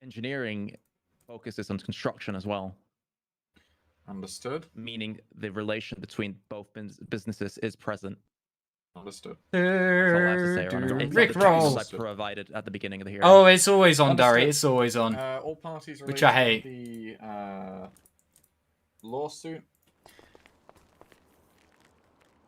engineering focuses on construction as well. Understood. Meaning the relation between both businesses is present. Understood. That's all I have to say, Your Honor. It's Rick on the checklist rolls. I provided at the beginning of the hearing. Oh, it's always on, Understood. Dari. It's always on. All parties related Which I hate. to the lawsuit.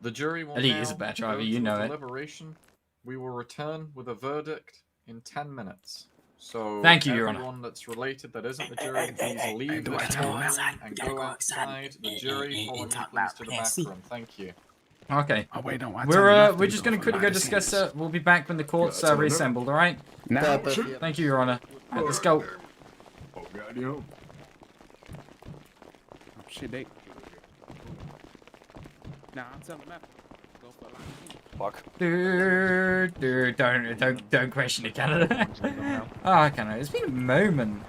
The jury will Elite now is a bad go driver, to you know it. deliberation. We will return with a verdict in 10 minutes. So Thank you, Your Honor. everyone that's related that isn't the jury, please leave this courtroom and go outside the jury. Follow me, please, to the back room. Thank you. Okay. Oh wait, no, We're just gonna quickly go discuss. We'll be back when the court's reassembled. All right. Now. Thank you, Your Honor. All right, let's go. Oh, shit, they. Nah, I'm telling them. Go for Don't question it, Canada. Oh, Canada. It's been a moment.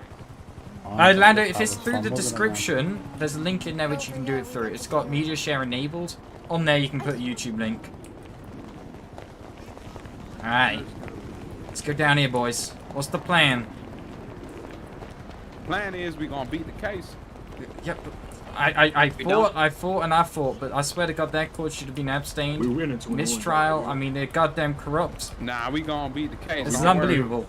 Lando, if it's through the description, there's a link in there which you can do it through. It's got media share enabled. On there, you can put a YouTube link. Alright. Let's go down here, boys. What's the plan? Plan is we gonna beat the case. Yep. I fought, but I swear to God, that court should have been abstained. We win until we Mistrial. I mean, they're goddamn corrupt. Nah, we gonna beat the case. This is unbelievable.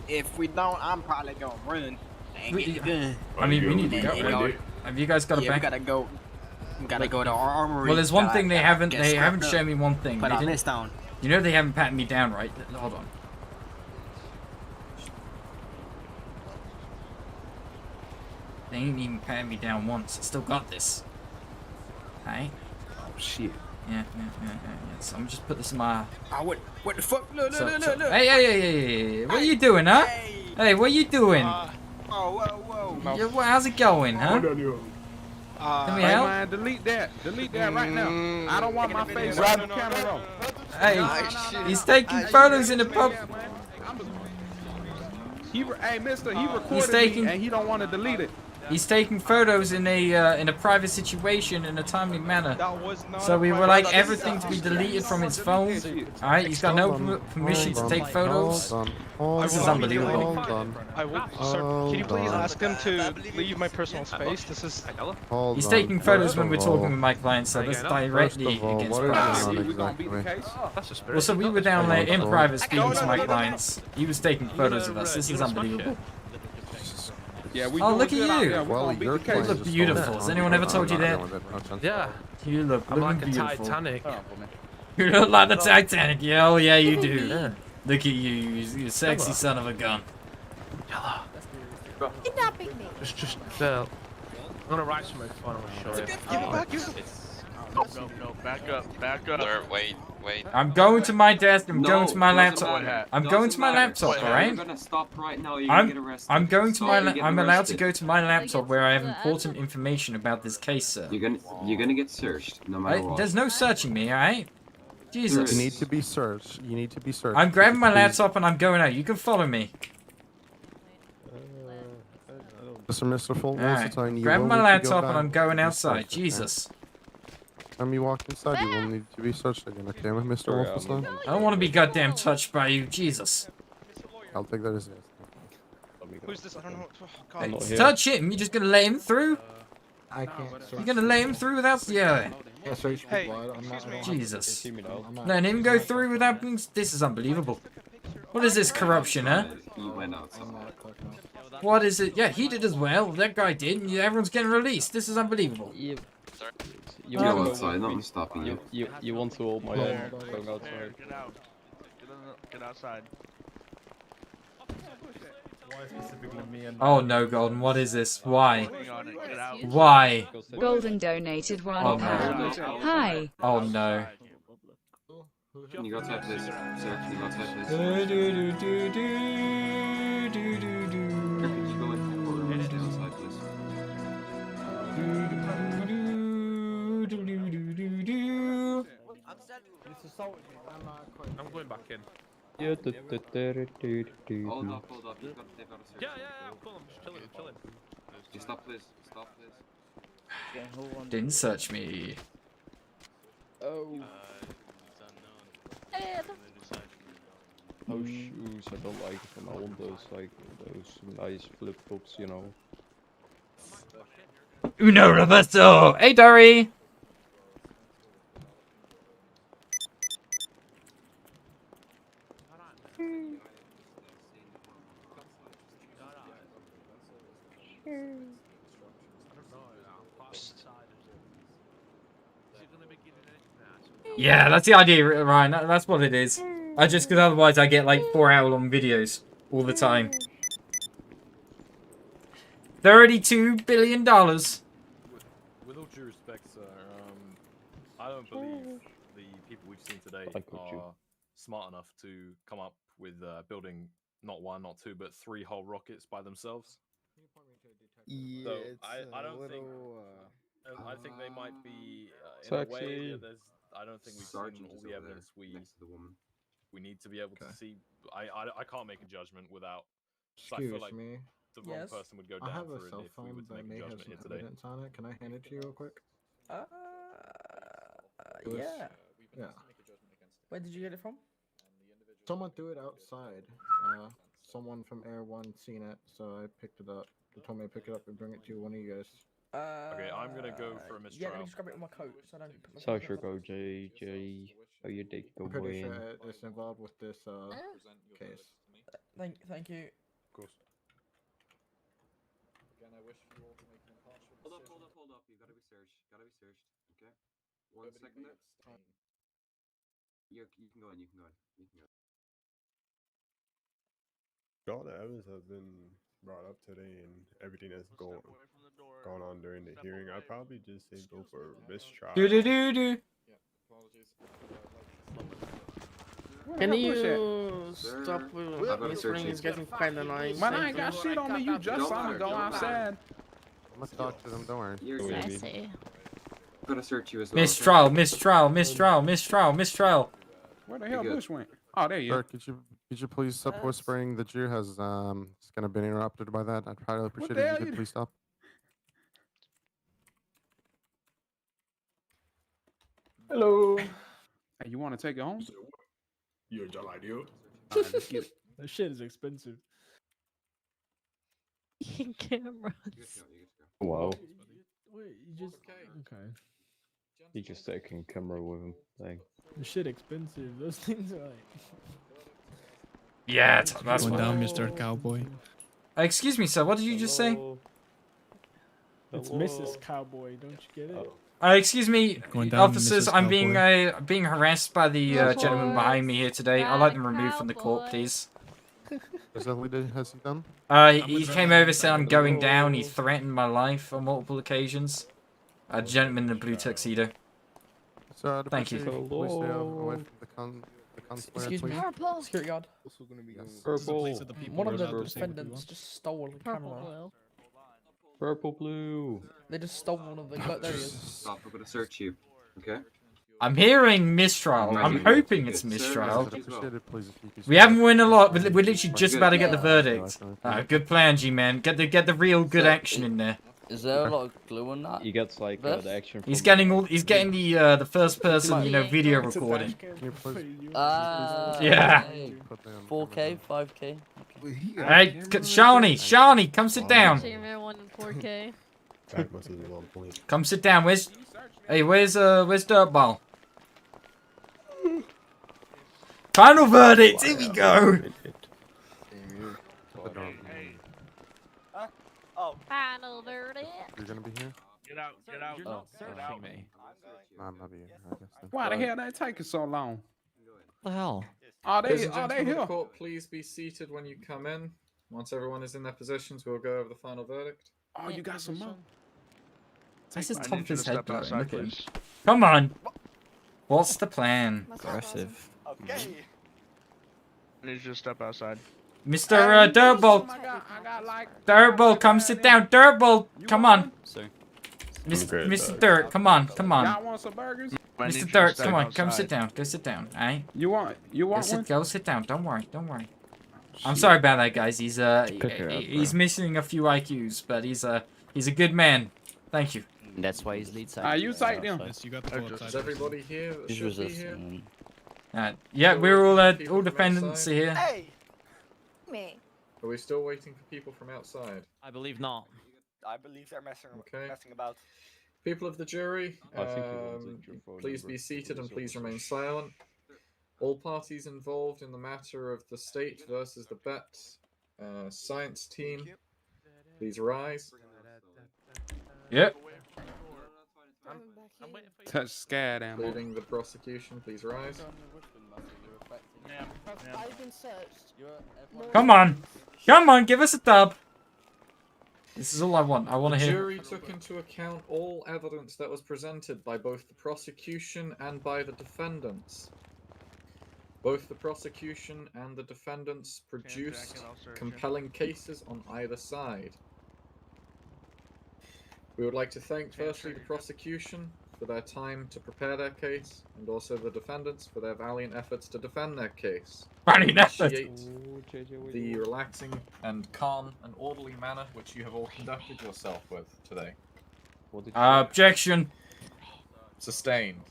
If we don't, I'm probably gonna run. And get the gun. I mean, we need to go. Have you guys got a We back? gotta go. We gotta go to our armory. Well, there's one thing they haven't shown me one thing. Put They our didn't- list on. You know they haven't patted me down, right? Hold on. They ain't even patted me down once. I still got this. Hey. Oh shit. Yeah. So I'm gonna just put this in my. What the fuck? Look. Hey. What are you doing, huh? Hey, what are you doing? Whoa. Yeah, how's it going, huh? Can we Hey help? man, delete that right now. I don't want my face on the camera roll. Hey, he's taking photos in the pub. Hey, mister, he recorded me and he don't want to delete it. He's taking photos in a private situation in a timely manner. So we would like everything to be deleted from his phone. All right, he's got no permission to take photos. This is unbelievable. Can you please ask him to leave my personal space? This is. He's taking photos when we're talking with my client, so that's directly against privacy. Well, so we were down there in private speaking to my clients. He was taking photos of us. This is unbelievable. Yeah, Oh, look at you! You look beautiful. Has anyone ever told you that? Yeah. You look I'm like a beautiful. Titanic. You look like the Titanic. Yeah, oh yeah, you do. Look at you, you sexy son of a gun. Kidnapping me. Just I'm gonna write something fun on my shoulder. Give it back. No, back up. Sir, wait. I'm going to my desk. I'm going to my laptop. I'm going to my laptop, alright? You're gonna stop right now. You're gonna get arrested. I'm going to my. I'm allowed to arrested. go to my laptop where I have important information about this case, sir. You're gonna get searched no matter what. There's no searching me, alright? Jesus. You need to be searched. I'm grabbing my laptop and I'm going out. You can follow me. Mr. Fulton, Alright. Grabbing my laptop and I'm going outside. Jesus. Time you walk inside, you will need to be searched again, okay, Mr. Wolfenstein? I don't want to be goddamn touched by you. Jesus. I'll take that as yes. Who's this? I don't know. Oh, Hey, God. touch him. You just gonna let him through? I can't. You're gonna let him through without? Yeah. Hey, excuse me. Jesus. Letting him go through without being. This is unbelievable. What is this corruption, huh? You went out. What is it? Yeah, he did as well. That guy did. And everyone's getting released. This is unbelievable. You go outside, not stopping you. You want to hold my hand going outside. Get out. Get outside. Oh no, Golden. What is this? Why? Why? Golden donated £1. Hi. Oh no. Can you go outside, please? Sir, can you go outside, please? Do, do, do, do, do, do, do, do. Can you go in the courtroom and stay outside, please? I'm going back in. Yeah, Hold up, they've got to search. Yeah, I'm cool. I'm just chilling. Just stop, please. Stop, please. Didn't search me. Oh. Oh shoes, I don't like them. I want those nice flip flops, you know. Uno Roberto! Hey, Dory! Yeah, that's the idea, Ryan. That's what it is. Just because otherwise I get like 4-hour-long videos all the time. $32 billion. With all due respect, sir, I don't believe the people we've seen today are smart enough to come up with building not one, not two, but 3 whole rockets by themselves. Yeah, So it's I don't think. I think they might be in a way. I don't think we've seen all the evidence we need to be able to see. I can't make a judgment without. So I feel like the wrong person would go down for it if we were to make a judgment here today. On it. Can I hand it to you real quick? Yeah. Yeah. Where did you get it from? Someone threw it outside. Someone from Air 1 seen it, so I picked it up. They told me to pick it up and bring it to one of you guys. Okay, I'm gonna go for a mistrial. Yeah, let me just grab it in my coat so I don't put my Social go, JJ. How you dig the I'm pretty win? sure it's involved with this case. Thank you. Of course. Again, I wish you all to make an impartial decision. Hold up. You gotta be searched. Okay. 1 second there. You can go in. All the evidence has been brought up today and everything that's gone on during the hearing, I'd probably just say go for mistrial. Do. Can you stop with this ring? Is getting quite annoying. Man, I ain't got shit on me. You just saw me go outside. I'm gonna talk to them. Don't worry. I see. I'm gonna search you as well. Mistrial. Where the hell Bush went? Oh, there you Sir, could you please stop whispering? The Jew has kind of been interrupted by that. I'd probably appreciate it if you could please stop. Hello. Hey, you want to take it home? You're a idea. Let's get it. That shit is expensive. Cameras. Wow. Wait, you just okay. You just taking camera with him. Like the shit expensive. Those things are like. Yeah, that's going down, Mr. Cowboy. Excuse me, sir. What did you just say? It's Mrs. Cowboy. Don't you get it? Excuse me, down, officers. Mrs. I'm being harassed by the gentleman behind me here today. I'd like them removed from the court, please. What has he done? He came over, said I'm going down. He threatened my life on multiple occasions. A gentleman in a blue tuxedo. Sir, Thank you. Please stay away from the consular, Excuse me. please. Security guard. One of the defendants just stole the camera. Purple, blue. They just stole one of the. There he is. Stop. I'm gonna search you. Okay. I'm hearing mistrial. I'm hoping it's mistrial. Please, We haven't won a lot. We're literally just about to get the verdict. Good plan, G-Man. Get the real good action in there. Is there a lot of glue on that? He gets like the action. He's getting the first person video recording. Yeah. 4K, 5K. Hey, Shawnee, come sit down. Come sit down. Where's Dirtball? Final verdict. Here we go. Final verdict. You're gonna be here? Get out. You're not searching me. I'm not here. I guess then. Why the hell that taking so long? The hell? Ladies and gentlemen of the court, please be seated when you come in. Once everyone is in their positions, we'll go over the final verdict. Oh, you got some more. That's his top of his head blowing. Look at him. Come on. What's the plan? Aggressive. Okay. I need you to step outside. Mr. Dirtball. Dirtball, come sit down. Dirtball, come on. Mr. Dirt, come on. Y'all want some burgers? Mr. Dirt, come on. Come sit down. Go sit down. Alright? You want one? Go sit down. Don't worry. I'm sorry about that, guys. He's missing a few IQs, but he's a good man. Thank you. That's why he's lead side. You sight him. Is everybody here? He's resisting. Yeah, we're all defendants here. Hey! Me. Are we still waiting for people from outside? I believe not. I believe they're messing about. People of the jury, please be seated and please remain silent. All parties involved in the matter of the state versus the bet science team, please rise. Yep. Touch scat ammo. Including the prosecution, please rise. I've been searched. Come on. Come on, give us a dub. This is all I want. I want to The hear. jury took into account all evidence that was presented by both the prosecution and by the defendants. Both the prosecution and the defendants produced compelling cases on either side. We would like to thank firstly the prosecution for their time to prepare their case, and also the defendants for their valiant efforts to defend their case. Valiant efforts. The relaxing and calm and orderly manner which you have all conducted yourself with today. Objection. Sustained.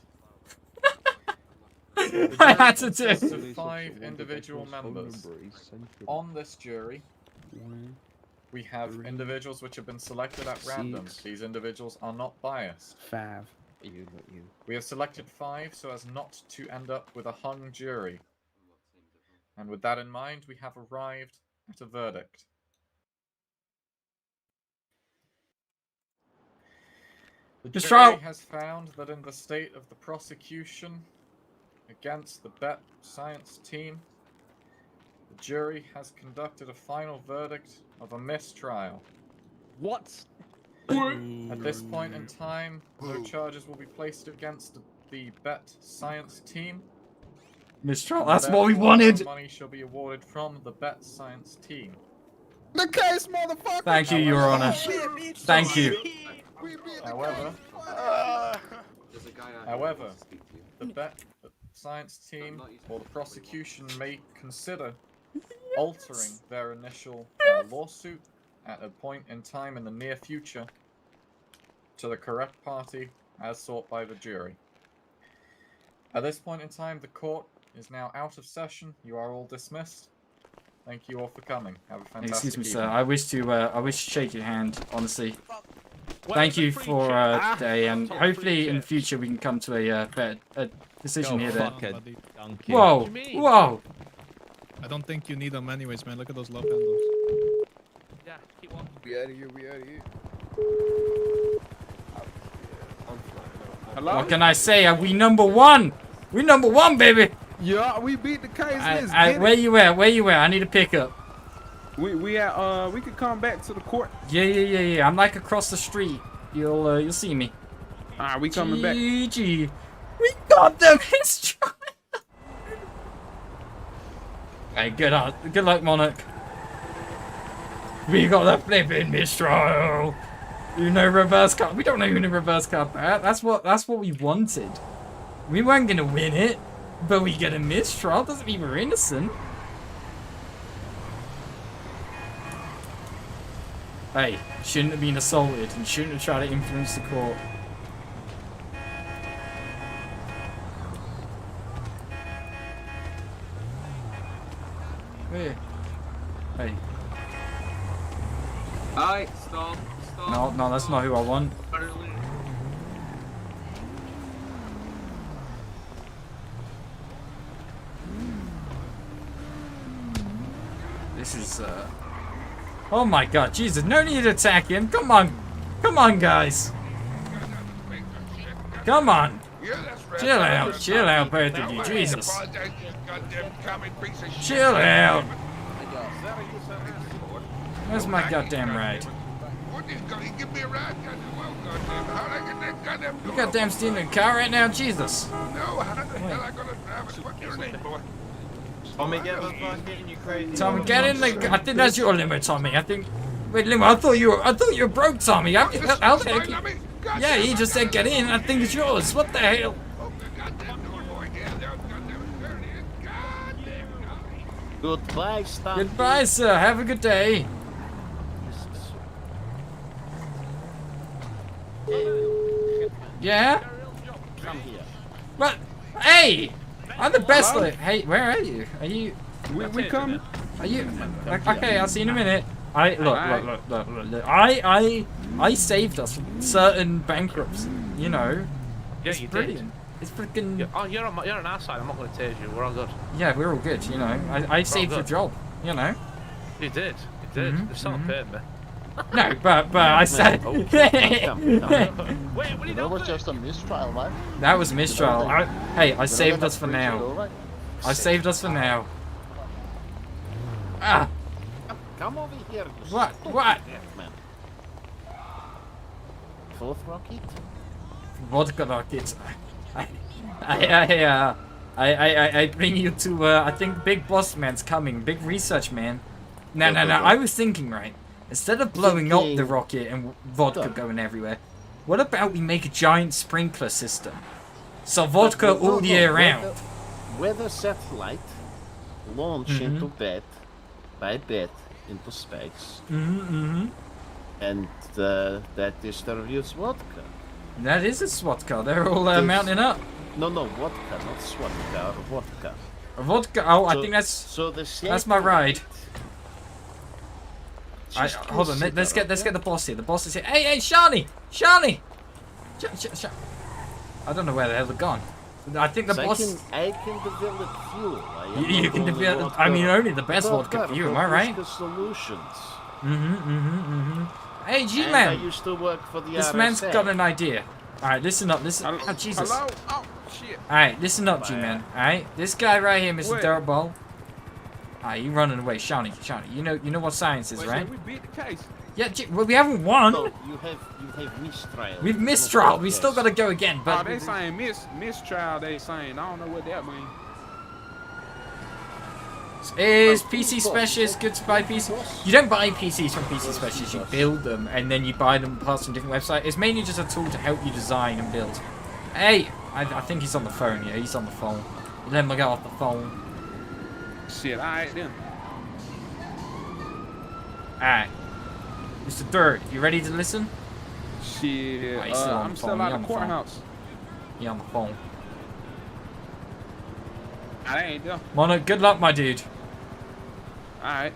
I had to do. Consists of 5 individual members. On this jury, we have individuals which have been selected at random. These individuals are not biased. 5. We have selected 5 so as not to end up with a hung jury. And with that in mind, we have arrived at a verdict. The jury has found that in the state of the prosecution against the Bet Science team, the jury has conducted a final verdict of a mistrial. What? At this point in time, no charges will be placed against the Bet Science team. Mistrial, that's what we wanted. Money shall be awarded from the Bet Science team. The case, motherfucker! Thank you, Your Honor. Thank you. However, the Bet Science team or the prosecution may consider altering their initial lawsuit at a point in time in the near future to the correct party as sought by the jury. At this point in time, the court is now out of session. You are all dismissed. Thank you all for coming. Have a fantastic Excuse me, evening. sir. I wish to shake your hand, honestly. Thank you for today, and hopefully in the future we can come to a better decision here. Whoa! Whoa! I don't think you need them anyways, man. Look at those love handles. Yeah, keep walking. We out of here. We out of here. Hello? What can I say? We number one. We number one, baby. Yeah, we beat the case. Where you at? Where you at? I need a pickup. We could come back to the court. Yeah. I'm like across the street. You'll see me. Alright, we coming back. GG. We got the mistrial. Hey, good luck, Monarch. We got the flipping mistrial. You know, reverse card. We don't know who the reverse card. That's what we wanted. We weren't gonna win it, but we get a mistrial. Doesn't mean we're innocent. Hey, shouldn't have been assaulted and shouldn't have tried to influence the court. Hey. Alright, stop. No, that's not who I want. This is, oh my god, Jesus, no need to attack him. Come on, guys. Come on. Chill out, both of you, Jesus. Chill out. Where's my goddamn ride? You goddamn stealing a car right now? Jesus. Tommy, get the fuck in, you crazy. Tommy, get in the. I think that's your limo, Tommy. I think. Wait, limo. I thought you were broke, Tommy. I'll take it. Yeah, he just said get in. I think it's yours. What the hell? Goodbye, Stan. Goodbye, sir. Have a good day. Yeah? Come here. What? Hey! I'm the best. Hey, where are you? Are you? We coming. Are you? Okay, I'll see you in a minute. Look. I saved us from certain bankruptcy. You know. Yeah, it's you brilliant. did. It's freaking. You're on our side. I'm not going to tase you. We're all good. Yeah, we're all good. You know. I saved your job. You know. You did. They've still not paid me. No, but I said. That was just a mistrial, man. That was a mistrial. I saved us for now. I saved us for now. Ah! Come over here. What? What? Man. Fourth rocket? Vodka rocket. I bring you to, I think Big Boss Man's coming. Big Research Man. No. I was thinking, right? Instead of blowing up the rocket and vodka going everywhere, what about we make a giant sprinkler system? So vodka all year round. Weather satellite launch into bed, by bed, into space. And that distributes vodka. That is a SWAT car. They're all mounting up. No, vodka, not SWAT car, vodka. A vodka? Oh, I think that's my ride. Hold on, let's get the boss here. The boss is here. Hey, Shani! I don't know where the hell they're gone. I think the boss. I can develop fuel. You can develop. I mean, only the best vodka for you. Am I right? Solutions. Hey, G-Man. I used to work for the This RSA. man's got an idea. All right, listen up. Listen. Oh, Jesus. Hello? Oh, shit. All right, listen up, G-Man. All right, this guy right here, Mr. Dirtball. You running away, Shawnee. You know what science is, right? We beat the case. Yeah, well, we haven't won. No, you have mistrial. We've mistrial. We still got to go again. But they saying mistrial. They saying I don't know what that means. Is PC Specialist good to buy PCs? You don't buy PCs from PC Specialist. You build them and then you buy them parts from different websites. It's mainly just a tool to help you design and build. Hey, I think he's on the phone. Yeah, he's on the phone. Let me go off the phone. Shit, alright then. Alright. Mr. Dirt, you ready to listen? Shit, I'm still out of the courthouse. He on the phone. I ain't there. Mono, good luck, my dude. Alright.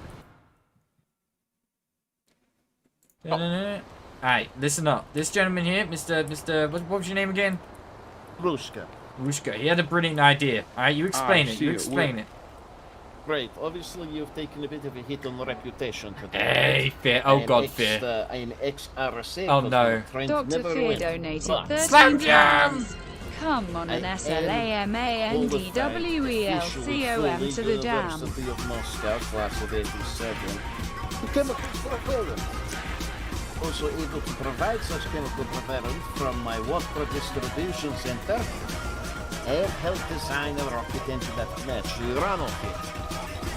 Alright, listen up. This gentleman here, Mr. What was your name again? Rushka. He had a brilliant idea. Alright, you explain it. You shit, explain it. Great. Obviously, you've taken a bit of a hit on reputation today. Hey, Fear. Oh, God, Fear. I am ex-RSA. Oh, no. Dr. Fear donated 30 Slam Jam! Come on an SLAMANDWELCOM to the dam. University of Moscow, class of 87. Become a chemical also able to provide such chemical propellant from my water distribution center. I have helped design a rocket engine that match the run of it.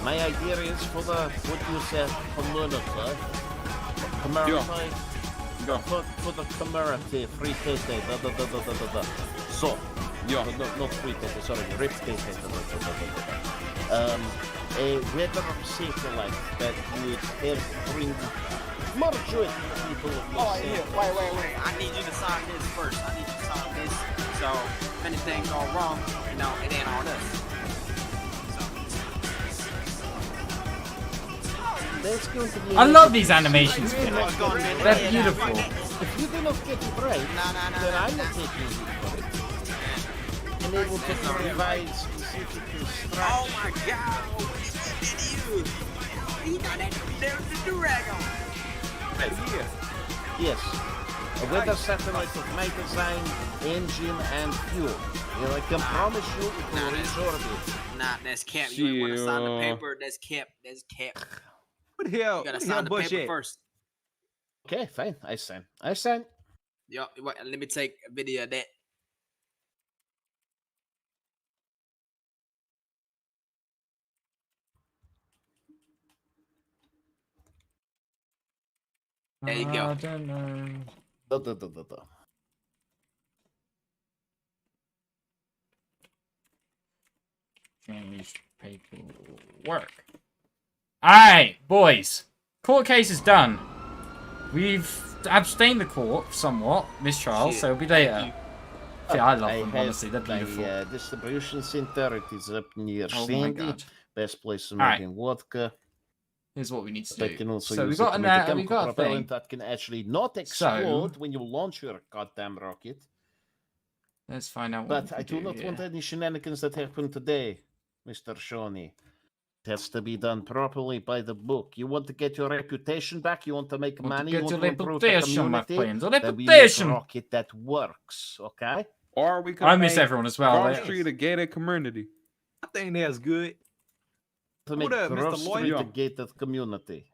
My idea is for the, what you said, community. For the community, free tete, So, not free tete, sorry, rip tete, a weather satellite that would help bring more joy to the people of the Wait. I need you to sign this first. I need you to sign this. So, if anything go wrong, it ain't on us. I love these animations. They're beautiful. If you do not get it right, then I'm not taking you for it. I'm able to provide specific instructions. Oh my God! You got that? There's the do-rag on. Right here. Yes. A weather satellite of my design, engine, and fuel. I can promise you it will reach orbit. Nah, that's cap. You ain't want to sign the paper. That's cap. What the hell? You gotta sign the paper first. Okay, fine. I sign. Yo, let me take a video of that. There you go. I don't know. Change paperwork. Alright, boys. Court case is done. We've abstained the court somewhat, mistrial, so it'll be later. Yeah, I love them, honestly. They're beautiful. My distribution center, it is up near Sandy. Best place to Alright. make vodka. Here's what we need to But do. can also So use we got it to make a chemical a thing. propellant that can actually not explode when you launch your goddamn rocket. Let's find out what But we can I do not here. want any shenanigans that happened today, Mr. Shawnee. It has to be done properly by the book. You want to get your reputation back? You want to make money? get You want your to improve the reputation, my community? friend. Then we make Reputation. rocket that works, okay? Or we could I miss make everyone as well. Grove They- Street a gated community. I think that's good. To make What up, Grove Mr. Street Lawyer? a gated community.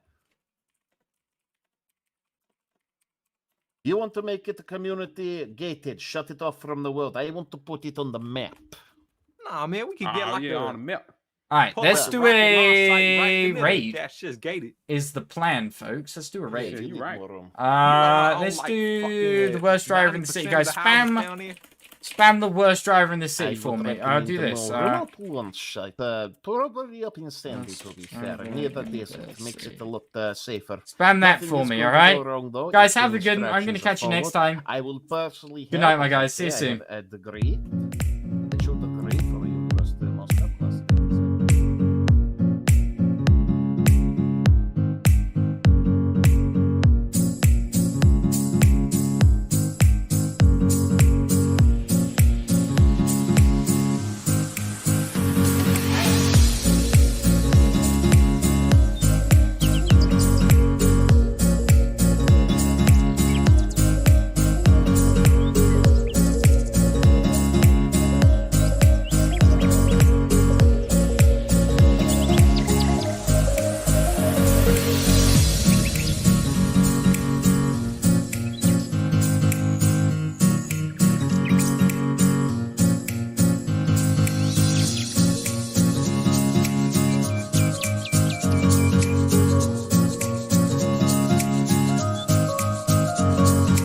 You want to make it a community gated, shut it off from the world. I want to put it on the map. Nah, man, we could get like on the map. All right, pull let's up do rocket launch site right a in the middle. raid. That's just gated. Is the plan, folks? Let's do a raid. Yeah, you right. Let's do the worst driver in the city, guys. Spam the worst driver in the city for me. I'll do this. Not one shite. Probably up in Stanley, to be fair. Near the desert. Makes it a lot safer. Spam that Nothing for is me, going to alright? go wrong, though, Guys, if have the a good one. I'm going to instructions are catch you next followed. time. I will personally Good night, help my if guys. See you I soon. can, a degree.